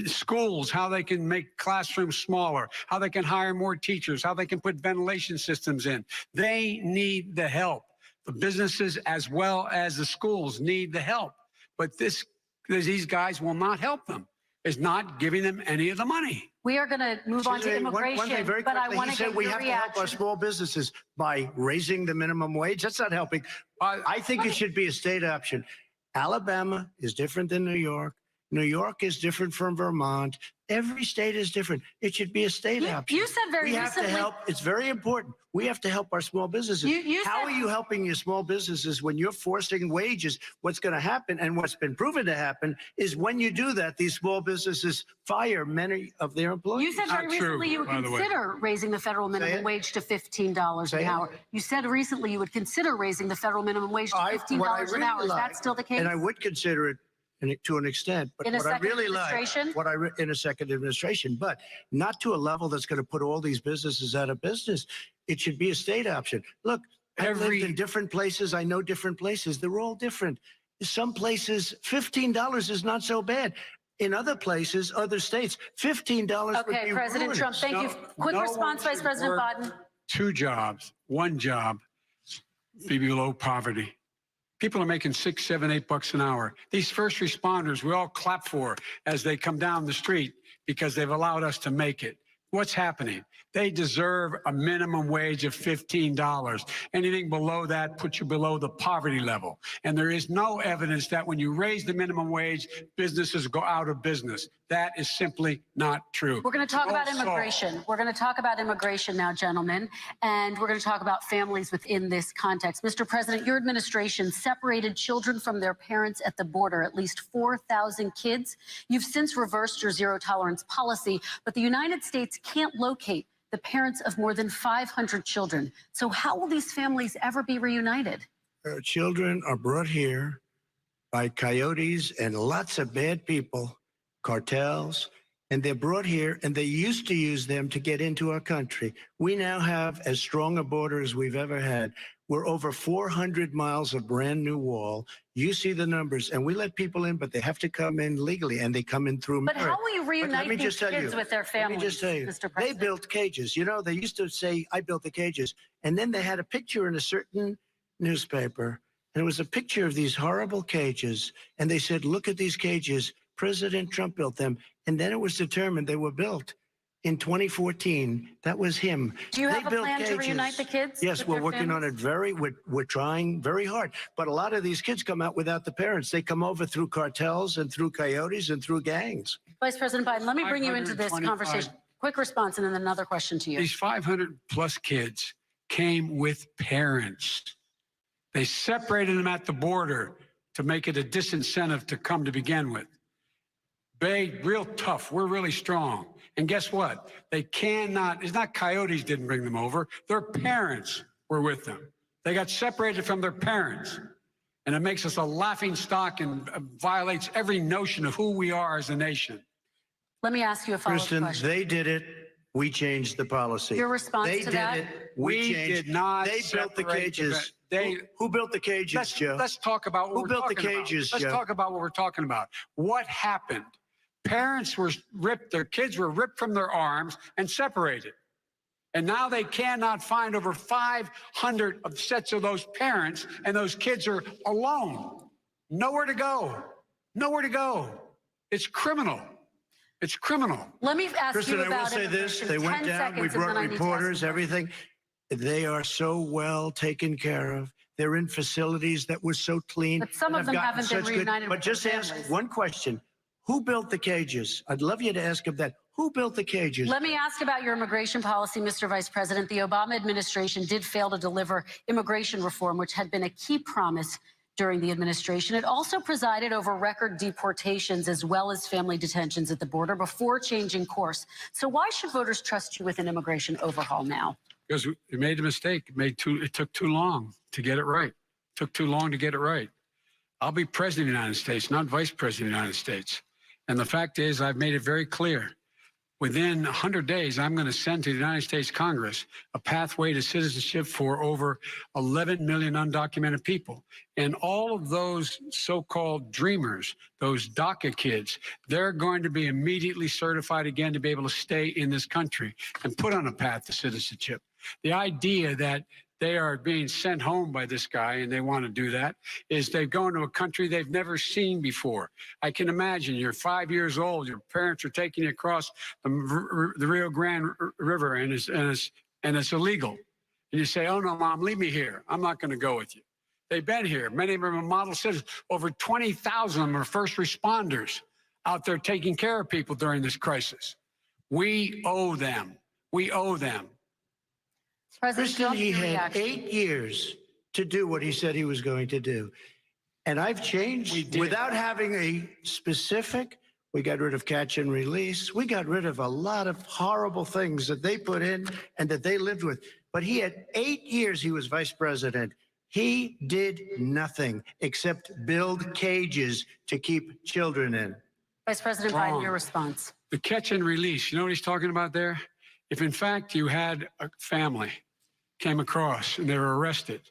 Schools, how they can make classrooms smaller, how they can hire more teachers, how they can put ventilation systems in. They need the help. The businesses as well as the schools need the help. But these guys will not help them. Is not giving them any of the money. We are going to move on to immigration, one thing very but I quickly, want he to said get we your have to help our reaction. small businesses by raising the minimum wage. That's not helping. I think it should be a state option. Alabama is different than New York. New York is different from Vermont. Every state is different. It should be a state option. You said very we have recently. to help. It's very important. We have to help our small businesses. How are you helping your small businesses when you're forcing wages? What's going to happen, and what's been proven to happen, is when you do that, these small businesses fire many of their employees. You said very recently you would consider raising the federal minimum wage to $15 an hour. You said recently you would consider raising the federal minimum wage to $15 an hour. Is that still the case? And I would consider it to an extent, but In a what I second really administration? like, in a second administration, but not to a level that's going to put all these businesses out of business. It should be a state option. Look, I've lived in different places. I know different places. They're all different. Some places, $15 is not so bad. In other places, other states, $15 would be Okay, President ruinous. Trump, thank you. Quick response, Vice President Biden. 2 jobs, 1 job, be below poverty. People are making $6, $7, $8 an hour. These first responders, we all clap for as they come down the street because they've allowed us to make it. What's happening? They deserve a minimum wage of $15. Anything below that puts you below the poverty level. And there is no evidence that when you raise the minimum wage, businesses go out of business. That is simply not true. We're going to talk about Also, immigration. We're going to talk about immigration now, gentlemen, and we're going to talk about families within this context. Mr. President, your administration separated children from their parents at the border, at least 4,000 kids. You've since reversed your zero tolerance policy, but the United States can't locate the parents of more than 500 children. So how will these families ever be reunited? Children are brought here by coyotes and lots of bad people, cartels, and they're brought here, and they used to use them to get into our country. We now have as strong a border as we've ever had. We're over 400 miles of brand new wall. You see the numbers, and we let people in, but they have to come in legally, and they come in through But merit. how will you But reunite let me these just tell kids you, with their families, Let me just tell you, Mr. they President? built cages. You know, they used to say, I built the cages. And then they had a picture in a certain newspaper, and it was a picture of these horrible cages. And they said, look at these cages. President Trump built them. And then it was determined they were built in 2014. That was him. Do you They have a built plan to cages. reunite the kids? Yes, with we're their working on families? it we're trying very hard. But a lot of these kids come out without the parents. They come over through cartels and through coyotes and through gangs. Vice President Biden, let me bring you into this 525 conversation. Quick response and then another question to you. These 500 plus kids came with parents. They separated them at the border to make it a disincentive to come to begin with. Real tough. We're really strong. And guess what? They cannot, it's not coyotes didn't bring them over. Their parents were with them. They got separated from their parents. And it makes us a laughing stock and violates every notion of who we are as a nation. Let me ask you a follow-up Kristen, question. they did it. We changed the policy. Your response they to did that? it. We changed. did not. They built the separate cages. They. Who built the cages, Joe? Let's talk about what Who we're built the talking cages, about. Let's Joe? talk about what we're talking about. What happened? Parents were ripped. Their kids were ripped from their arms and separated. And now they cannot find over 500 of sets of those parents, and those kids are alone. Nowhere to go. Nowhere to go. It's criminal. It's criminal. Let me ask Kristen, you I will about say this. immigration. They went 10 down. We seconds, and brought then I need to ask reporters, you. everything. They are so well taken care of. They're in facilities that were so clean. But some of and them have gotten haven't been such good- reunited But with their just ask families. one question. Who built the cages? I'd love you to ask him that. Who built the cages? Let me ask about your immigration policy, Mr. Vice President. The Obama administration did fail to deliver immigration reform, which had been a key promise during the administration. It also presided over record deportations as well as family detentions at the border before changing course. So why should voters trust you with an immigration overhaul now? Because we made a mistake. It took too long to get it right. It took too long to get it right. I'll be president of the United States, not vice president of the United States. And the fact is, I've made it very clear. Within 100 days, I'm going to send to the United States Congress a pathway to citizenship for over 11 million undocumented people. And all of those so-called dreamers, those DACA kids, they're going to be immediately certified again to be able to stay in this country and put on a path to citizenship. The idea that they are being sent home by this guy, and they want to do that, is they've gone to a country they've never seen before. I can imagine you're 5 years old, your parents are taking you across the Rio Grande River, and it's illegal. And you say, oh, no, Mom, leave me here. I'm not going to go with you. They've been here. Many of them are model citizens. Over 20,000 of them are first responders out there taking care of people during this crisis. We owe them. We owe them. Kristen, he had 8 years to do what he said he was going to do. And I've changed without having a specific. We got rid of catch and release. We got rid of a lot of horrible things that they put in and that they lived with. But he had 8 years he was vice president. He did nothing except build cages to keep children in. Vice President Biden, your response. The catch and release, you know what he's talking about there? If in fact you had a family came across and they were arrested,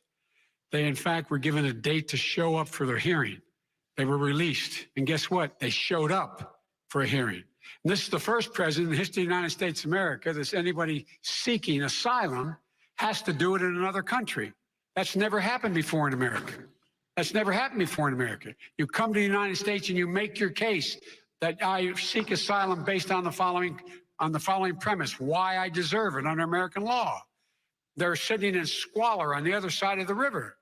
they in fact were given a date to show up for their hearing. They were released. And guess what? They showed up for a hearing. And this is the first president in the history of the United States of America that anybody seeking asylum has to do it in another country. That's never happened before in America. That's never happened before in America. You come to the United States and you make your case that I seek asylum based on the following premise: why I deserve it under American law. They're sitting in squalor on the other side of the river.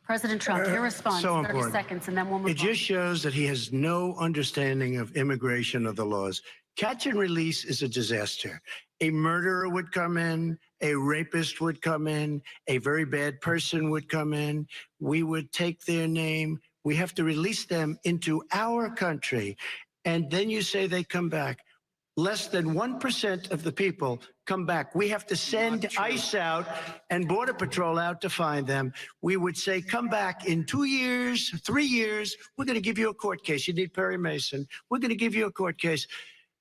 President Trump, your response, so 30 important. seconds, and then we'll move It on. just shows that he has no understanding of immigration or the laws. Catch and release is a disaster. A murderer would come in, a rapist would come in, a very bad person would come in. We would take their name. We have to release them into our country. And then you say they come back. Less than 1% of the people come back. We have to send ICE out and Border Patrol out to find them. We would say, come back in 2 years, 3 years. We're going to give you a court case. You need Perry Mason. We're going to give you a court case.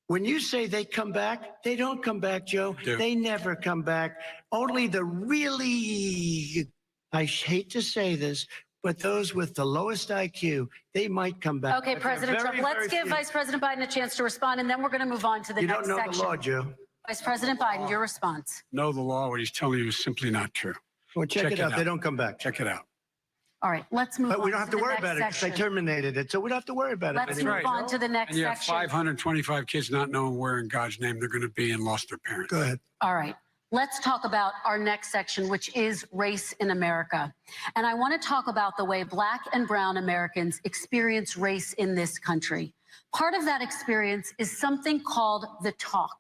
When you say they come back, they don't come back, Joe. They never come back. Only the really, I hate to say this, but those with the lowest IQ, they might come back. Okay, But they're President Trump, very, let's very give few. Vice President Biden a chance to respond, and then we're going to move on to the You next don't know section. the law, Joe. Vice President Biden, your response. Know the law, what he's telling you is simply not true. Well, check it out. They don't come back. Check it out. All right, let's move on. But we don't have to the worry next about it because they section. terminated it. So we don't have to worry about Let's it move anymore. on to the next And you have section. 525 kids not knowing where in God's name they're going to be and lost their parents. Go ahead. All right. Let's talk about our next section, which is race in America. And I want to talk about the way Black and brown Americans experience race in this country. Part of that experience is something called the talk.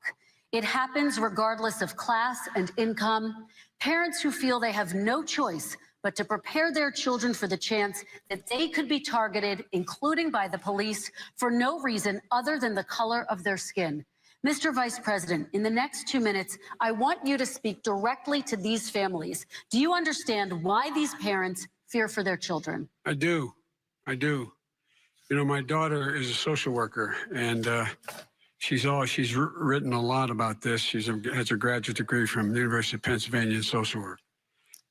It happens regardless of class and income. Parents who feel they have no choice but to prepare their children for the chance that they could be targeted, including by the police, for no reason other than the color of their skin. Mr. Vice President, in the next 2 minutes, I want you to speak directly to these families. Do you understand why these parents fear for their children? I do. I do. You know, my daughter is a social worker, and She's written a lot about this. She has her graduate degree from the University of Pennsylvania in social work.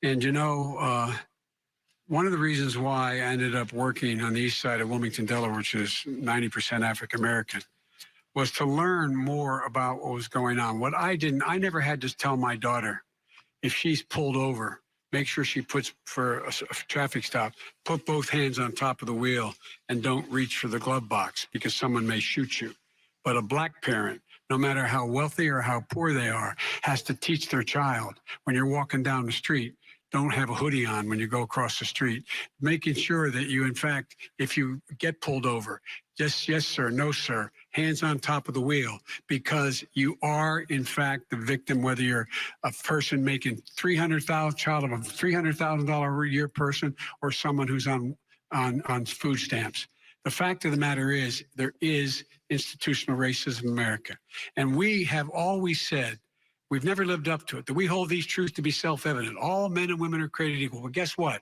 And you know, one of the reasons why I ended up working on the east side of Wilmington, Delaware, which is 90% African American, was to learn more about what was going on. What I never had to tell my daughter, if she's pulled over, make sure she puts, for a traffic stop, put both hands on top of the wheel and don't reach for the glove box because someone may shoot you. But a black parent, no matter how wealthy or how poor they are, has to teach their child when you're walking down the street, don't have a hoodie on when you go across the street, making sure that you, in fact, if you get pulled over, just yes, sir, no, sir, hands on top of the wheel, because you are, in fact, the victim, whether you're a person making child of a $300,000 a year person or someone who's on food stamps. The fact of the matter is there is institutional racism in America. And we have always said, we've never lived up to it, that we hold these truths to be self-evident. All men and women are created equal. But guess what?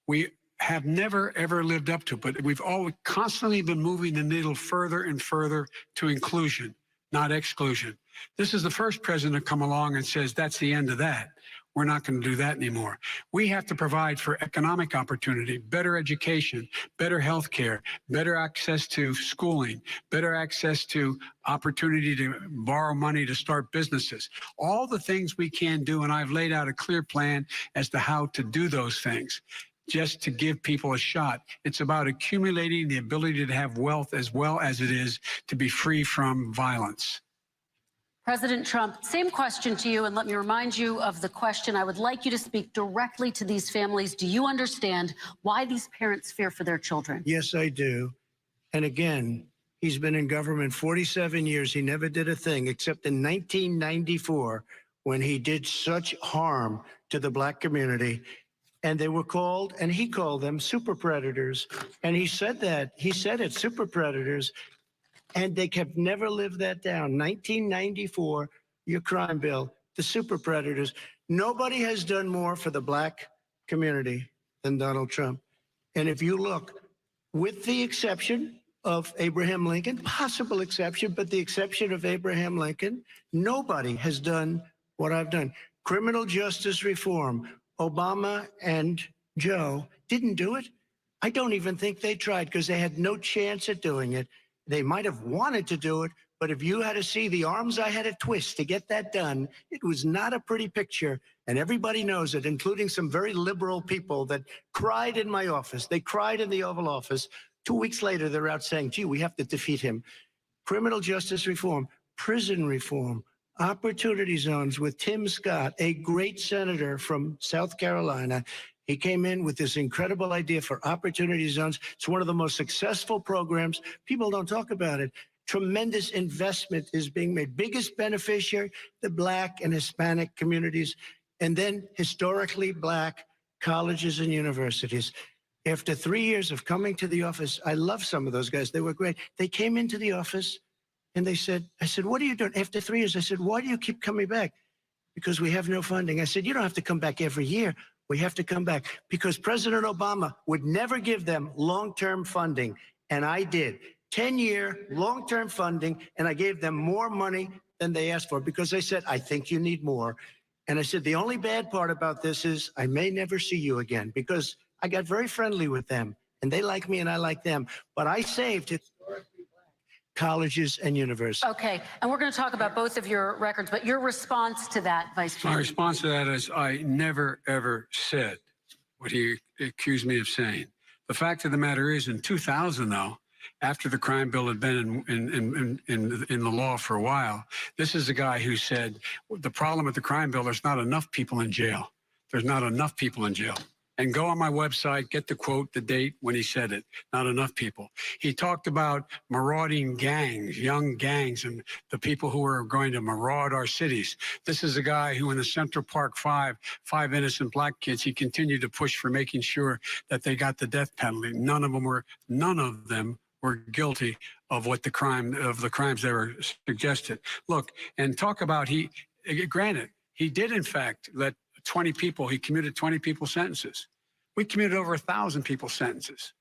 We have never, ever lived up to it, but we've always constantly been moving the needle further and further to inclusion, not exclusion. This is the first president to come along and says, that's the end of that. We're not going to do that anymore. We have to provide for economic opportunity, better education, better health care, better access to schooling, better access to opportunity to borrow money to start businesses. All the things we can do, and I've laid out a clear plan as to how to do those things, just to give people a shot. It's about accumulating the ability to have wealth as well as it is to be free from violence. President Trump, same question to you, and let me remind you of the question. I would like you to speak directly to these families. Do you understand why these parents fear for their children? Yes, I do. And again, he's been in government 47 years. He never did a thing except in 1994 when he did such harm to the black community. And they were called, and he called them super predators. And he said that. He said it, super predators. And they kept never lived that down. 1994, your crime bill, the super predators. Nobody has done more for the black community than Donald Trump. And if you look, with the exception of Abraham Lincoln, possible exception, but the exception of Abraham Lincoln, nobody has done what I've done. Criminal justice reform, Obama and Joe didn't do it. I don't even think they tried because they had no chance at doing it. They might have wanted to do it, but if you had to see the arms I had to twist to get that done, it was not a pretty picture. And everybody knows it, including some very liberal people that cried in my office. They cried in the Oval Office. 2 weeks later, they're out saying, gee, we have to defeat him. Criminal justice reform, prison reform, opportunity zones with Tim Scott, a great senator from South Carolina. He came in with this incredible idea for opportunity zones. It's one of the most successful programs. People don't talk about it. Tremendous investment is being made. Biggest beneficiary, the black and Hispanic communities, and then historically black colleges and universities. After 3 years of coming to the office, I love some of those guys. They were great. They came into the office and they said, I said, what are you doing? After 3 years, I said, why do you keep coming back? Because we have no funding. I said, you don't have to come back every year. We have to come back because President Obama would never give them long-term funding. And I did 10-year long-term funding. And I gave them more money than they asked for because they said, I think you need more. And I said, the only bad part about this is I may never see you again because I got very friendly with them and they like me and I like them. But I saved historically black colleges and universities. Okay, and we're going to talk about both of your records, but your response to that, Vice President. My response to that is I never, ever said what he accused me of saying. The fact of the matter is, in 2000, though, after the crime bill had been in the law for a while, this is the guy who said, the problem with the crime bill, there's not enough people in jail. There's not enough people in jail. And go on my website, get the quote, the date when he said it. Not enough people. He talked about marauding gangs, young gangs, and the people who are going to maraud our cities. This is a guy who in the Central Park five innocent black kids, he continued to push for making sure that they got the death penalty. None of them were guilty of the crimes they were suggested. Look, and talk about granted, he did in fact let 20 people, he commuted 20 people sentences. We commuted over 1,000 people sentences.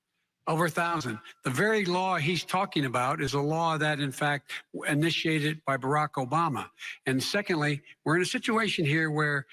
Over 1,000. The very law he's talking about is a law that, in fact, initiated by Barack Obama. And secondly, we're in a situation here where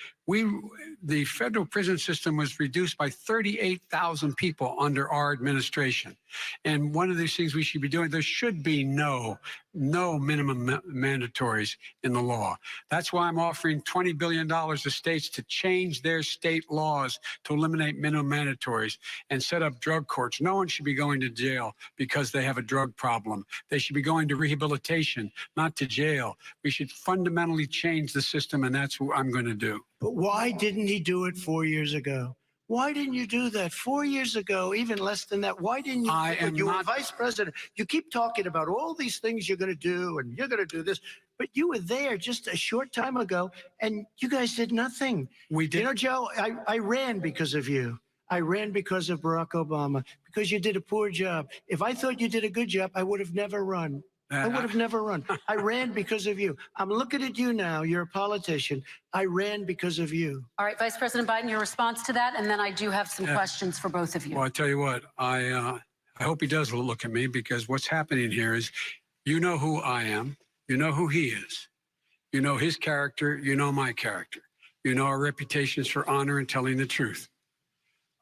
the federal prison system was reduced by 38,000 people under our administration. And one of these things we should be doing, there should be no minimum mandatories in the law. That's why I'm offering $20 billion to states to change their state laws to eliminate minimum mandatories and set up drug courts. No one should be going to jail because they have a drug problem. They should be going to rehabilitation, not to jail. We should fundamentally change the system, and that's what I'm going to do. But why didn't he do it 4 years ago? Why didn't you do that 4 years ago, even less than that? Why didn't you? You were vice president. You keep talking about all these things you're going to do and you're going to do this. But you were there just a short time ago and you guys did nothing. We did. You know, Joe, I ran because of you. I ran because of Barack Obama, because you did a poor job. If I thought you did a good job, I would have never run. I would have never run. I ran because of you. I'm looking at you now. You're a politician. I ran because of you. All right, Vice President Biden, your response to that, and then I do have some questions for both of you. Well, I tell you what, I hope he does look at me, because what's happening here is, you know who I am. You know who he is. You know his character. You know my character. You know our reputations for honor and telling the truth.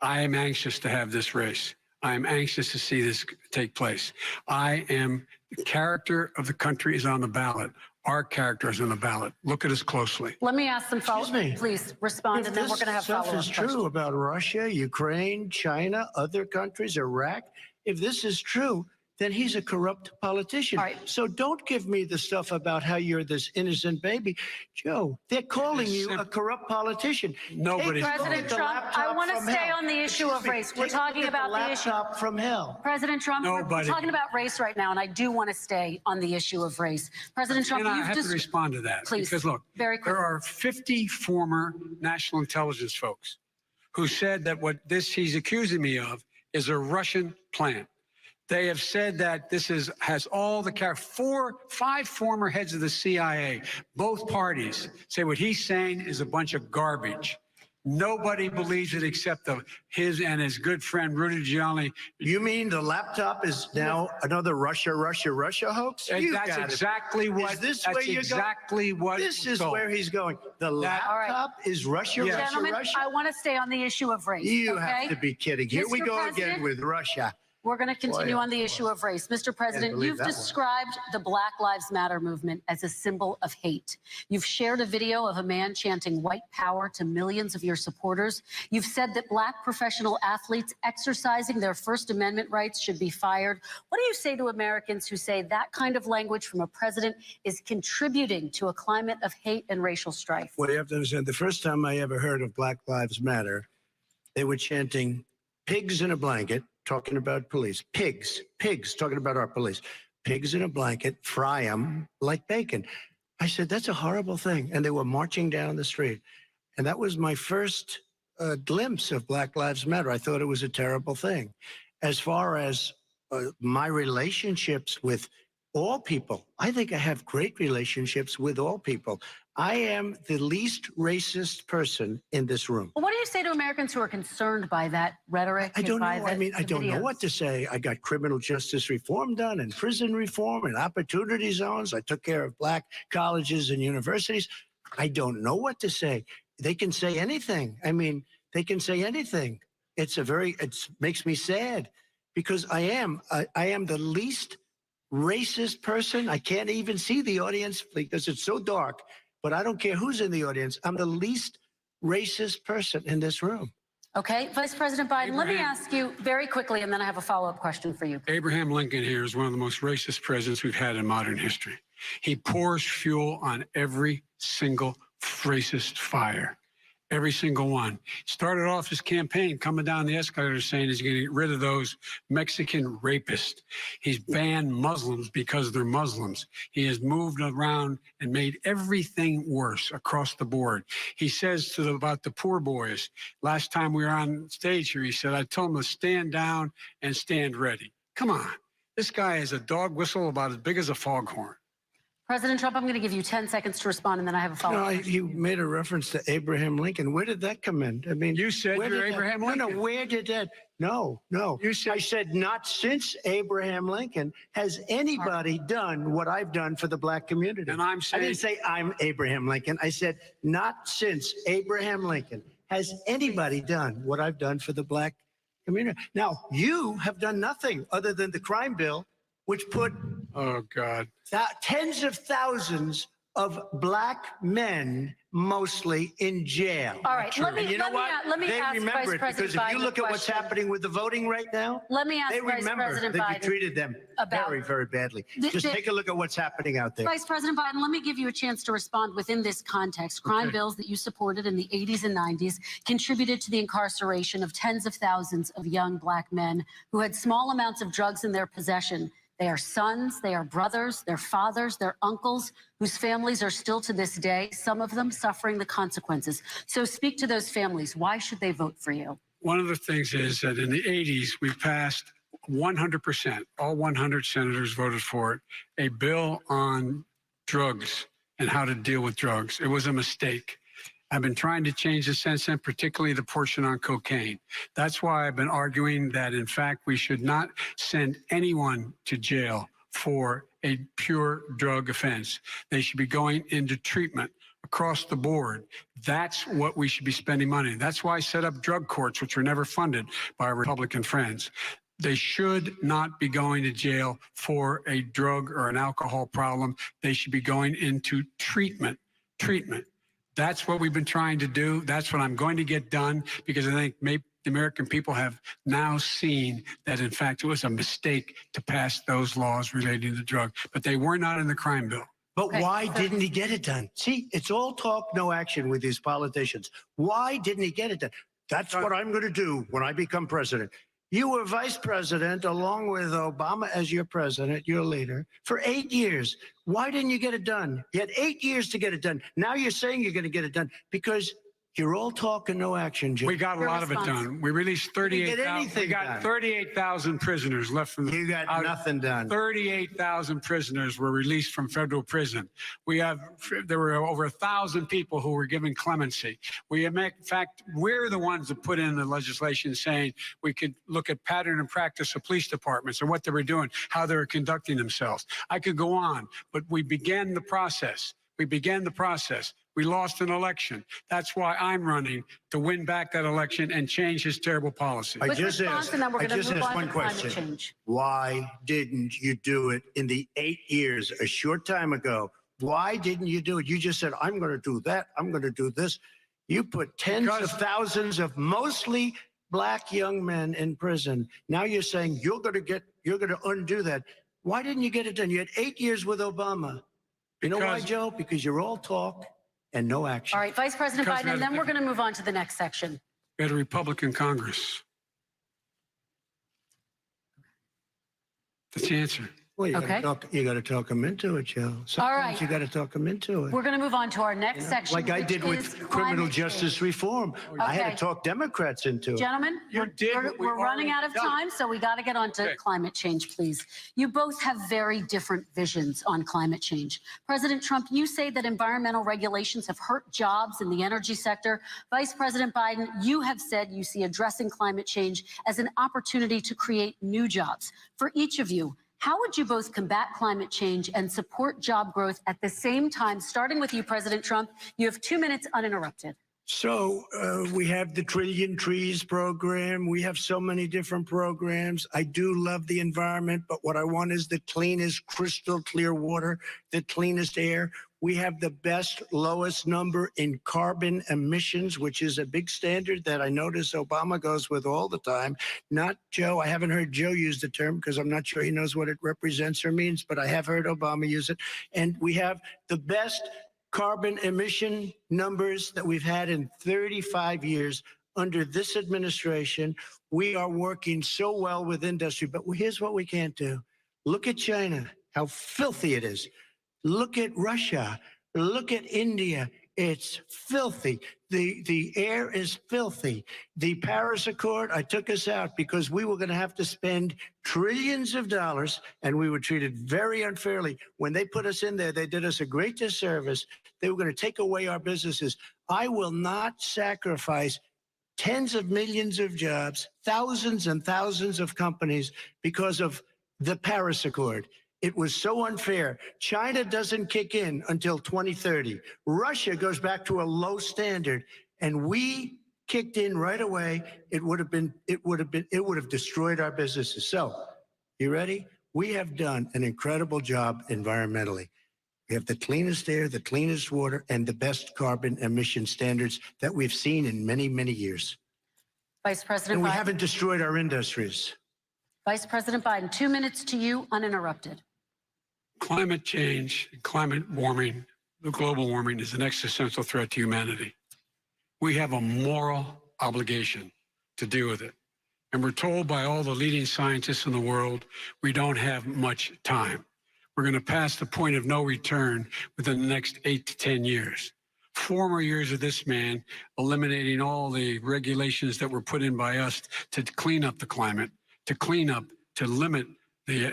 I am anxious to have this race. I am anxious to see this take place. The character of the country is on the ballot. Our character is on the ballot. Look at us closely. Let me ask some follow-up. Please respond, and then we're going to have follow-up. If this stuff is true about Russia, Ukraine, China, other countries, Iraq, if this is true, then he's a corrupt politician. All right. So don't give me the stuff about how you're this innocent baby. Joe, they're calling you a corrupt politician. Nobody's President Trump, I want to stay on the issue of race. We're talking about the issue. From hell. President Trump, we're Nobody. talking about race right now, and I do want to stay on the issue of race. President Trump, I have to respond to that. Please, because look, very quickly. there are 50 former national intelligence folks who said that what he's accusing me of is a Russian plan. They have said that this has all the five former heads of the CIA, both parties, say what he's saying is a bunch of garbage. Nobody believes it except his and his good friend Rudy Giuliani. You mean the laptop is now another Russia hoax? That's exactly what. Is this where you're going? This is where he's going. The laptop is Russia, Gentlemen, Russia. I want to stay on the issue of race. You okay? have to be kidding. Here we Mr. go President, again with Russia. We're going to continue on the issue of race. Mr. President, you've described the Black Lives Matter movement as a symbol of hate. You've shared a video of a man chanting white power to millions of your supporters. You've said that Black professional athletes exercising their First Amendment rights should be fired. What do you say to Americans who say that kind of language from a president is contributing to a climate of hate and racial strife? Well, you have to understand, the first time I ever heard of Black Lives Matter, they were chanting pigs in a blanket, talking about police. Pigs, talking about our police. Pigs in a blanket, fry them like bacon. I said, that's a horrible thing. And they were marching down the street. And that was my first glimpse of Black Lives Matter. I thought it was a terrible thing. As far as my relationships with all people, I think I have great relationships with all people. I am the least racist person in this room. Well, what do you say to Americans who are concerned by that rhetoric? I don't know. I mean, I don't know what to say. I got criminal justice reform done and prison reform and opportunity zones. I took care of Black colleges and universities. I don't know what to say. They can say anything. I mean, they can say anything. It makes me sad because I am the least racist person. I can't even see the audience because it's so dark. But I don't care who's in the audience. I'm the least racist person in this room. Okay, Vice President Biden, let me ask you very quickly, and then I have a follow-up question for you. Abraham Lincoln here is one of the most racist presidents we've had in modern history. He pours fuel on every single racist fire. Every single one. Started off his campaign coming down the escalator saying he's going to get rid of those Mexican rapists. He's banned Muslims because they're Muslims. He has moved around and made everything worse across the board. He says about the poor boys, last time we were on stage here, he said, I told them to stand down and stand ready. Come on. This guy is a dog whistle about as big as a foghorn. President Trump, I'm going to give you 10 seconds to respond, and then I have a follow-up. No, you made a reference to Abraham Lincoln. Where did that come in? I mean, You said where you're did that- Abraham Lincoln. No, where did that? No. You said- I said not since Abraham Lincoln has anybody done what I've done for the black community. And I'm I saying- didn't say I'm Abraham Lincoln. I said not since Abraham Lincoln has anybody done what I've done for the black community. Now, you have done nothing other than the crime bill, which put Oh, God. tens of thousands of black men, mostly in jail. All right, let me- And you know let me what? a- let me They ask remember Vice it President because if you Biden look a at what's question. happening with the voting right now, Let me ask they Vice remember President that Biden you treated them about- very, very badly. The- Just the- take a look at what's happening out there. Vice President Biden, let me give you a chance to respond within this context. Crime bills that you supported in the 80s and 90s contributed to the incarceration of tens of thousands of young black men who had small amounts of drugs in their possession. They are sons, they are brothers, they're fathers, they're uncles, whose families are still to this day, some of them suffering the consequences. So speak to those families. Why should they vote for you? One of the things is that in the 80s, we passed 100%, all 100 senators voted for it, a bill on drugs and how to deal with drugs. It was a mistake. I've been trying to change the since then, particularly the portion on cocaine. That's why I've been arguing that, in fact, we should not send anyone to jail for a pure drug offense. They should be going into treatment across the board. That's what we should be spending money. That's why I set up drug courts, which were never funded by our Republican friends. They should not be going to jail for a drug or an alcohol problem. They should be going into treatment. That's what we've been trying to do. That's what I'm going to get done, because I think maybe the American people have now seen that, in fact, it was a mistake to pass those laws relating to drugs, but they were not in the crime bill. But why didn't he get it done? See, it's all talk, no action with these politicians. Why didn't he get it done? That's what I'm going to do when I become president. You were vice president along with Obama as your president, your leader, for 8 years. Why didn't you get it done? You had 8 years to get it done. Now you're saying you're going to get it done because you're all talk and no action, Jim. We got a lot of it done. We released 38,000. We got 38,000 prisoners left from the. You got nothing done. 38,000 prisoners were released from federal prison. There were over 1,000 people who were given clemency. In fact, we're the ones that put in the legislation saying we could look at pattern and practice of police departments and what they were doing, how they were conducting themselves. I could go on, but we began the process. We lost an election. That's why I'm running to win back that election and change his terrible policy. I just asked one question. Why didn't you do it in the 8 years, a short time ago? Why didn't you do it? You just said, I'm going to do that. I'm going to do this. You put tens of thousands of mostly black young men in prison. Now you're saying you're going to undo that. Why didn't you get it done? You had 8 years with Obama. You know why, Joe? Because you're all talk and no action. All right, Vice President Biden, and then we're going to move on to the next section. We had a Republican Congress. That's the answer. Well, you got to talk them into it, Joe. Sometimes you got to talk them into it. We're going to move on to our next section. Like I did with criminal justice reform. I had Okay. to talk Democrats into it. Gentlemen, we're running out of time, so we got to get on to climate change, please. You both have very different visions on climate change. President Trump, you say that environmental regulations have hurt jobs in the energy sector. Vice President Biden, you have said you see addressing climate change as an opportunity to create new jobs. For each of you, how would you both combat climate change and support job growth at the same time? Starting with you, President Trump, you have 2 minutes uninterrupted. So we have the Trillion Trees program. We have so many different programs. I do love the environment, but what I want is the cleanest, crystal clear water, the cleanest air. We have the best, lowest number in carbon emissions, which is a big standard that I notice Obama goes with all the time. Not Joe. I haven't heard Joe use the term because I'm not sure he knows what it represents or means, but I have heard Obama use it. And we have the best carbon emission numbers that we've had in 35 years under this administration. We are working so well with industry, but here's what we can't do. Look at China, how filthy it is. Look at Russia. Look at India. It's filthy. The air is filthy. The Paris Accord, I took us out because we were going to have to spend trillions of dollars, and we were treated very unfairly. When they put us in there, they did us a great disservice. They were going to take away our businesses. I will not sacrifice tens of millions of jobs, thousands and thousands of companies because of the Paris Accord. It was so unfair. China doesn't kick in until 2030. Russia goes back to a low standard, and we kicked in right away. It would have destroyed our businesses. So, you ready? We have done an incredible job environmentally. We have the cleanest air, the cleanest water, and the best carbon emission standards that we've seen in many, many years. Vice President And we Biden. haven't destroyed our industries. Vice President Biden, 2 minutes to you, uninterrupted. Climate change, climate warming, the global warming is an existential threat to humanity. We have a moral obligation to deal with it. And we're told by all the leading scientists in the world, we don't have much time. We're going to pass the point of no return within the next 8 to 10 years. 4 more years of this man eliminating all the regulations that were put in by us to clean up the climate, to limit the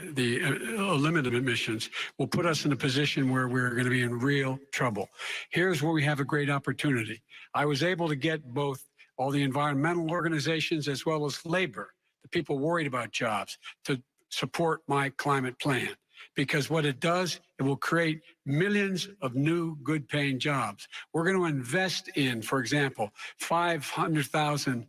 limited emissions will put us in a position where we're going to be in real trouble. Here's where we have a great opportunity. I was able to get both all the environmental organizations as well as labor, the people worried about jobs, to support my climate plan. Because what it does, it will create millions of new good-paying jobs. We're going to invest in, for example, 50,000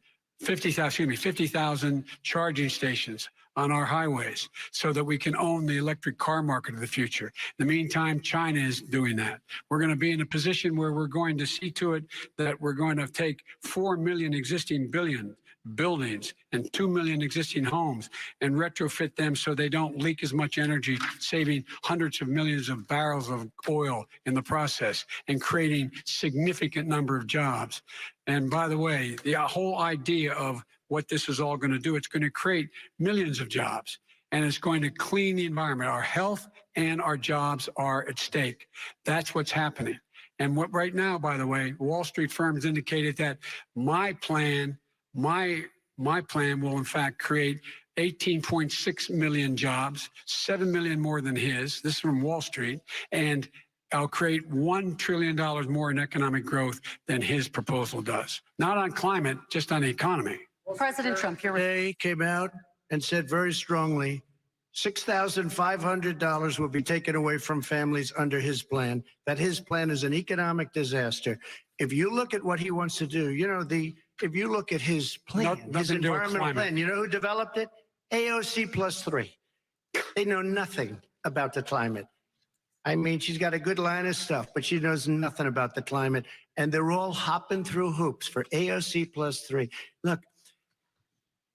charging stations on our highways so that we can own the electric car market of the future. In the meantime, China is doing that. We're going to be in a position where we're going to see to it that we're going to take 4 million existing buildings and 2 million existing homes and retrofit them so they don't leak as much energy, saving hundreds of millions of barrels of oil in the process and creating significant number of jobs. And by the way, the whole idea of what this is all going to do, it's going to create millions of jobs, and it's going to clean the environment. Our health and our jobs are at stake. That's what's happening. And what right now, by the way, Wall Street firms indicated that my plan will in fact create 18.6 million jobs, 7 million more than his. This is from Wall Street. And I'll create $1 trillion more in economic growth than his proposal does. Not on climate, just on the economy. President Trump, They came out and said very strongly, $6,500 will be taken away from families under his plan, that his plan is an economic disaster. If you look at what he wants to do, if you look at his plan, his environmental plan, you know who developed it? AOC +3. They know nothing about the climate. I mean, she's got a good line of stuff, but she knows nothing about the climate. And they're all hopping through hoops for AOC +3. Look,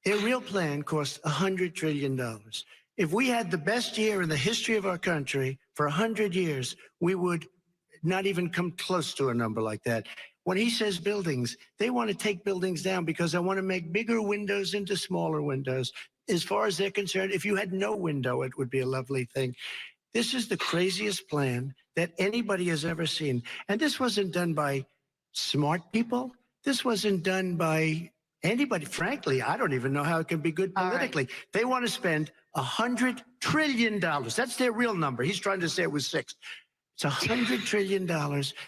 their real plan cost $100 trillion. If we had the best year in the history of our country for 100 years, we would not even come close to a number like that. When he says buildings, they want to take buildings down because I want to make bigger windows into smaller windows. As far as they're concerned, if you had no window, it would be a lovely thing. This is the craziest plan that anybody has ever seen. And this wasn't done by smart people. This wasn't done by anybody. Frankly, I don't even know how it can be good politically. Right. They want to spend $100 trillion. That's their real number. He's trying to say it was 6. It's $100 trillion.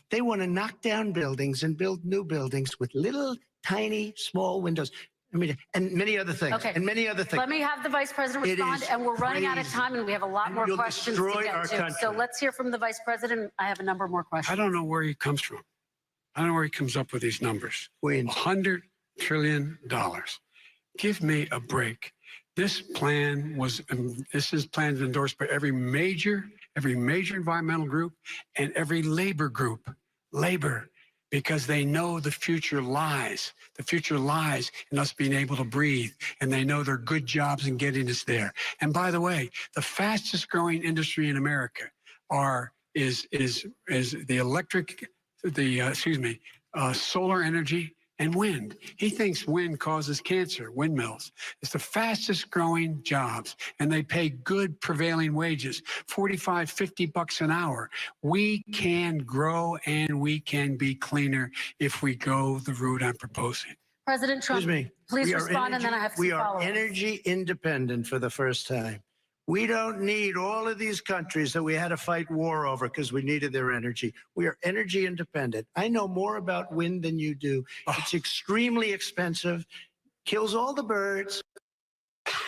They want to knock down buildings and build new buildings with little, tiny, small windows. I mean, and many other things. Okay. And many other things. Let me have the Vice President respond, and we're running out of time, and we have a lot more questions to get to. So let's hear from the Vice President. I have a number more questions. I don't know where he comes from. I don't know where he comes up with these numbers. $100 trillion. Give me a break. This plan was, plans endorsed by every major environmental group and every labor group. Because they know the future lies. The future lies in us being able to breathe, and they know there are good jobs in getting us there. And by the way, the fastest growing industry in America is solar energy and wind. He thinks wind causes cancer, windmills. It's the fastest growing jobs, and they pay good prevailing wages, 45, 50 bucks an hour. We can grow and we can be cleaner if we go the route I'm proposing. President Trump, Excuse me. please We are respond, and then I have some We are follow-ups. energy independent for the first time. We don't need all of these countries that we had to fight war over because we needed their energy. We are energy independent. I know more about wind than you do. It's extremely expensive, kills all the birds.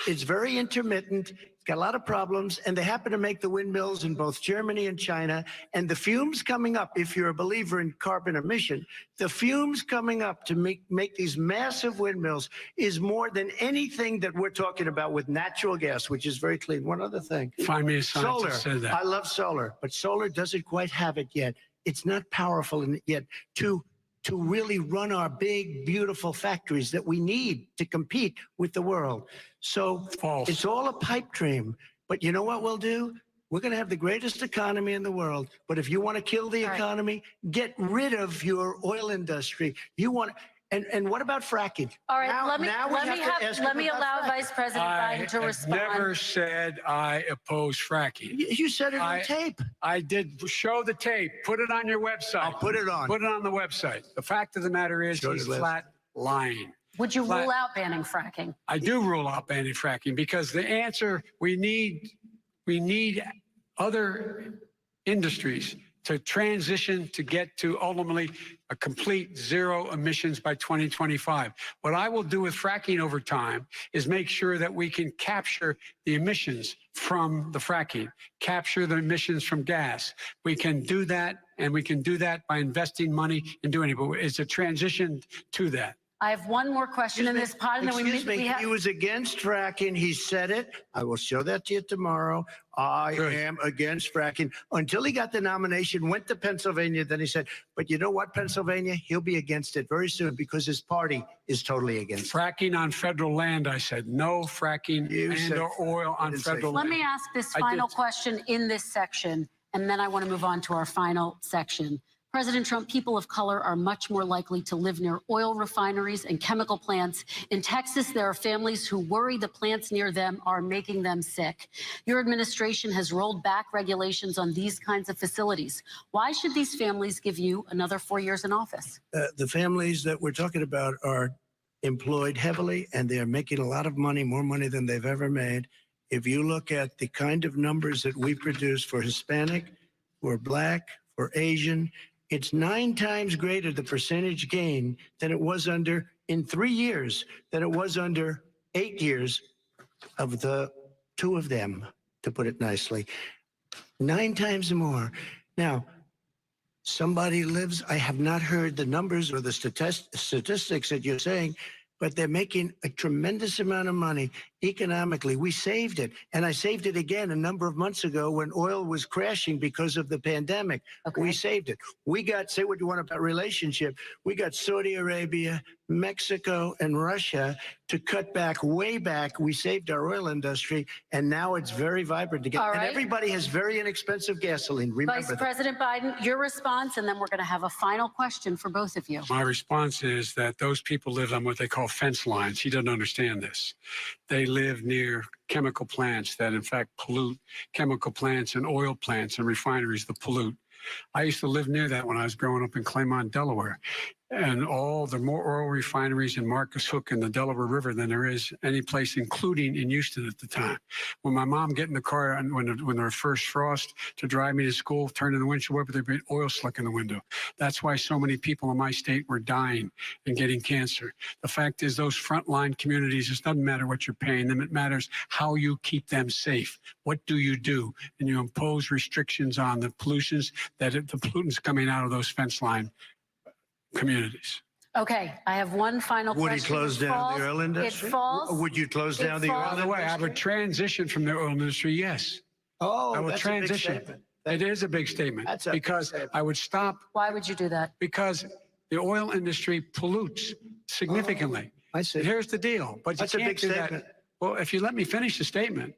It's very intermittent. It's got a lot of problems, and they happen to make the windmills in both Germany and China. And the fumes coming up, if you're a believer in carbon emission, the fumes coming up to make these massive windmills is more than anything that we're talking about with natural gas, which is very clean. One other thing. Find me a scientist Solar. that said that. I love solar, but solar doesn't quite have it yet. It's not powerful yet to really run our big, beautiful factories that we need to compete with the world. So False. It's all a pipe dream. But you know what we'll do? We're going to have the greatest economy in the world. But if you want to kill the economy, get rid of your oil industry. You want, and what about fracking? All right, Now let me allow Vice President Biden to respond. I never said I oppose fracking. You said it on tape. I did. Show the tape. Put it on your website. I'll put it on. Put it on the website. The fact of the matter is Show he's the list. flat lying. Would you rule out banning fracking? I do rule out banning fracking because the answer we need other industries to transition to get to ultimately a complete zero emissions by 2025. What I will do with fracking over time is make sure that we can capture the emissions from the fracking, capture the emissions from gas. We can do that, and we can do that by investing money and doing it. But it's a transition to that. I have one more question in this pod, and then Excuse me, he was against fracking. He said it. I will show that to you tomorrow. I am against fracking. Until he got the nomination, went to Pennsylvania, then he said, but you know what, Pennsylvania? He'll be against it very soon because his party is totally against it. Fracking on federal land, I said. No fracking or oil on federal land. Let me ask this final question in this section, and then I want to move on to our final section. President Trump, people of color are much more likely to live near oil refineries and chemical plants. In Texas, there are families who worry the plants near them are making them sick. Your administration has rolled back regulations on these kinds of facilities. Why should these families give you another 4 years in office? The families that we're talking about are employed heavily, and they're making a lot of money, more money than they've ever made. If you look at the kind of numbers that we produce for Hispanic, for Black, for Asian, it's 9 times greater, the percentage gain, than it was under, in 3 years, than it was under 8 years of the 2 of them, to put it nicely. 9 times more. Now, somebody lives, I have not heard the numbers or the statistics that you're saying, but they're making a tremendous amount of money economically. We saved it. And I saved it again a number of months ago when oil was crashing because of the pandemic. We saved it. We got, say what you want about relationship, we got Saudi Arabia, Mexico, and Russia to cut back, way back. We saved our oil industry, and now it's very vibrant again. All And right. everybody has very inexpensive gasoline. Remember Vice that. President Biden, your response, and then we're going to have a final question for both of you. My response is that those people live on what they call fence lines. He doesn't understand this. They live near chemical plants that, in fact, pollute, chemical plants and oil plants and refineries that pollute. I used to live near that when I was growing up in Claymont, Delaware. And all the more oil refineries in Marcus Hook and the Delaware River than there is any place, including in Houston at the time. When my mom get in the car and when there was first frost to drive me to school, turning the windshield wiper, there'd be oil slick in the window. That's why so many people in my state were dying and getting cancer. The fact is, those frontline communities, it doesn't matter what you're paying them. It matters how you keep them safe. What do? And you impose restrictions on the pollutions the pollutants coming out of those fence line communities. Okay, I have one final question. Would he close down the oil industry? It falls. Would you close down the oil By industry? the way, I would transition from the oil industry, yes. Oh, I would that's transition. a big statement. It is a big statement That's a big because statement. I would stop. Why would you do that? Because the oil industry pollutes significantly. I see. Here's the deal. But That's you a can't big do statement. that. Well, if you let me finish the statement,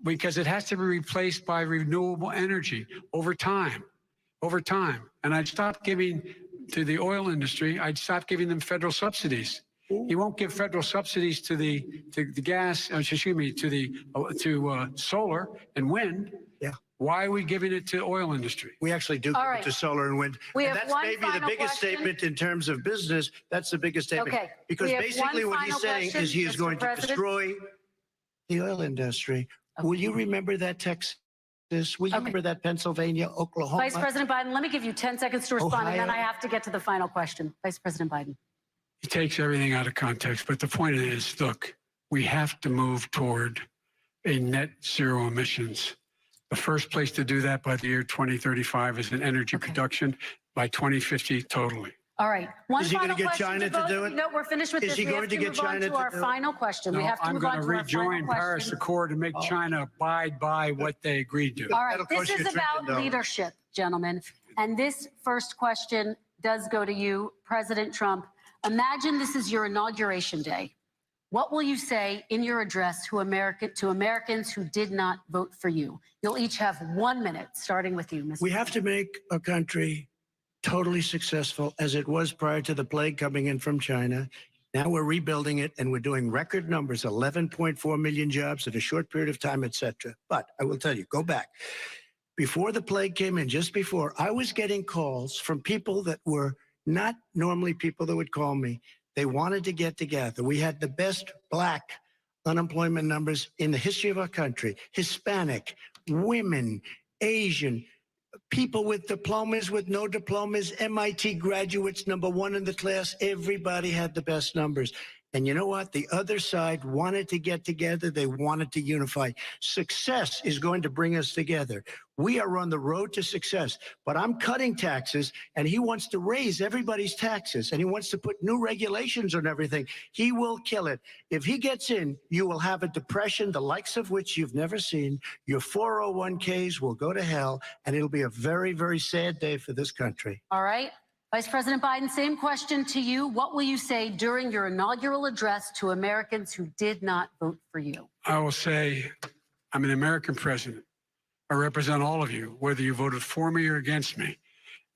because it has to be replaced by renewable energy over time. And I'd stop giving the oil industry, I'd stop giving them federal subsidies. He won't give federal subsidies to the gas, excuse me, to solar and wind. Yeah. Why are we giving it to oil industry? We actually do give All it right. to solar and wind. We And have that's one maybe the final biggest question. statement in terms of business. That's the biggest statement. Okay. Because We have basically one what he's final saying question, is he is Mr. going to President. destroy the oil industry. Okay. Will you remember that Texas? Will you remember that Pennsylvania, Oklahoma? Vice President Biden, let me give you 10 seconds to respond, and then Ohio. I have to get to the final question. Vice President Biden. He takes everything out of context. But the point is, look, we have to move toward a net zero emissions. The first place to do that by the year 2035 is in energy production, by 2050 totally. All right. One Is he final gonna get question China to both do of you. it? No, we're finished with Is this. he We going have to to get move on China to to our do it? final question. We No, have to I'm move going on to to our final rejoin Paris question. Accord and make China abide by what they agreed to. All right. That'll This cost you is $1 about trillion. leadership, gentlemen. And this first question does go to you, President Trump. Imagine this is your inauguration day. What will you say in your address to Americans who did not vote for you? You'll each have 1 minute, starting with you, Mr. We have to make a country totally successful as it was prior to the plague coming in from China. Now we're rebuilding it and we're doing record numbers, 11.4 million jobs in a short period of time, et cetera. But I will tell you, go back. Before the plague came in, just before, I was getting calls from people that were not normally people that would call me. They wanted to get together. We had the best Black unemployment numbers in the history of our country. Hispanic, women, Asian, people with diplomas, with no diplomas, MIT graduates, #1 in the class. Everybody had the best numbers. And you know what? The other side wanted to get together. They wanted to unify. Success is going to bring us together. We are on the road to success, but I'm cutting taxes and he wants to raise everybody's taxes and he wants to put new regulations on everything. He will kill it. If he gets in, you will have a depression, the likes of which you've never seen. Your 401ks will go to hell and it'll be a very, very sad day for this country. All right. Vice President Biden, same question to you. What will you say during your inaugural address to Americans who did not vote for you? I will say, I'm an American president. I represent all of you, whether you voted for me or against me.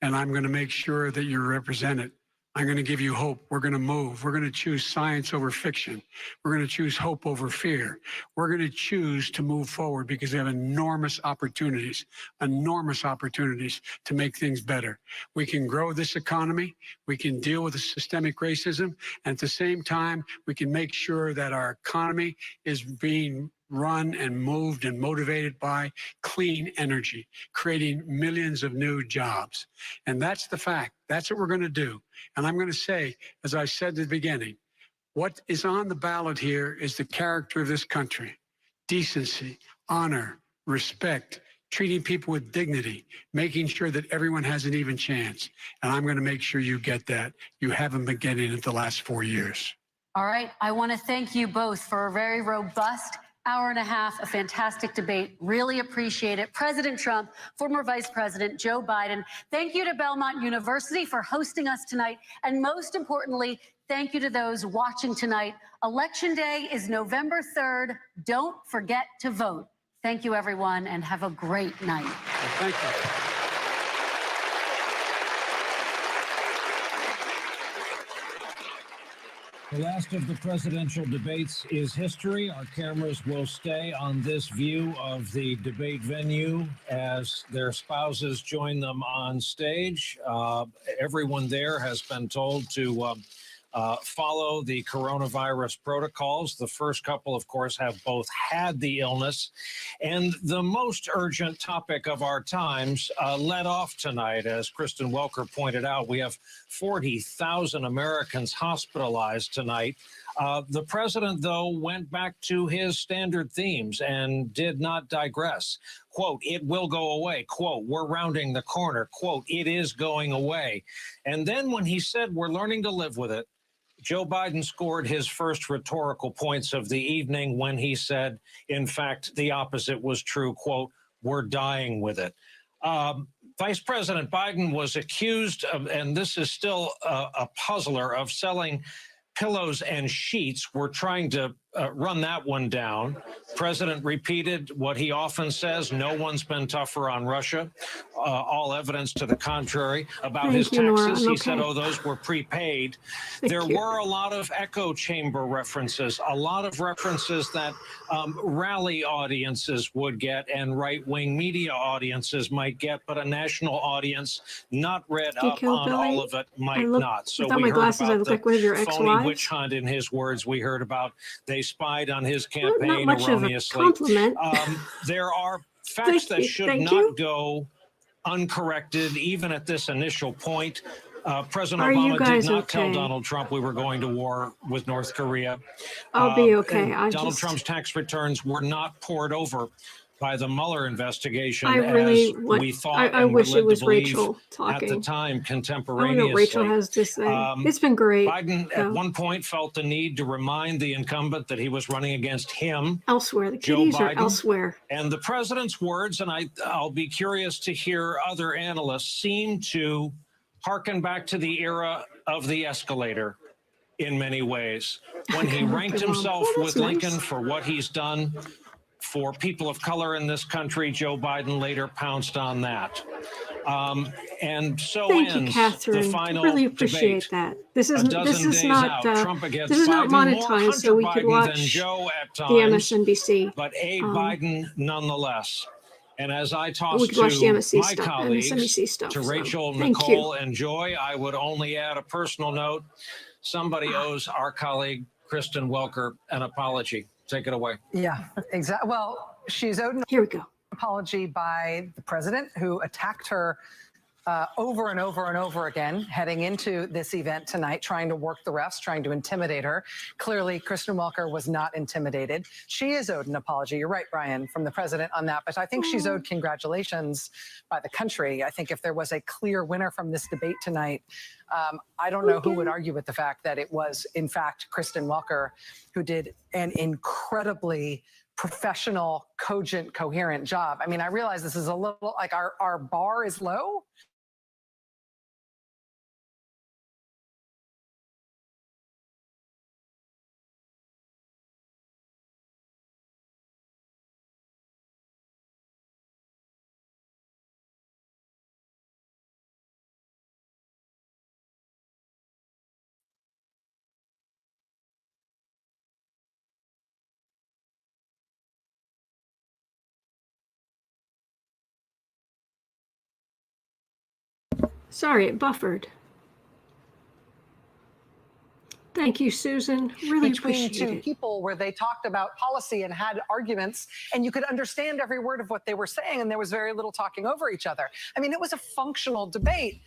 And I'm going to make sure that you're represented. I'm going to give you hope. We're going to move. We're going to choose science over fiction. We're going to choose hope over fear. We're going to choose to move forward because we have enormous opportunities to make things better. We can grow this economy. We can deal with the systemic racism. And at the same time, we can make sure that our economy is being run and moved and motivated by clean energy, creating millions of new jobs. And that's the fact. That's what we're going to do. And I'm going to say, as I said at the beginning, what is on the ballot here is the character of this country: decency, honor, respect, treating people with dignity, making sure that everyone has an even chance. And I'm going to make sure you get that. You haven't been getting it the last 4 years. All right. I want to thank you both for a very robust hour and a half, a fantastic debate. Really appreciate it. President Trump, former Vice President Joe Biden, thank you to Belmont University for hosting us tonight. And most importantly, thank you to those watching tonight. Election Day is November 3rd. Don't forget to vote. Thank you, everyone, and have a great night. Thank you. The last of the presidential debates is history. Our cameras will stay on this view of the debate venue as their spouses join them on stage. Everyone there has been told to follow the coronavirus protocols. The first couple, of course, have both had the illness. And the most urgent topic of our times led off tonight. As Kristen Welker pointed out, we have 40,000 Americans hospitalized tonight. The president, though, went back to his standard themes and did not digress. Quote, it will go away. Quote, we're rounding the corner. Quote, it is going away. And then when he said we're learning to live with it, Joe Biden scored his first rhetorical points of the evening when he said, in fact, the opposite was true. Quote, we're dying with it. Vice President Biden was accused of, and this is still a puzzler, of selling pillows and sheets. We're trying to run that one down. President repeated what he often says: no one's been tougher on Russia. All evidence to the contrary. About his taxes, he said, oh, those were prepaid. There were a lot of echo chamber references, a lot of references that rally audiences would get and right-wing media audiences might get, but a national audience not read up on all of it might not. So we heard about the phony witch hunt, in his words. We heard about they spied on his campaign not much erroneously. Of a compliment. There are facts that should not go uncorrected, even at this initial point. President Obama did not tell Donald Trump we were going to war with North Korea. I'll be okay. Donald Trump's tax returns were not poured over by the Mueller investigation, we thought. I wish it was Rachel talking at the time, contemporaneously. I don't know what Rachel has to say. It's been great. Biden at one point felt the need to remind the incumbent that he was running against him. Elsewhere, the kiddies are elsewhere. And the president's words, and I'll be curious to hear other analysts, seem to harken back to the era of the escalator in many ways, when he ranked himself with Lincoln for what he's done for people of color in this country. Joe Biden later pounced on that. And so Thank ends you, Catherine. the final really appreciate debate. that. This is not Trump against this is not Biden, monetized, so we could Biden watch than Joe at the times, MSNBC. but Biden nonetheless. And as I toss we could watch the to MSC my stuff, colleagues, MSNBC stuff, to Rachel, thank Nicole, you. and Joy, I would only add a personal note. Somebody owes our colleague, Kristen Welker, an apology. Take it away. Yeah, exactly. Well, she's owed an apology by the president, who attacked her over and over and over again, heading into this event tonight, trying to work the refs, trying to intimidate her. Clearly, Kristen Welker was not intimidated. She is owed an apology. You're right, Brian, from the president on that. But I think she's owed congratulations by the country. I think if there was a clear winner from this debate tonight, I don't know who would argue with the fact that it was, in fact, Kristen Welker who did an incredibly professional, cogent, coherent job. I mean, I realize this is a little like our bar is low. Sorry, it buffered. Thank you, Susan. Really Between appreciate two it. people where they talked about policy and had arguments, and you could understand every word of what they were saying, and there was very little talking over each other. I mean, it was a functional debate,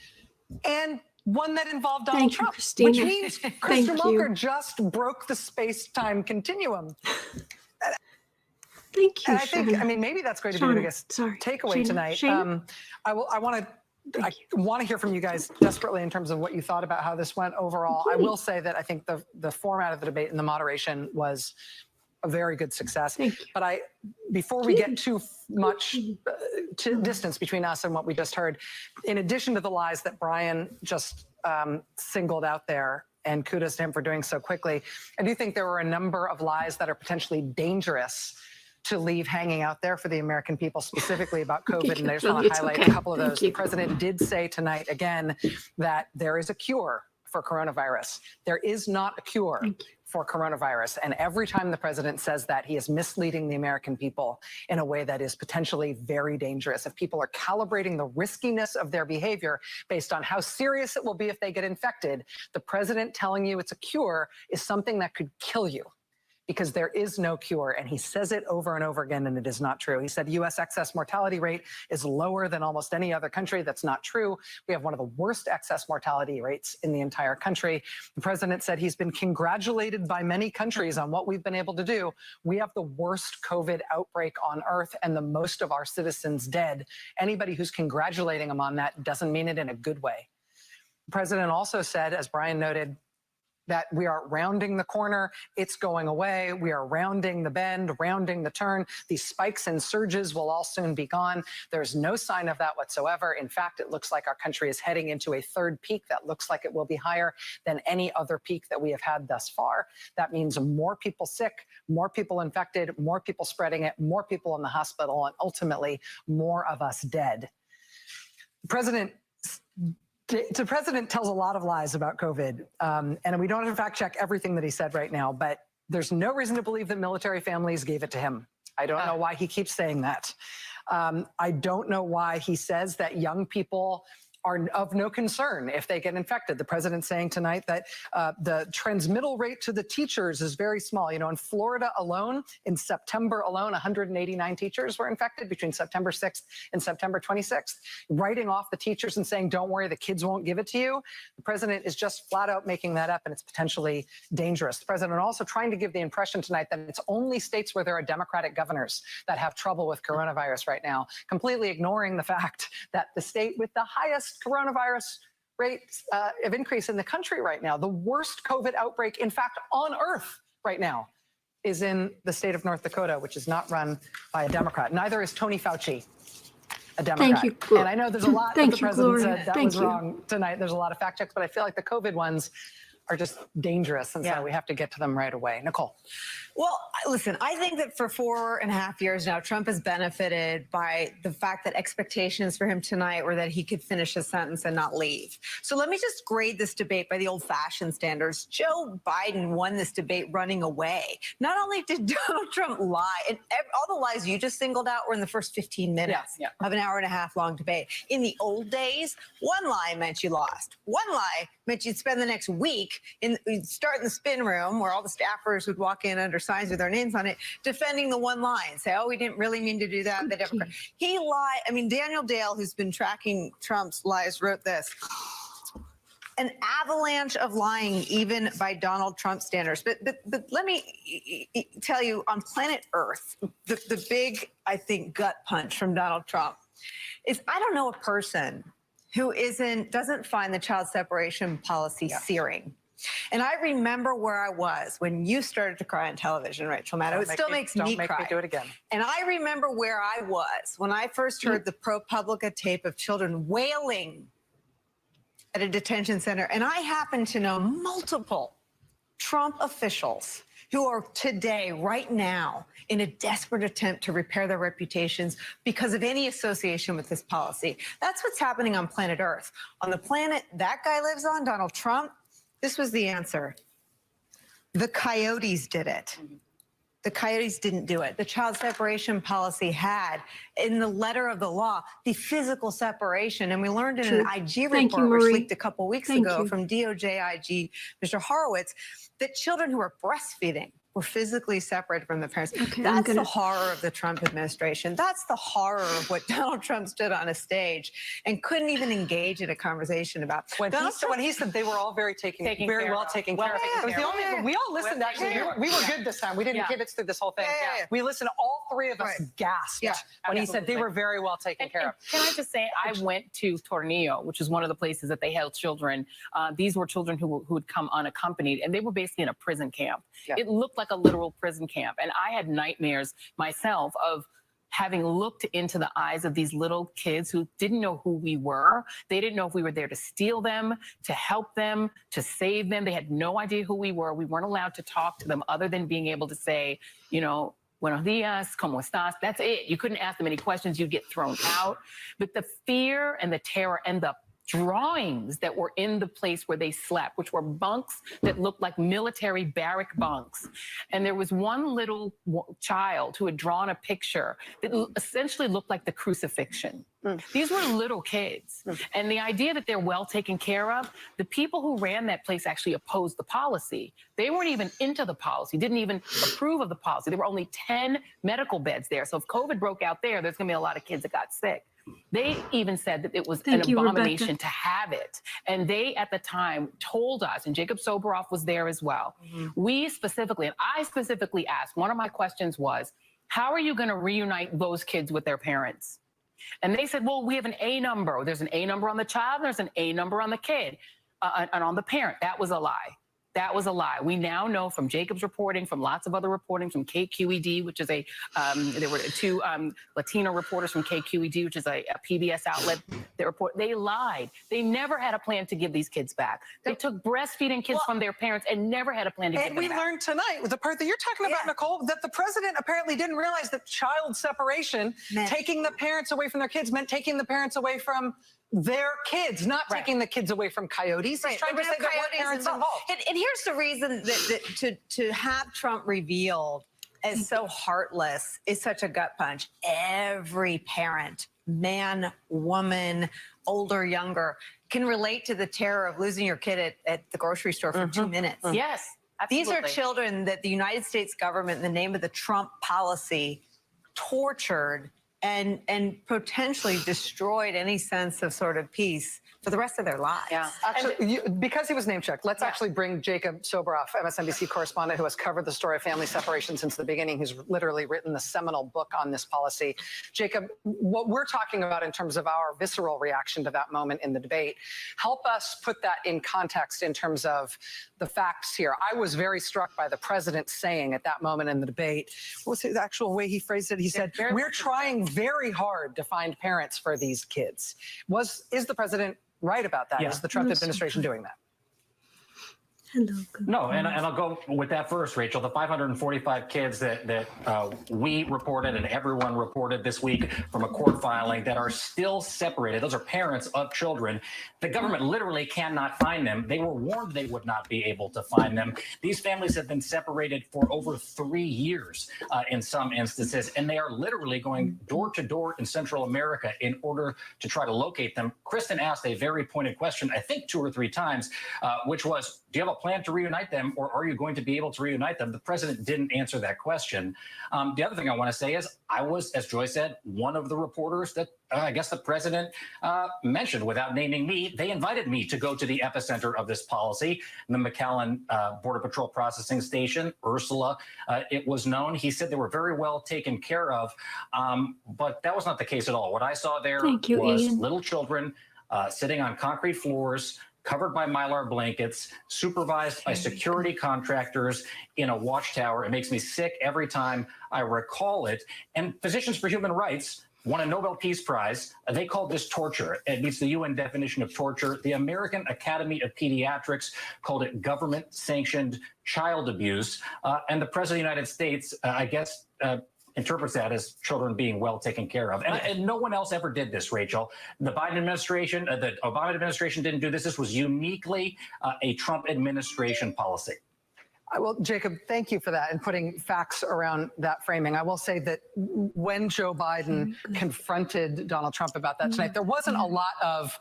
and one that involved Donald Thank you, Trump, Christina. which means Kristen Thank you. Welker just broke the space-time continuum. Thank you, And I think, Shauna. I mean, maybe that's going to be Shauna, the biggest sorry. takeaway Shana, tonight. Shana? I want to hear from you guys desperately in terms of what you thought about how this went overall. I will say that I think the format of the debate and the moderation was a very good success. But before we get too much distance between us and what we just heard, in addition to the lies that Brian just singled out there, and kudos to him for doing so quickly, I do think there were a number of lies that are potentially dangerous to leave hanging out there for the American people, specifically about COVID. And I just want to highlight a couple of those. The president did say tonight again that there is a cure for coronavirus. There is not a cure for coronavirus. And every time the president says that, he is misleading the American people in a way that is potentially very dangerous. If people are calibrating the riskiness of their behavior based on how serious it will be if they get infected, the president telling you it's a cure is something that could kill you, because there is no cure. And he says it over and over again, and it is not true. He said U.S. excess mortality rate is lower than almost any other country. That's not true. We have one of the worst excess mortality rates in the entire country. The president said he's been congratulated by many countries on what we've been able to do. We have the worst COVID outbreak on earth and the most of our citizens dead. Anybody who's congratulating him on that doesn't mean it in a good way. The president also said, as Brian noted, that we are rounding the corner. It's going away. We are rounding the bend, rounding the turn. These spikes and surges will all soon be gone. There's no sign of that whatsoever. In fact, it looks like our country is heading into a third peak that looks like it will be higher than any other peak that we have had thus far. That means more people sick, more people infected, more people spreading it, more people in the hospital, and ultimately more of us dead. The president tells a lot of lies about COVID, and we don't have to fact check everything that he said right now, but there's no reason to believe that military families gave it to him. I don't know why he keeps saying that. I don't know why he says that young people are of no concern if they get infected. The president's saying tonight that the transmittal rate to the teachers is very small. You know, in Florida alone, in September alone, 189 teachers were infected between September 6th and September 26th, writing off the teachers and saying, don't worry, the kids won't give it to you. The president is just flat out making that up, and it's potentially dangerous. The president also trying to give the impression tonight that it's only states where there are Democratic governors that have trouble with coronavirus right now, completely ignoring the fact that the state with the highest coronavirus rates of increase in the country right now, the worst COVID outbreak, in fact, on earth right now, is in the state of North Dakota, which is not run by a Democrat. Neither is Tony Fauci a Democrat. Thank you. And I know there's a lot that the president Gloria. said that Thank was you. wrong tonight. There's a lot of fact checks, but I feel like the COVID ones are just dangerous, and so we have to get to them right away. Nicole. Well, listen, I think that for 4.5 years now, Trump has benefited by the fact that expectations for him tonight were that he could finish his sentence and not leave. So let me just grade this debate by the old-fashioned standards. Joe Biden won this debate running away. Not only did Donald Trump lie, and all the lies you just singled out were in the first 15 minutes of an hour-and-a-half long debate. In the old days, one lie meant you lost. One lie meant you'd spend the next week you'd start in the spin room where all the staffers would walk in under signs with their names on it, defending the one lie and say, oh, we didn't really mean to do that. He lied. I mean, Daniel Dale, who's been tracking Trump's lies, wrote this. An avalanche of lying, even by Donald Trump standards. But let me tell you, on planet Earth, the big, I think, gut punch from Donald Trump is I don't know a person who doesn't find the child separation policy searing. And I remember where I was when you started to cry on television, Rachel Maddow. It still makes me cry. Don't make me do it again. And I remember where I was when I first heard the ProPublica tape of children wailing at a detention center. And I happen to know multiple Trump officials who are today, right now, in a desperate attempt to repair their reputations because of any association with this policy. That's what's happening on planet Earth. On the planet that guy lives on, Donald Trump, this was the answer. The coyotes did it. The coyotes didn't do it. The child separation policy had, in the letter of the law, the physical separation. And we learned in an IG report, which leaked a couple weeks ago from DOJ IG, Mr. Horowitz, that children who are breastfeeding were physically separated from their parents. That's the horror of the Trump administration. That's the horror of what Donald Trump stood on a stage and couldn't even engage in a conversation about. When he said they were all very well taken care of. It was the only, we all listened, actually. We were good this time. We didn't kibitz through this whole thing. We listened, all three of us gasped when he said they were very well taken care of. Can I just say, I went to Tornillo, which is one of the places that they held children. These were children who would come unaccompanied, and they were basically in a prison camp. It looked like a literal prison camp. And I had nightmares myself of having looked into the eyes of these little kids who didn't know who we were. They didn't know if we were there to steal them, to help them, to save them. They had no idea who we were. We weren't allowed to talk to them other than being able to say, you know, buenos dias, ¿cómo estás? That's it. You couldn't ask them any questions. You'd get thrown out. But the fear and the terror and the drawings that were in the place where they slept, which were bunks that looked like military barrack bunks. And there was one little child who had drawn a picture that essentially looked like the crucifixion. These were little kids. And the idea that they're well taken care of, the people who ran that place actually opposed the policy. They weren't even into the policy, didn't even approve of the policy. There were only 10 medical beds there. So if COVID broke out there's going to be a lot of kids that got sick. They even said that it was an abomination to have it. And they, at the time, told us, and Jacob Soboroff was there as well, we specifically, and I specifically asked, one of my questions was, how are you going to reunite those kids with their parents? And they said, well, we have an A number. There's an A number on the child, and there's an A number on the kid, and on the parent. That was a lie. That was a lie. We now know from Jacob's reporting, from lots of other reporting, from KQED, which is there were two Latino reporters from KQED, which is a PBS outlet that report. They lied. They never had a plan to give these kids back. They took breastfeeding kids from their parents and never had a plan to give them back. And we learned tonight, the part that you're talking about, Nicole, that the president apparently didn't realize that child separation, taking the parents away from their kids, meant taking the parents away from their kids, not taking the kids away from coyotes. He's trying to say that weren't parents involved. And here's the reason that to have Trump revealed as so heartless is such a gut punch. Every parent, man, woman, older, younger, can relate to the terror of losing your kid at the grocery store for 2 minutes. Yes, These are absolutely. children that the United States government, in the name of the Trump policy, tortured and potentially destroyed any sense of sort of peace for the rest of their lives. Yeah. Actually, because he was name checked, let's actually bring Jacob Soboroff, MSNBC correspondent who has covered the story of family separation since the beginning. He's literally written the seminal book on this policy. Jacob, what we're talking about in terms of our visceral reaction to that moment in the debate, help us put that in context in terms of the facts here. I was very struck by the president saying at that moment in the debate, what was the actual way he phrased it? He said, we're trying very hard to find parents for these kids. Is the president right about that? Yeah. Is the Trump administration doing that? No, and I'll go with that first, Rachel. The 545 kids that we reported and everyone reported this week from a court filing that are still separated. Those are parents of children. The government literally cannot find them. They were warned they would not be able to find them. These families have been separated for over 3 years in some instances, and they are literally going door to door in Central America in order to try to locate them. Kristen asked a very pointed question, I think 2 or 3 times, which was, do you have a plan to reunite them, or are you going to be able to reunite them? The president didn't answer that question. The other thing I want to say is I was, as Joy said, one of the reporters that I guess the president mentioned without naming me. They invited me to go to the epicenter of this policy, the McAllen Border Patrol Processing Station, Ursula. It was known. He said they were very well taken care of, but that was not the case at all. What I saw there was little children sitting on concrete floors, covered by Mylar blankets, supervised by security contractors in a watchtower. It makes me sick every time I recall it. And Physicians for Human Rights won a Nobel Peace Prize. They called this torture. It meets the UN definition of torture. The American Academy of Pediatrics called it government-sanctioned child abuse. And the President of the United States, I guess, interprets that as children being well taken care of. And no one else ever did this, Rachel. The Biden administration, the Obama administration didn't do this. This was uniquely a Trump administration policy. Well, Jacob, thank you for that and putting facts around that framing. I will say that when Joe Biden confronted Donald Trump about that tonight, there wasn't a lot of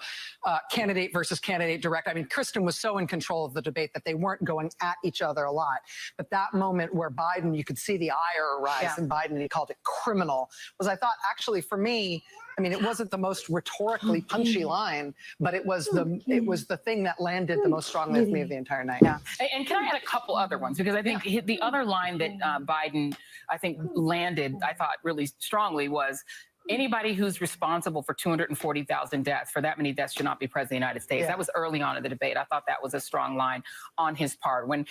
candidate versus candidate direct. I mean, Kristen was so in control of the debate that they weren't going at each other a lot. But that moment where Biden, you could see the ire rise in Biden, and he called it criminal, was, I thought, actually, for me, I mean, it wasn't the most rhetorically punchy line, but it was the thing that landed the most strongly with me of the entire night. Yeah. And can I add a couple other ones? Because I think the other line that Biden, I think, landed, I thought, really strongly was, anybody who's responsible for 240,000 deaths, for that many deaths, should not be president of the United States. That was early on in the debate. I thought that was a strong line on his part. When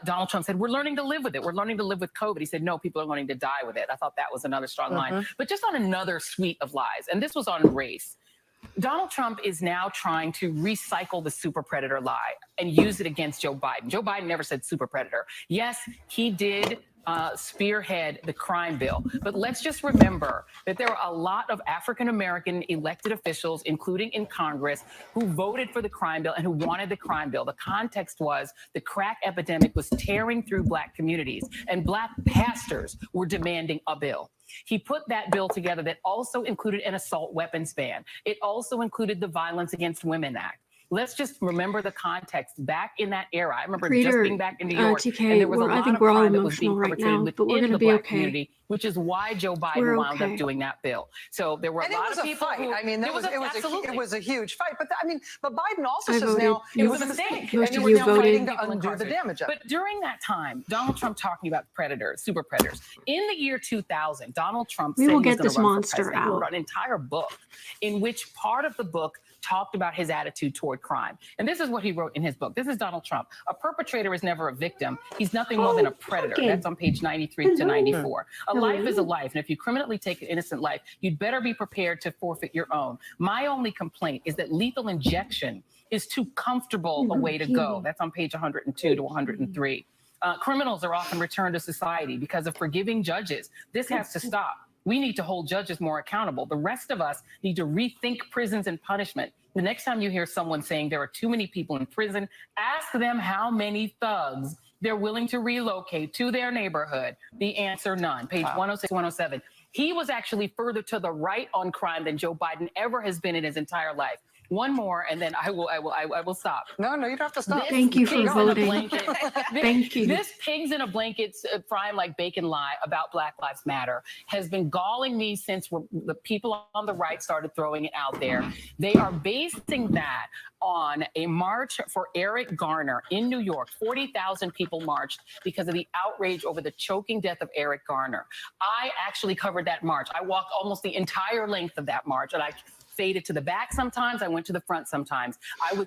Donald Trump said, we're learning to live with it. We're learning to live with COVID. He said, no, people are learning to die with it. I thought that was another strong line. But just on another suite of lies, and this was on race. Donald Trump is now trying to recycle the super predator lie and use it against Joe Biden. Joe Biden never said super predator. Yes, he did spearhead the crime bill. But let's just remember that there are a lot of African-American elected officials, including in Congress, who voted for the crime bill and who wanted the crime bill. The context was the crack epidemic was tearing through Black communities, and Black pastors were demanding a bill. He put that bill together that also included an assault weapons ban. It also included the Violence Against Women Act. Let's just remember the context back in that era. I remember just being back in New York, TK, and there was a lot of crime that was being perpetrated within the Black okay. community, which is why Joe Biden wound up doing that bill. So there were a lot of people who, I mean, it was a huge fight. But but Biden also I says voted. now it was a mistake, Most and of you were you now voted. fighting to undo the damage of it. But during that time, Donald Trump talking about predators, super predators. In the year 2000, Donald Trump said he was going to run for president. He wrote an entire book in which part of the book talked about his attitude toward crime. And this is what he wrote in his book. This is Donald Trump. A perpetrator is never a victim. He's nothing more than a predator. okay. That's on page 93 to 94. A life is a Hello. life. And if you criminally take an innocent life, you'd better be prepared to forfeit your own. My only complaint is that lethal injection is too comfortable a way to go. That's on page 102 to 103. Criminals are often returned to society because of forgiving judges. This has to stop. We need to hold judges more accountable. The rest of us need to rethink prisons and punishment. The next time you hear someone saying there are too many people in prison, ask them how many thugs they're willing to relocate to their neighborhood. The answer, none. Page 106, 107. He was actually further to the right on crime than Joe Biden ever has been in his entire life. One more, and then I will stop. No, you don't have to stop. Thank you for voting. Thank you. This pigs in a blanket frying like bacon lie about Black Lives Matter has been galling me since the people on the right started throwing it out there. They are basing that on a march for Eric Garner in New York. 40,000 people marched because of the outrage over the choking death of Eric Garner. I actually covered that march. I walked almost the entire length of that march, and I faded to the back sometimes. I went to the front sometimes.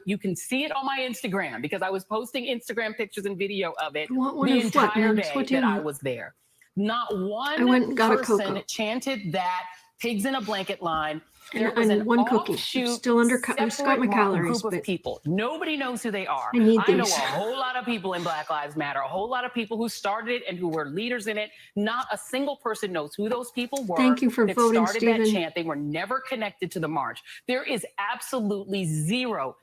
You can see it on my Instagram because I was posting Instagram pictures and video of it the entire day that I was there. Not one person chanted that pigs in a blanket line. There was an one cookie. Still under. I've got my calories. Group of people. Nobody knows who they are. I need I know these. a whole lot of people in Black Lives Matter. A whole lot of people who started it and who were leaders in it. Not a single person knows who those people were. Thank you for that voting, started Stephen. that chant. They were never connected to the march. There is absolutely zero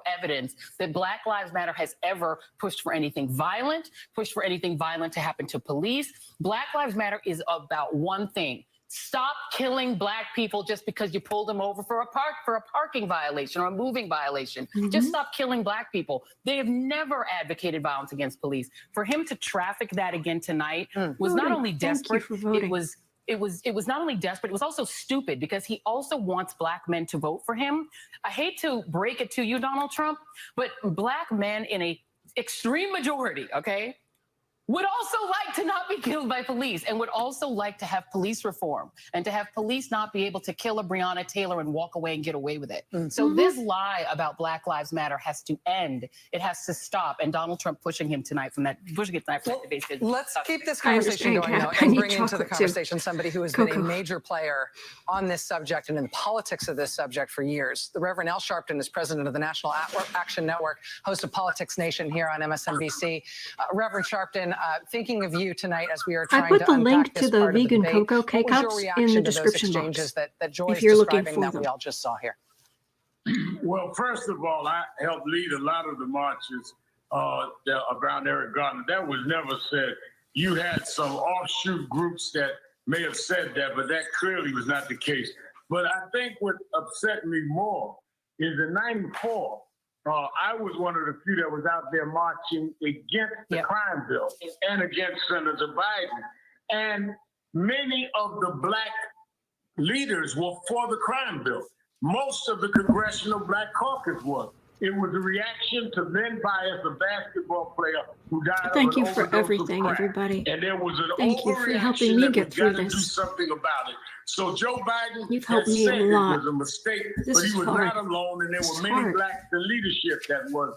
evidence that Black Lives Matter has ever pushed for anything violent. To happen to police. Black Lives Matter is about one thing. Stop killing Black people just because you pulled them over for a parking violation or a moving violation. Just stop killing Black people. They have never advocated violence against police. For him to traffic that again tonight was not only desperate, it was not only desperate, it was also stupid because he also wants Black men to vote for him. I hate to break it to you, Donald Trump, but Black men in a extreme majority, okay, would also like to not be killed by police and would also like to have police reform and to have police not be able to kill a Breonna Taylor and walk away and get away with it. So this lie about Black Lives Matter has to end. It has to stop. And Donald Trump pushing it tonight from that debate. Let's keep this conversation going now and bring into the conversation somebody who has been a major player on this subject and in the politics of this subject for years. The Reverend Al Sharpton is president of the National Action Network, host of Politics Nation here on MSNBC. Reverend Sharpton, thinking of you tonight as we are trying to unpack this part of the debate. I put the link to the vegan cocoa cake-ups in the description box. That Joy is if you're looking describing for that them. we all just saw here. Well, first of all, I helped lead a lot of the marches around Eric Garner. That was never said. You had some offshoot groups that may have said that, but that clearly was not the case. But I think what upset me more is in '94, I was one of the few that was out there marching against the crime bill and against Senator Biden. And many of the Black leaders were for the crime bill. Most of the Congressional Black Caucus was. It was a reaction to Len Bias, a basketball player who died Thank of an you for overdose everything, of crack. everybody. And there was an Thank you for helping overreaction me that get we through got to do this. something about it. So Joe Biden You've helped has me a said lot. it was a mistake, This but he is was hard. not alone, and there This were is many hard. Blacks in leadership that was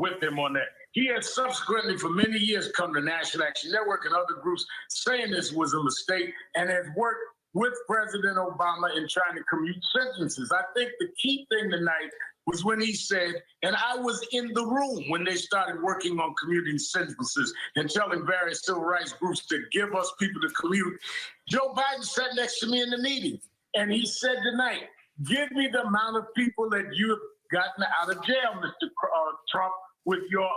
with him on that. He has subsequently, for many years, come to National Action Network and other groups saying this was a mistake and has worked with President Obama in trying to commute sentences. I think the key thing tonight was when he said, and I was in the room when they started working on commuting sentences and telling various civil rights groups to give us people to commute. Joe Biden sat next to me in the meeting, and he said tonight, give me the amount of people that you have gotten out of jail, Mr. Trump, with your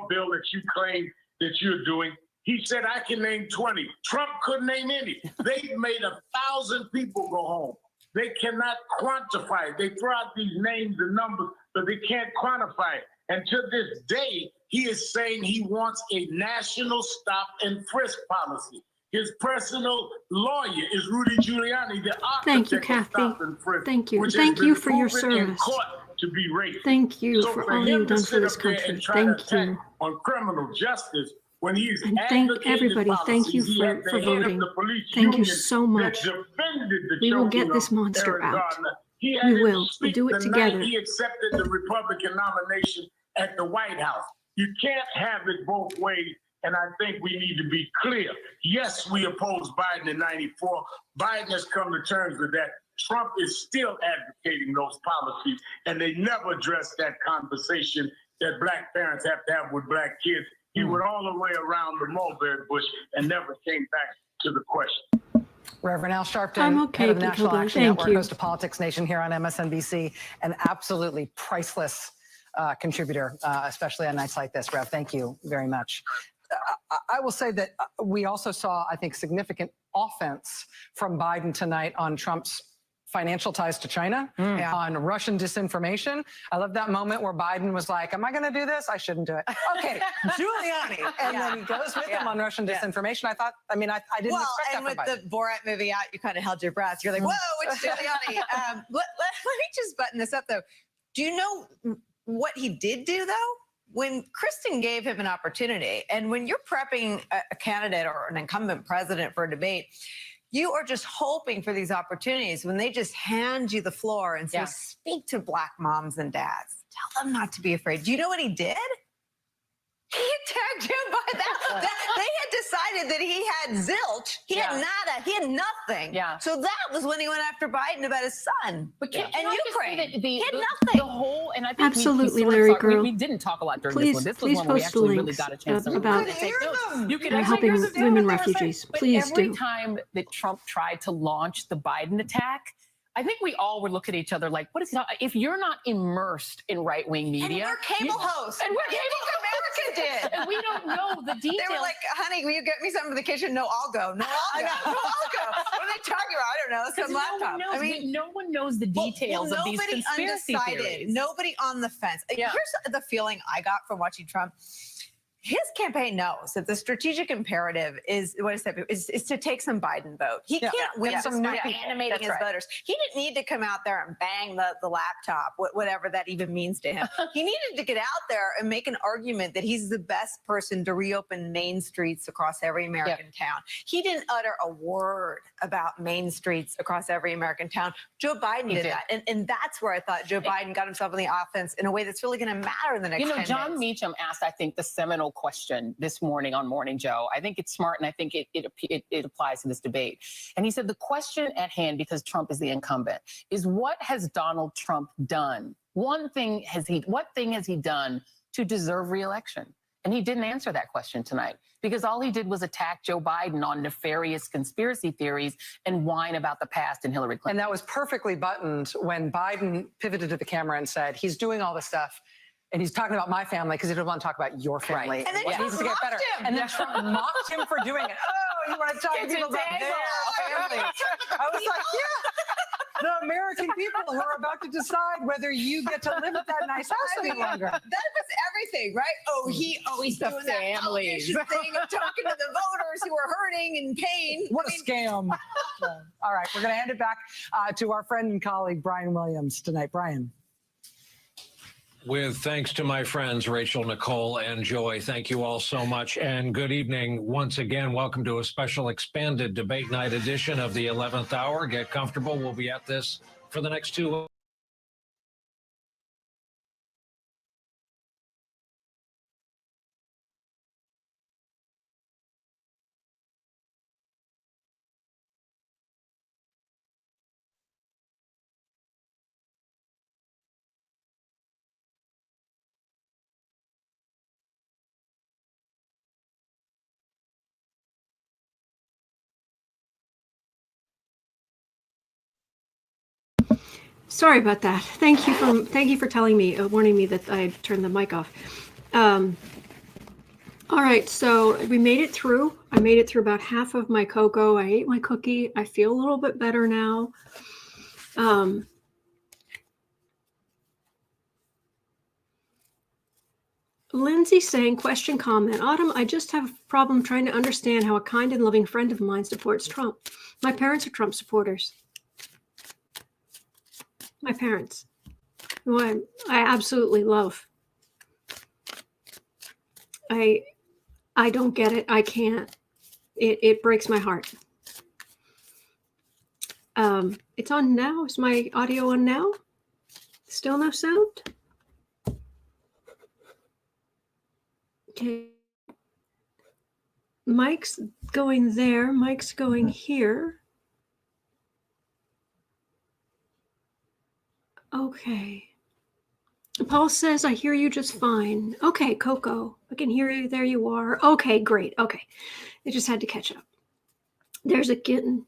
bill that you claim that you're doing. He said, I can name 20. Trump couldn't name any. They've made 1,000 people go home. They cannot quantify it. They throw out these names and numbers, but they can't quantify it. And to this day, he is saying he wants a national stop and frisk policy. His personal lawyer is Rudy Giuliani, the Thank you, architect of Kathy. stop and frisk. Thank you. which Thank has you been for your proven in service. court to be racist. Thank you So for all him you've to done for sit this up there country. and try Thank to attack you. on criminal justice when he's And thank advocated everybody. Thank you policies, he for, had the for head of voting. the police Thank you union so that much. defended the We will choking get this of monster Eric out. Garner. He had We him will. We'll speak do it the together. night he accepted the Republican nomination at the White House. You can't have it both ways. And I think we need to be clear. Yes, we opposed Biden in 94. Biden has come to terms with that. Trump is still advocating those policies, and they never addressed that conversation that black parents have to have with black kids. He went all the way around the mulberry bush and never came back to the question. Reverend Al Sharpton, I'm okay, head of Pete National Kilburn. Action Thank Network, you. host of Politics Nation here on MSNBC, an absolutely priceless contributor, especially on nights like this. Rev, thank you very much. I will say that we also saw, I think, significant offense from Biden tonight on Trump's financial ties to China, on Russian disinformation. I love that moment where Biden was like, am I going to do this? I shouldn't do it. Okay, Giuliani. And then he goes with him on Russian disinformation. I thought, I mean, I didn't expect that and with from Biden. the Borat movie out, you kind of held your breath. You're like, whoa, it's Giuliani. Let me just button this up, though. Do you know what he did do, though? When Kristen gave him an opportunity, and when you're prepping a candidate or an incumbent president for a debate, you are just hoping for these opportunities when they just hand you the floor and say, speak to black moms and dads. Tell them not to be afraid. Do you know what he did? He attacked him by that. They had decided that he had zilch. He had nada. He had nothing. Yeah. So that was when he went after Biden about his son. But can and I just say Ukraine. that He had the nothing. whole, and I think Absolutely, we Larry sort of Girl. we didn't talk a lot during Please- this one. please This was one where we post the actually really links got a chance to about really take notes. You could helping here's the deal women that they were saying. refugees. But Please every do. time that Trump tried to launch the Biden attack, I think we all would look at each other like, what is he talking? If you're not immersed in right-wing media. And we're cable hosts. And we're What do you cable think America did? And we don't know the details. They were like, honey, will you get me something for the kitchen? No, I'll go. No, I'll go. No, I'll go. What are they talking about? I don't know. Some laptop. No one knows, no one knows the details of these conspiracy theories. Nobody on the fence. Here's the feeling I got from watching Trump. His campaign knows that the strategic imperative is is to take some Biden vote. He can't win some by animating his voters. He didn't need to come out there and bang the laptop, whatever that even means to him. He needed to get out there and make an argument that he's the best person to reopen main streets across every American town. He didn't utter a word about main streets across every American town. Joe Biden did that. And that's where I thought Joe Biden got himself in the offense in a way that's really going to matter in the next 10 minutes. John Meacham asked, I think, the seminal question this morning on Morning Joe. I think it's smart, and I think it applies to this debate. And he said the question at hand, because Trump is the incumbent, is what has Donald Trump done? What thing has he done to deserve re-election? And he didn't answer that question tonight, because all he did was attack Joe Biden on nefarious conspiracy theories and whine about the past and Hillary Clinton. And that was perfectly buttoned when Biden pivoted to the camera and said, he's doing all this stuff. And he's talking about my family because he doesn't want to talk about your family. And then What Trump needs to get better. mocked him. And then Trump mocked him for doing it. Oh, you want to talk to people about their family? I was like, yeah, the American people who are about to decide whether you get to live at that nice house any longer. That was everything, right? He's The doing that families. politician thing of talking to the voters who are hurting and pain. What a scam. All right, we're going to hand it back to our friend and colleague, Brian Williams, tonight. Brian. With thanks to my friends, Rachel, Nicole, and Joy. Thank you all so much. And good evening. Once again, welcome to a special expanded debate night edition of the 11th hour. Get comfortable. We'll be at this for the next 2 Sorry about that. Thank you for telling me, warning me that I turned the mic off. All right, so we made it through. I made it through about half of my cocoa. I ate my cookie. I feel a little bit better now. Lindsay saying, question, comment. Autumn, I just have a problem trying to understand how a kind and loving friend of mine supports Trump. My parents are Trump supporters. My parents, who I absolutely love. I don't get it. I can't. It breaks my heart. It's on now. Is my audio on now? Still no sound? Okay. Mike's going there. Mike's going here. Okay. Paul says, I hear you just fine. Okay, Coco, I can hear you. There you are. Okay, great. Okay. I just had to catch up. There's a kitten.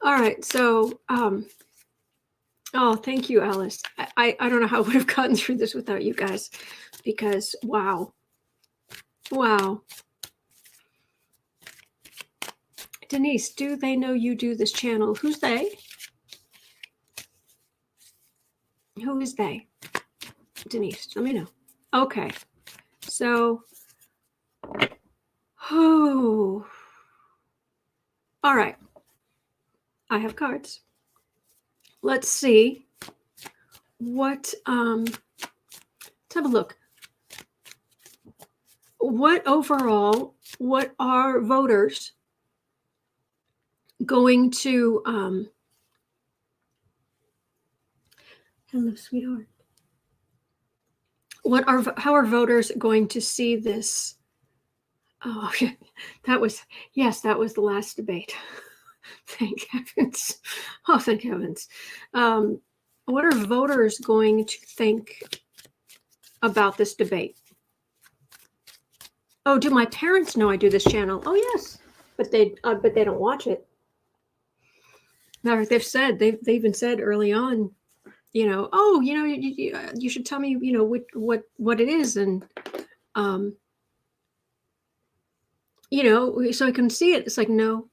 All right. So, oh, thank you, Alice. I don't know how I would have gotten through this without you guys because, wow. Wow. Denise, do they know you do this channel? Who's they? Who is they? Denise, let me know. Okay. So, oh, all right. I have cards. Let's see what, let's have a look. What overall, what are voters going to, hello, sweetheart. How are voters going to see this? Oh, that was the last debate. Thank heavens. Oh, thank heavens. What are voters going to think about this debate? Oh, do my parents know I do this channel? Oh, yes, but they don't watch it. Now, they've even said early on, you know, oh, you know, you should tell me, you know, what it is, and you know, so I can see it. It's like, no,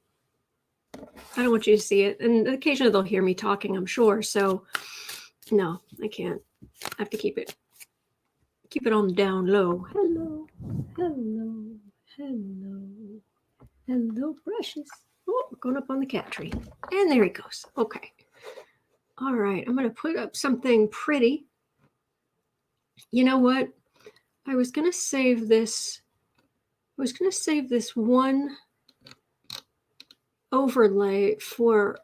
I don't want you to see it. And occasionally they'll hear me talking, I'm sure. So no, I can't. I have to keep it on the down low. Hello, hello, hello, hello, precious. Oh, we're going up on the cat tree. And there he goes. Okay. All right. I'm going to put up something pretty. You know what? I was going to save this. I was going to save this one overlay for,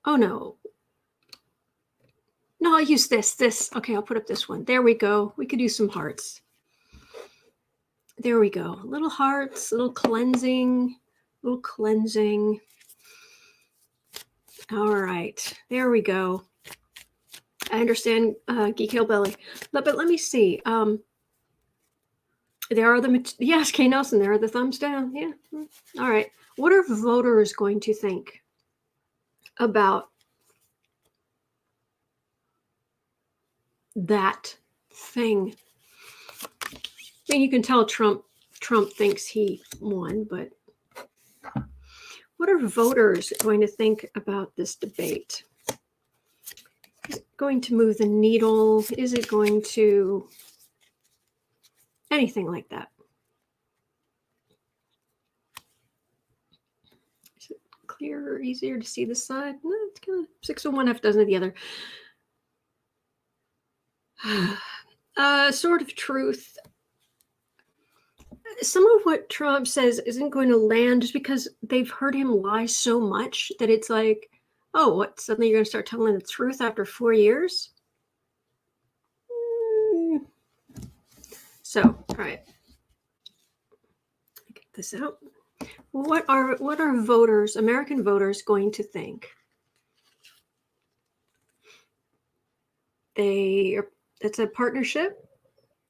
oh no. No, I'll use this. Okay, I'll put up this one. There we go. We could use some hearts. There we go. Little hearts, little cleansing. All right, there we go. I understand Geek Hillbilly. But let me see. There are yes, Kay Nelson, there are the thumbs down. Yeah. All right. What are voters going to think about that thing? I mean, you can tell Trump thinks he won, but what are voters going to think about this debate? Is it going to move the needle? Is it going to anything like that? Is it clearer, easier to see the side? No, it's kind of 6 of one, half dozen of the other. Sword of truth. Some of what Trump says isn't going to land just because they've heard him lie so much that it's like, oh, what? Suddenly you're going to start telling the truth after 4 years? So, all right. Get this out. What are voters, American voters, going to think? It's a partnership,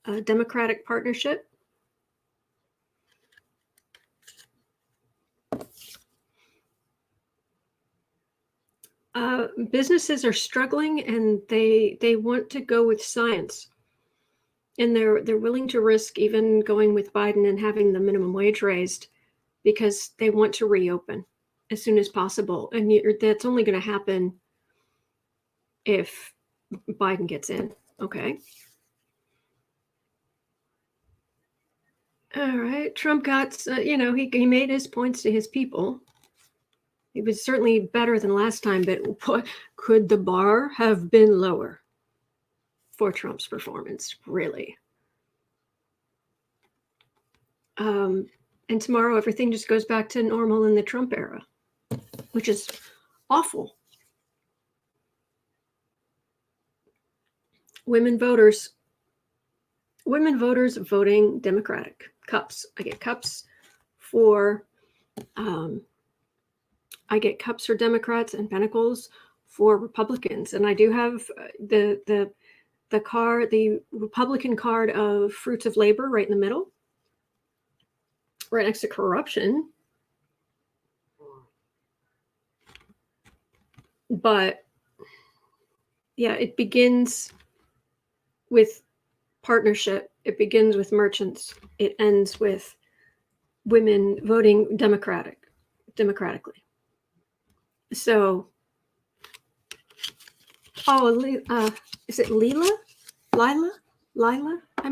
a Democratic partnership. Businesses are struggling, and they want to go with science, and they're willing to risk even going with Biden and having the minimum wage raised because they want to reopen as soon as possible, and that's only going to happen if Biden gets in. Okay. All right. Trump got, he made his points to his people. It was certainly better than last time, but could the bar have been lower for Trump's performance? Really? And tomorrow, everything just goes back to normal in the Trump era. which is awful. Women voters voting Democratic. Cups. I get cups for Democrats and Pentacles for Republicans. And I do have the Republican card of Fruits of Labor right in the middle, right next to corruption. But yeah, it begins with partnership. It begins with merchants. It ends with women voting democratically. So, is it Lila? I'm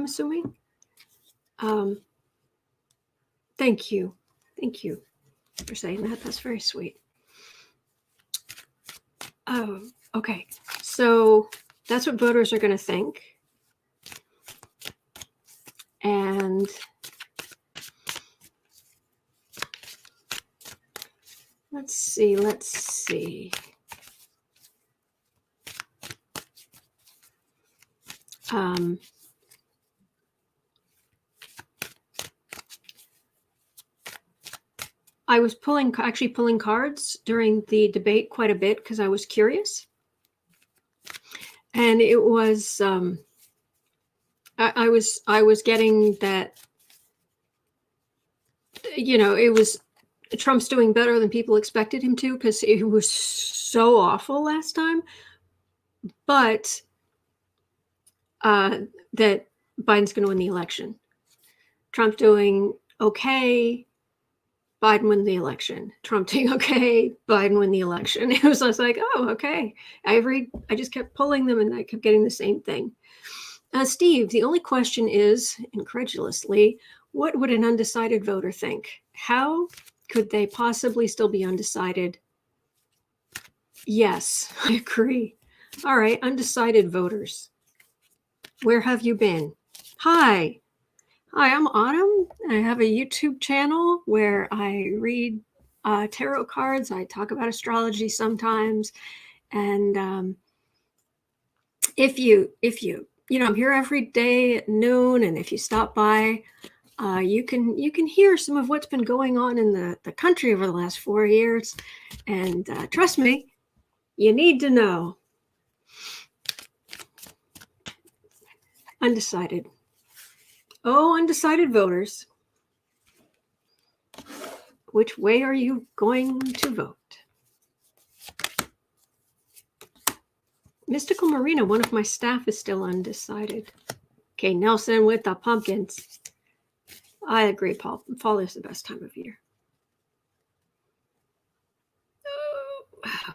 assuming. Thank you for saying that. That's very sweet. Oh, okay. So that's what voters are going to think. And let's see. I was actually pulling cards during the debate quite a bit because I was curious. And it was, I was getting that, it was Trump's doing better than people expected him to because it was so awful last time. But that Biden's going to win the election. Trump doing okay, Biden win the election. Trump doing okay, Biden win the election. It was just like, oh, okay. I just kept pulling them and I kept getting the same thing. Steve, the only question is, incredulously, what would an undecided voter think? How could they possibly still be undecided? Yes, I agree. All right, undecided voters. Where have you been? Hi, I'm Autumn. I have a YouTube channel where I read tarot cards. I talk about astrology sometimes. And if you I'm here every day at noon, and if you stop by, you can hear some of what's been going on in the country over the last 4 years. And trust me, you need to know. Undecided. Oh, undecided voters. Which way are you going to vote? Mystical Marina, one of my staff, is still undecided. Okay, Nelson with the pumpkins. I agree, Paul. Fall is the best time of year.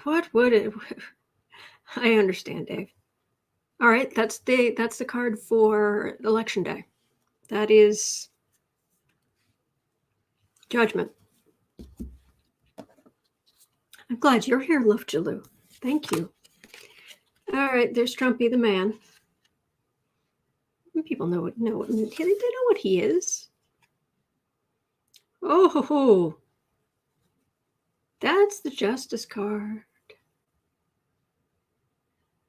What would it? I understand, Dave. All right, that's the card for Election Day. That is Judgment. I'm glad you're here, Lufjaloo. Thank you. All right, there's Trumpy the man. People know they know what he is. Oh, that's the Justice card.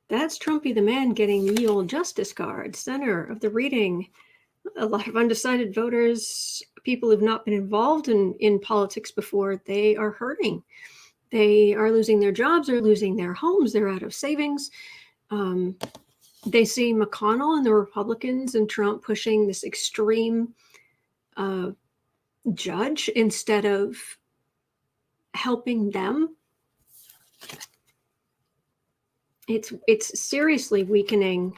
That's Trumpy the man getting the old Justice card, center of the reading. A lot of undecided voters, people who've not been involved in politics before, they are hurting. They are losing their jobs, they're losing their homes, they're out of savings. They see McConnell and the Republicans and Trump pushing this extreme judge instead of helping them. It's seriously weakening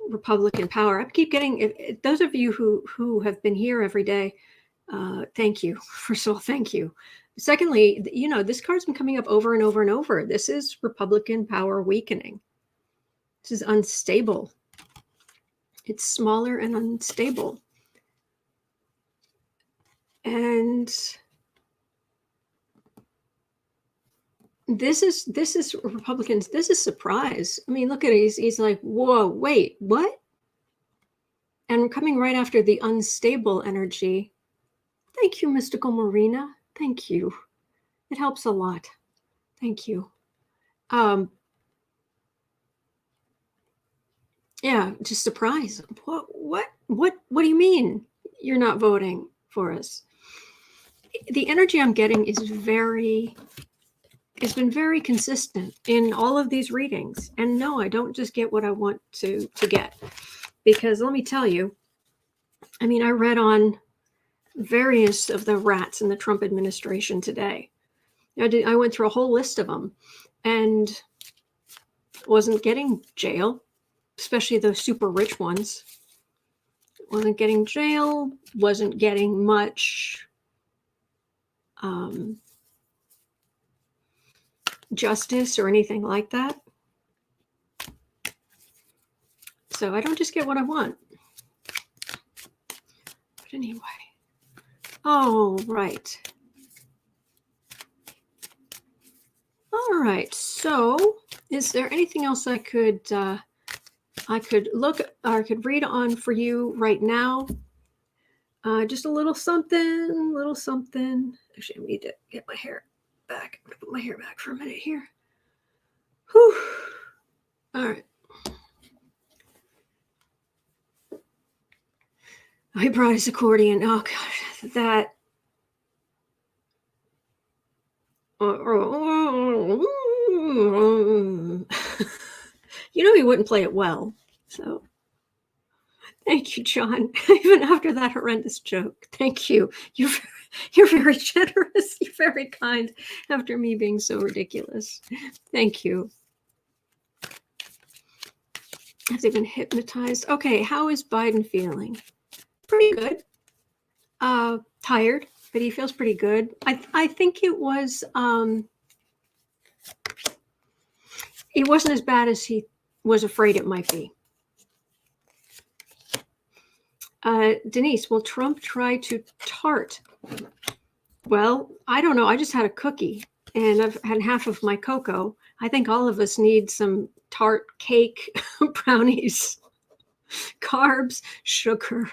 Republican power. I keep getting, those of you who have been here every day, thank you. First of all, thank you. Secondly, this card's been coming up over and over and over. This is Republican power weakening. This is unstable. It's smaller and unstable. And this is Republicans. This is surprise. I mean, look at it. He's like, whoa, wait, what? And coming right after the unstable energy. Thank you, Mystical Marina. Thank you. It helps a lot. Thank you. Yeah, just surprised. What do you mean you're not voting for us? The energy I'm getting is it's been very consistent in all of these readings. And no, I don't just get what I want to get. Because let me tell you, I mean, I read on various of the rats in the Trump administration today. I went through a whole list of them and wasn't getting jail, especially those super rich ones. Wasn't getting jail, wasn't getting much justice or anything like that. So I don't just get what I want. But anyway. Oh, right. All right. So is there anything else I could look or I could read on for you right now? Just a little something, Actually, I need to get my hair back. I'm gonna put my hair back for a minute here. Whew. All right. Oh, he brought his accordion. Oh gosh, that. You know he wouldn't play it well. So thank you, John. Even after that horrendous joke. Thank you. You're very generous. You're very kind after me being so ridiculous. Thank you. Have they been hypnotized? Okay, how is Biden feeling? Pretty good. Tired, but he feels pretty good. I think it wasn't as bad as he was afraid it might be. Denise, will Trump try to tart? Well, I don't know. I just had a cookie and I've had half of my cocoa. I think all of us need some tart cake, brownies, carbs, sugar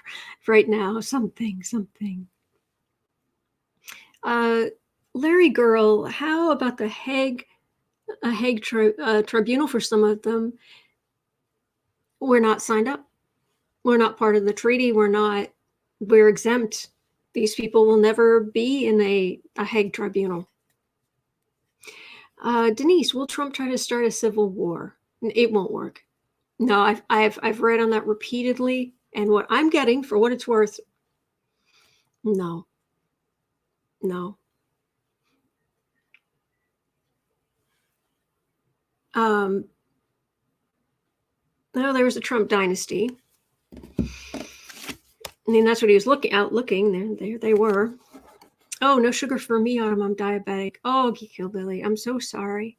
right now. Something. Larry Girl, how about the Hague tribunal for some of them? We're not signed up. We're not part of the treaty. We're exempt. These people will never be in a Hague tribunal. Denise, will Trump try to start a civil war? It won't work. No, I've read on that repeatedly, and what I'm getting, for what it's worth, no. No, there was a Trump dynasty. I mean, that's what he was looking. There they were. Oh, no sugar for me, Autumn. I'm diabetic. Oh, Hillbilly. I'm so sorry.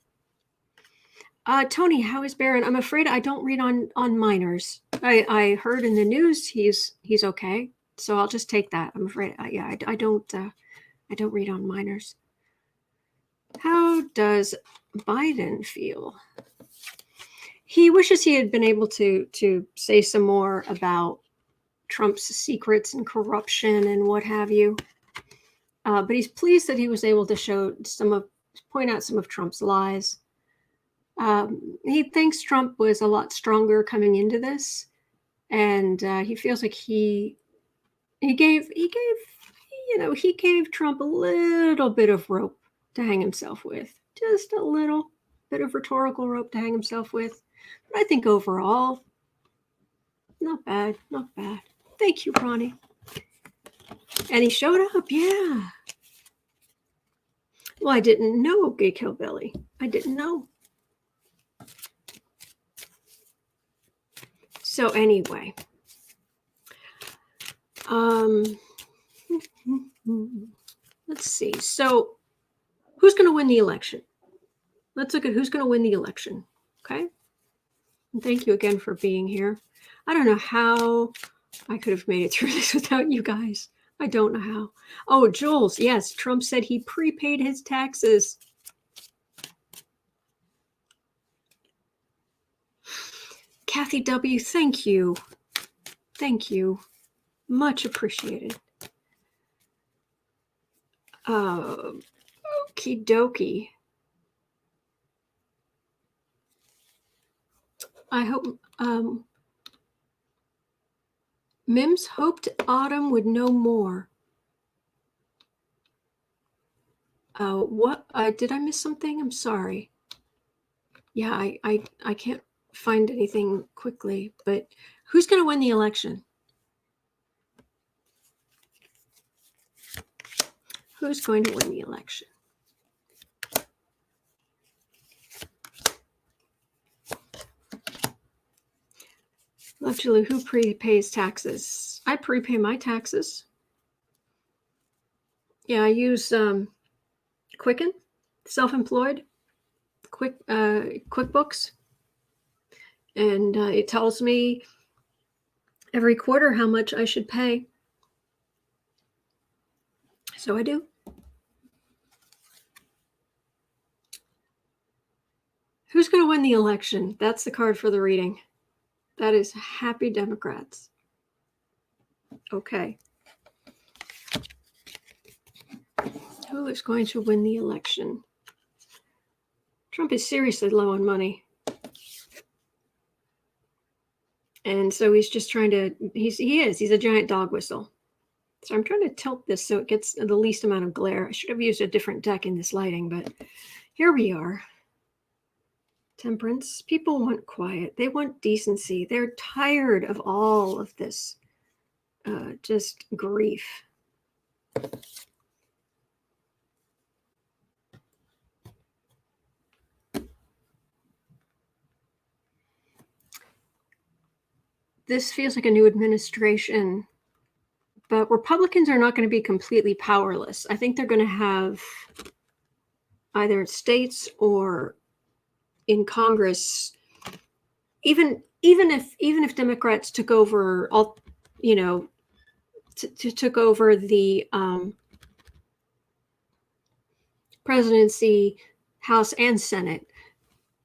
Tony, how is Barron? I'm afraid I don't read on minors. I heard in the news he's okay, so I'll just take that. I'm afraid. I don't read on minors. How does Biden feel? He wishes he had been able to say some more about Trump's secrets and corruption and what have you. But he's pleased that he was able to point out some of Trump's lies. He thinks Trump was a lot stronger coming into this, and he feels like he gave Trump a little bit of rope to hang himself with, just a little bit of rhetorical rope to hang himself with. But I think overall, not bad. Thank you, Ronnie. And he showed up, yeah. Well, I didn't know, Gay Hillbilly. I didn't know. So anyway, let's see. So who's going to win the election? Let's look at who's going to win the election. Okay. And thank you again for being here. I don't know how I could have made it through this without you guys. I don't know how. Oh, Jules. Yes. Trump said he prepaid his taxes. Kathy W., thank you. Thank you. Much appreciated. Okay. Okie dokie. I hope Mims hoped Autumn would know more. What? Did I miss something? I'm sorry. Yeah, I can't find anything quickly, but who's going to win the election? Who's going to win the election? Love Julie, who prepays taxes? I prepay my taxes. Yeah, I use Quicken, self-employed, QuickBooks, and it tells me every quarter how much I should pay. So I do. Who's going to win the election? That's the card for the reading. That is Happy Democrats. Okay. Who is going to win the election? Trump is seriously low on money. And so he's just trying to, he's a giant dog whistle. So I'm trying to tilt this so it gets the least amount of glare. I should have used a different deck in this lighting, but here we are. Temperance. People want quiet. They want decency. They're tired of all of this just grief. This feels like a new administration, but Republicans are not going to be completely powerless. I think they're going to have either states or in Congress, even if Democrats took over all, took over the presidency, House, and Senate,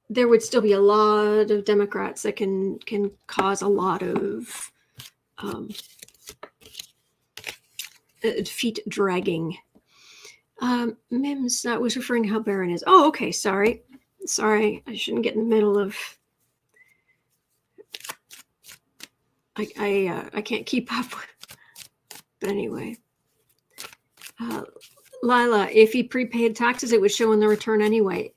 there would still be a lot of Democrats that can cause a lot of feet dragging. Mims, that was referring to how Barron is. Oh, okay. Sorry. I shouldn't get in the middle of. I can't keep up. But anyway, Lila, if he prepaid taxes, it would show in the return anyway.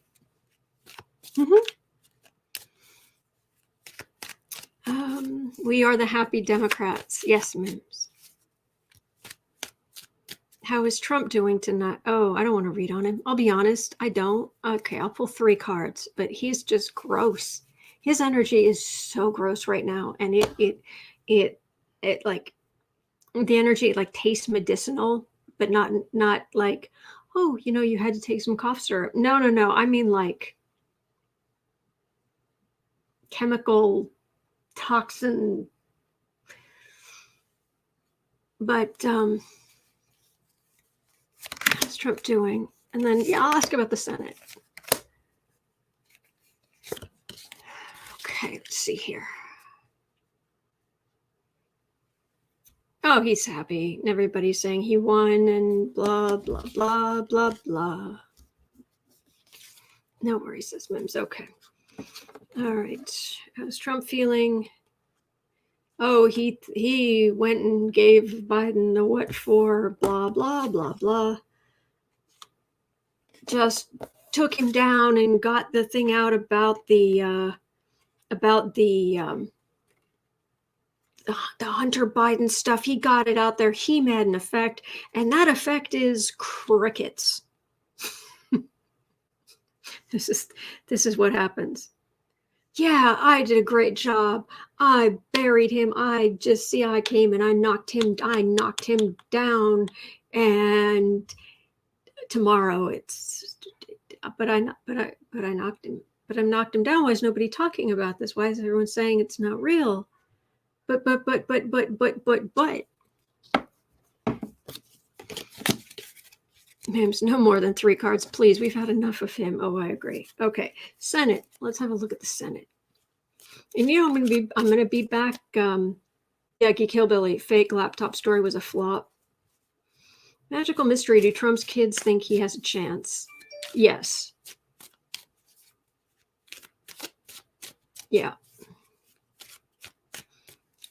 We are the Happy Democrats. Yes, Mims. How is Trump doing tonight? Oh, I don't want to read on him. I'll be honest, I don't. Okay, I'll pull 3 cards, but he's just gross. His energy is so gross right now, and it like the energy like tastes medicinal, but not like, oh, you had to take some cough syrup. No. I mean like chemical toxin. But how's Trump doing? And then I'll ask about the Senate. Okay, let's see here. Oh, he's happy. Everybody's saying he won and blah, blah, blah, blah, blah. No worries, says Mims. Okay. All right. How's Trump feeling? Oh, he went and gave Biden the what for, blah, blah, blah, blah. Just took him down and got the thing out about the Hunter Biden stuff. He got it out there. He made an effect, and that effect is crickets. This is what happens. Yeah, I did a great job. I buried him. I came and I knocked him down, and tomorrow but I knocked him. But I knocked him down. Why is nobody talking about this? Why is everyone saying it's not real? But. Mims, no more than 3 cards, please. We've had enough of him. Oh, I agree. Okay, Senate. Let's have a look at the Senate. And I'm gonna be back. Geek Hillbilly. Fake laptop story was a flop. Magical mystery. Do Trump's kids think he has a chance? Yes. Yeah.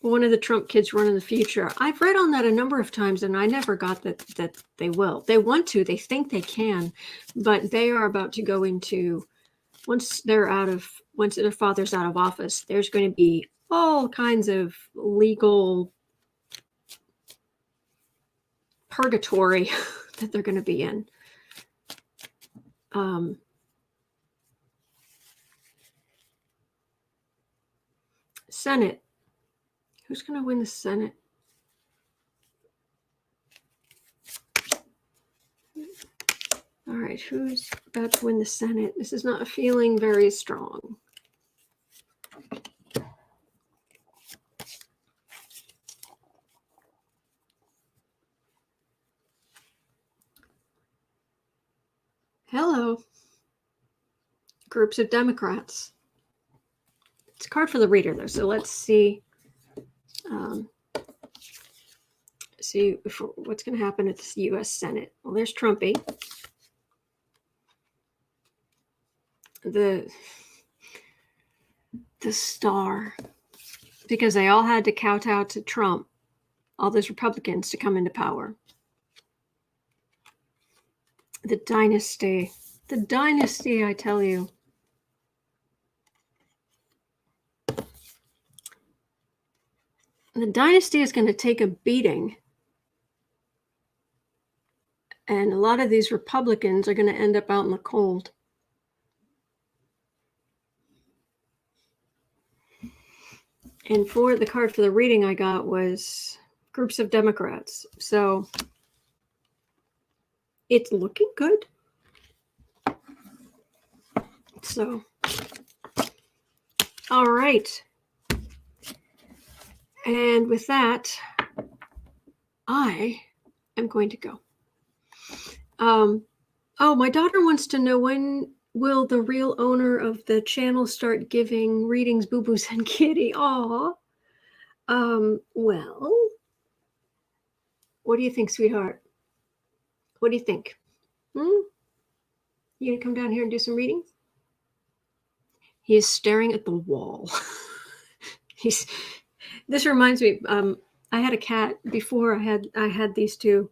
One of the Trump kids running the future. I've read on that a number of times, and I never got that they will. They want to. They think they can, but they are about to go into, once their father's out of office, there's going to be all kinds of legal purgatory that they're going to be in. Senate. Who's going to win the Senate? All right, who's about to win the Senate? This is not feeling very strong. Hello. Groups of Democrats. It's a card for the reader, though, so let's see. See what's going to happen at the U.S. Senate. Well, there's Trumpy. The star, because they all had to kowtow to Trump, all those Republicans, to come into power. The dynasty, I tell you. The dynasty is going to take a beating. And a lot of these Republicans are going to end up out in the cold. And for the card for the reading I got was groups of Democrats. So it's looking good. So, all right. And with that, I am going to go. Oh, my daughter wants to know, when will the real owner of the channel start giving readings, Boo Boos and Kitty? Aw. Well, what do you think, sweetheart? What do you think? You gonna come down here and do some readings? He is staring at the wall. This reminds me, I had a cat before I had these two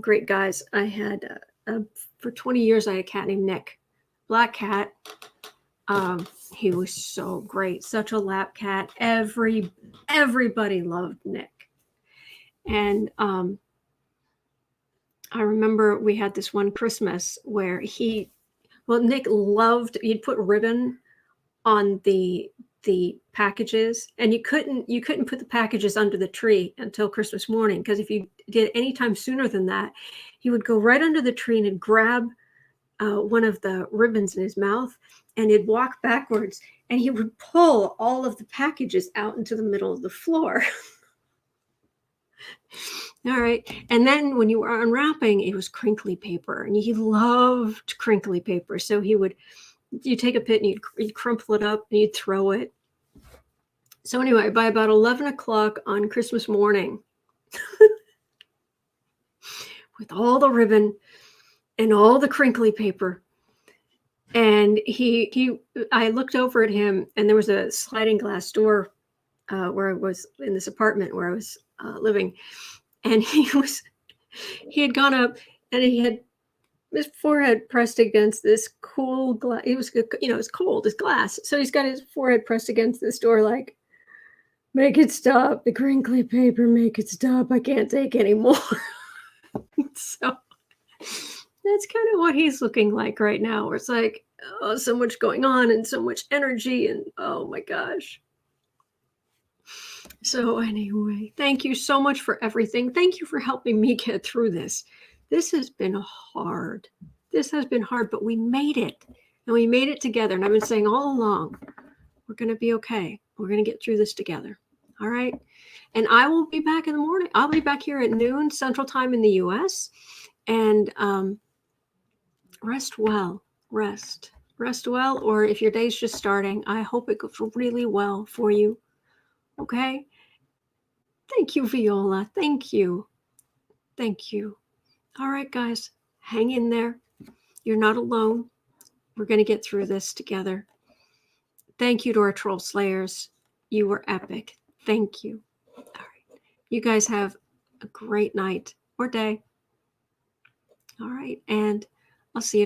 great guys. I had for 20 years I had a cat named Nick, black cat. He was so great, such a lap cat. Everybody loved Nick. And I remember we had this one Christmas where Nick loved, he'd put ribbon on the packages, and you couldn't put the packages under the tree until Christmas morning, because if you did any time sooner than that, he would go right under the tree and he'd grab one of the ribbons in his mouth, and he'd walk backwards and he would pull all of the packages out into the middle of the floor. All right. And then when you were unwrapping, it was crinkly paper, and he loved crinkly paper. So you take a pit and you'd crumple it up and you'd throw it. So anyway, by about 11 o'clock on Christmas morning, with all the ribbon and all the crinkly paper, and I looked over at him, and there was a sliding glass door where I was in this apartment where I was living, and he had gone up, and he had his forehead pressed against this cool glass. It was, it's cold, it's glass. So he's got his forehead pressed against this door, like, make it stop, the crinkly paper, make it stop. I can't take any more. So that's kind of what he's looking like right now, where it's like, oh, so much going on and so much energy, and oh my gosh. So anyway, thank you so much for everything. Thank you for helping me get through this. This has been hard. This has been hard, but we made it, and we made it together. And I've been saying all along, we're going to be okay. We're going to get through this together. All right. And I will be back in the morning. I'll be back here at noon Central Time in the US. And rest well. Rest well. Or if your day's just starting, I hope it goes really well for you. Okay. Thank you, Viola. Thank you. Thank you. All right, guys, hang in there. You're not alone. We're going to get through this together. Thank you to our troll slayers. You were epic. Thank you. All right. You guys have a great night or day. All right. And I'll see you